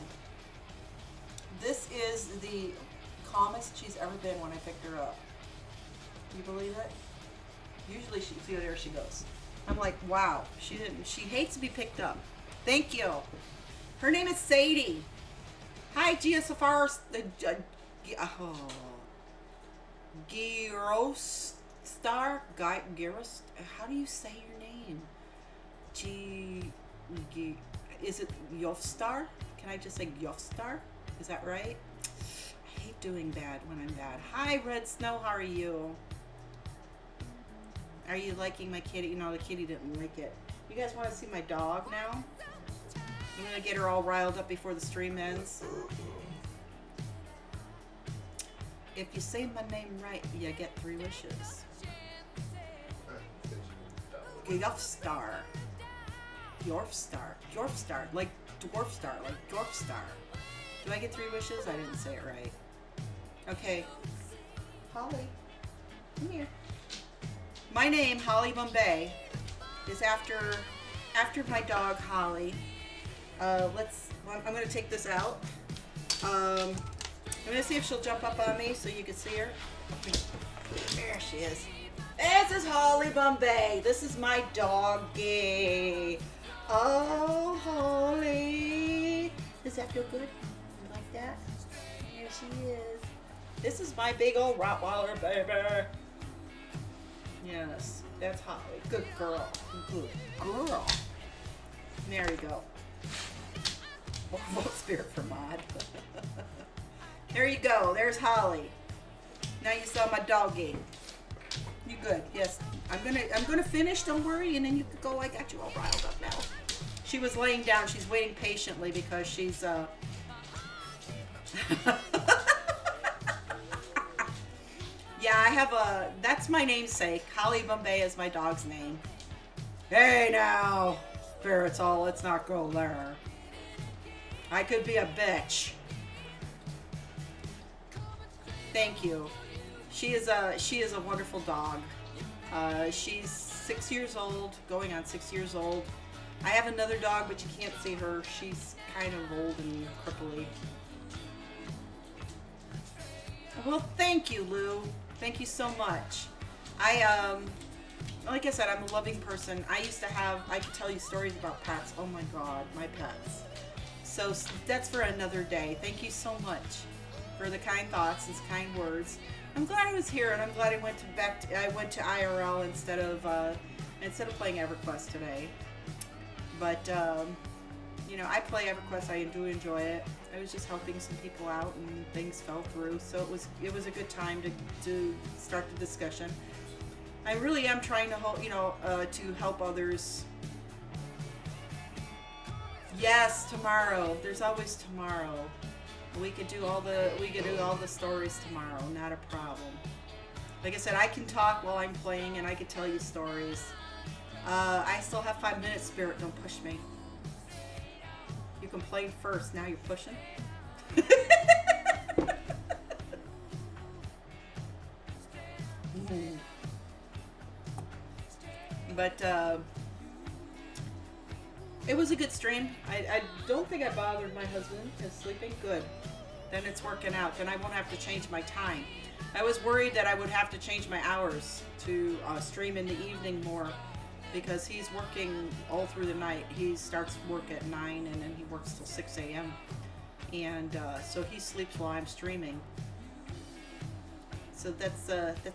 This is the calmest she's ever been when I picked her up. Do you believe it? Usually she, see, there she goes. I'm like, wow, she hates to be picked up. Thank you. Her name is Sadie. Hi, Giosafar, Girostar, Giros, how do you say your name? Is it Yofstar? Can I just say Yofstar? Is that right? I hate doing bad when I'm bad. Hi, Red Snow, how are you? Are you liking my kitty? No, the kitty didn't like it. You guys want to see my dog now? I'm going to get her all riled up before the stream ends. If you say my name right, you get 3 wishes. Yorfstar. Yorfstar. Yorfstar. Like dwarf star. Like dwarf star. Do I get 3 wishes? I didn't say it right. Okay. Holly. Come here. My name, Holly Bombay, is after my dog, Holly. I'm going to take this out. I'm going to see if she'll jump up on me so you can see her. There she is. This is Holly Bombay. This is my doggy. Oh, Holly. Does that feel good? You like that? There she is. This is my big old Rottweiler baby. Yes, that's Holly. Good girl. Good girl. There you go. Vote spirit for mod. There you go. There's Holly. Now you saw my doggy. You good? Yes. I'm gonna finish. Don't worry, and then you can go. I got you all riled up now. She was laying down. She's waiting patiently because she's Yeah, I have that's my namesake. Holly Bombay is my dog's name. Hey now, Spiritual, let's not go there. I could be a bitch. Thank you. She is a wonderful dog. She's 6 years old, going on 6 years old. I have another dog, but you can't see her. She's kind of old and cripply. Well, thank you, Lou. Thank you so much. Like I said, I'm a loving person. I could tell you stories about pets. Oh my God, my pets. So that's for another day. Thank you so much for the kind thoughts and kind words. I'm glad I was here, and I'm glad I went to IRL instead of playing EverQuest today. But I play EverQuest. I do enjoy it. I was just helping some people out, and things fell through. So it was a good time to start the discussion. I really am trying to help others. Yes, tomorrow. There's always tomorrow. We could do all the stories tomorrow. Not a problem. Like I said, I can talk while I'm playing, and I can tell you stories. I still have 5 minutes, Spirit. Don't push me. You complained first. Now you're pushing. But it was a good stream. I don't think I bothered my husband. He's sleeping good. Then it's working out. Then I won't have to change my time. I was worried that I would have to change my hours to stream in the evening more, because he's working all through the night. He starts work at 9 and then he works till 6 a.m. And so he sleeps while I'm streaming. So that's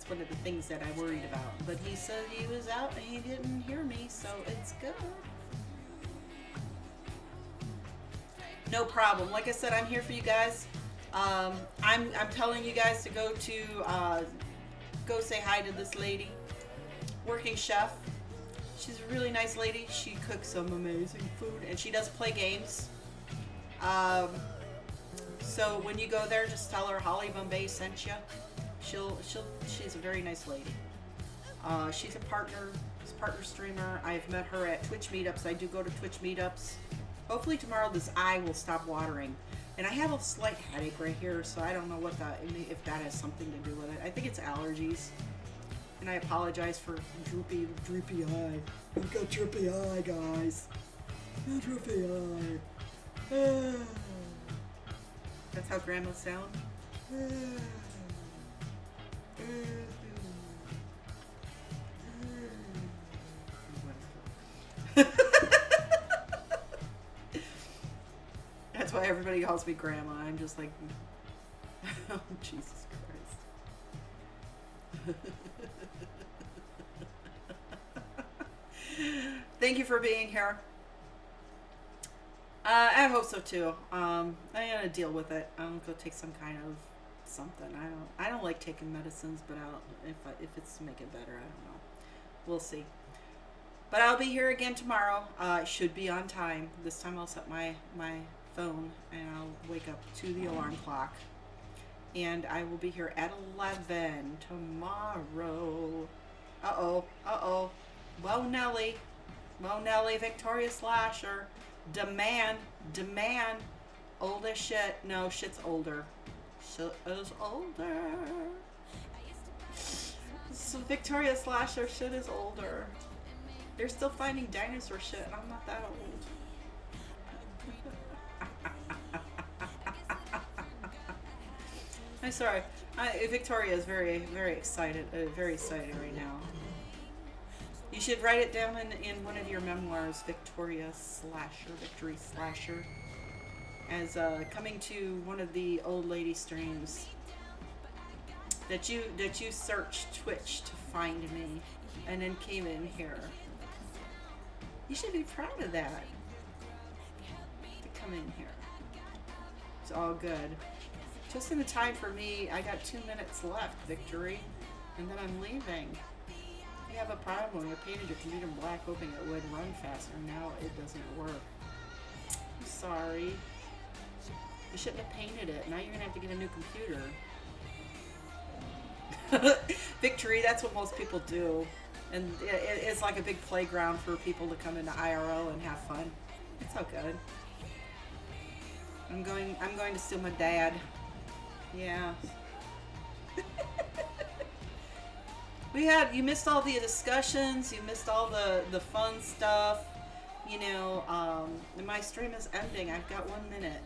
one of the things that I worried about. But he said he was out and he didn't hear me, so it's good. No problem. Like I said, I'm here for you guys. I'm telling you guys to go say hi to this lady, working chef. She's a really nice lady. She cooks some amazing food, and she does play games. So when you go there, just tell her Holly Bombay sent you. She's a very nice lady. She's a partner streamer. I've met her at Twitch meetups. I do go to Twitch meetups. Hopefully tomorrow this eye will stop watering. And I have a slight headache right here, so I don't know if that has something to do with it. I think it's allergies. And I apologize for droopy eye. I've got droopy eye, guys. Droopy eye. That's how grandmas sound? That's why everybody calls me grandma. I'm just like, oh, Jesus Christ. Thank you for being here. I hope so too. I'm gonna deal with it. I'm gonna go take some kind of something. I don't like taking medicines, but if it's to make it better, I don't know. We'll see. But I'll be here again tomorrow. I should be on time. This time I'll set my phone and I'll wake up to the alarm clock. And I will be here at 11 tomorrow. Uh-oh. Whoa, Nelly, Victoria Slasher. Demand. Old as shit. No, shit's older. Shit is older. So Victoria Slasher, shit is older. They're still finding dinosaur shit, and I'm not that old. I'm sorry. Victoria is very, very excited. Very excited right now. You should write it down in one of your memoirs, Victory Slasher, as coming to one of the old lady streams that you searched Twitch to find me, and then came in here. You should be proud of that. To come in here, it's all good. Just in the time for me, I got 2 minutes left, Victory, and then I'm leaving. You have a problem when you painted your computer black hoping it would run faster. Now it doesn't work. I'm sorry. You shouldn't have painted it. Now you're going to have to get a new computer. Victory, that's what most people do. And it's like a big playground for people to come into IRL and have fun. It's all good. I'm going to steal my dad. Yeah. You missed all the discussions, you missed all the fun stuff, you know. My stream is ending. I've got 1 minute,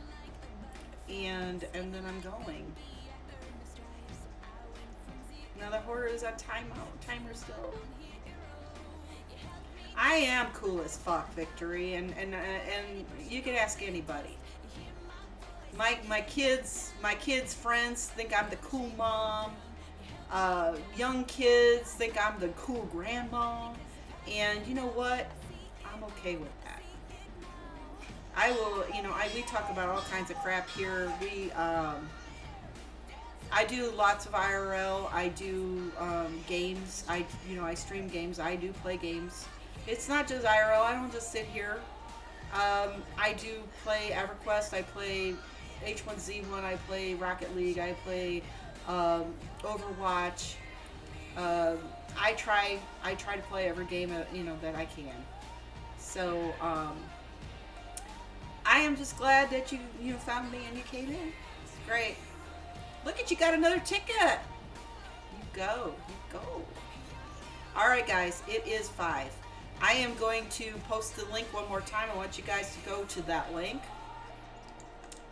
and then I'm going. Now the horror is on timer still. I am cool as fuck, Victory, and you can ask anybody. My kids' friends think I'm the cool mom. Young kids think I'm the cool grandma, and you know what? I'm okay with that. I will, we talk about all kinds of crap here. I do lots of IRL. I do games. I stream games. I do play games. It's not just IRL. I don't just sit here. I do play EverQuest. I play H1Z1. I play Rocket League. I play Overwatch. I try to play every game that I can. So I am just glad that you found me and you came in. It's great. Look at you, got another ticket. You go. All right, guys, it is 5. I am going to post the link one more time. I want you guys to go to that link.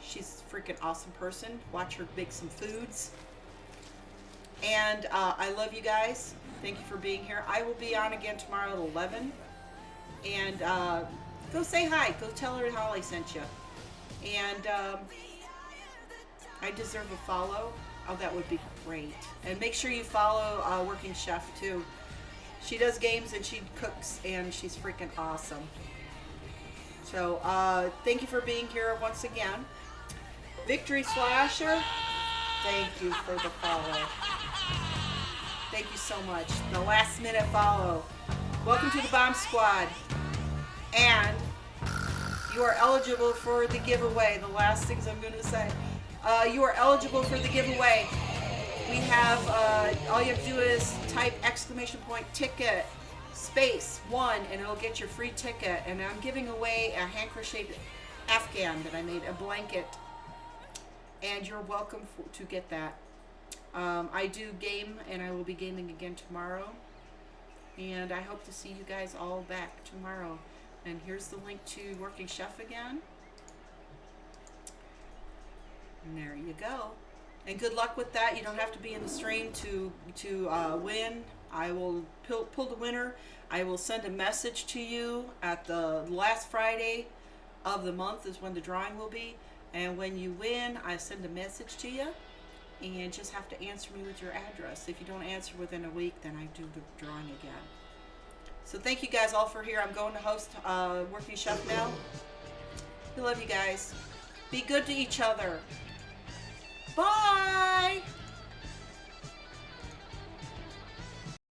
She's a freaking awesome person. Watch her bake some foods. And I love you guys. Thank you for being here. I will be on again tomorrow at 11. And go say hi. Go tell her Holly sent you. And I deserve a follow. Oh, that would be great. And make sure you follow Working Chef too. She does games and she cooks and she's freaking awesome. So thank you for being here once again. Victory Slasher, thank you for the follow. Thank you so much. The last minute follow. Welcome to the Bomb Squad. And you are eligible for the giveaway. The last things I'm going to say. You are eligible for the giveaway. We have, all you have to do is type !ticket space 1 and it'll get your free ticket. And I'm giving away a hand crocheted Afghan that I made, a blanket. And you're welcome to get that. I do game and I will be gaming again tomorrow. And I hope to see you guys all back tomorrow. And here's the link to Working Chef again. And there you go. And good luck with that. You don't have to be in the stream to win. I will pull the winner. I will send a message to you at the last Friday of the month is when the drawing will be. And when you win, I send a message to you. And you just have to answer me with your address. If you don't answer within a week, then I do the drawing again. So thank you guys all for here. I'm going to host Working Chef now. I love you guys. Be good to each other. Bye!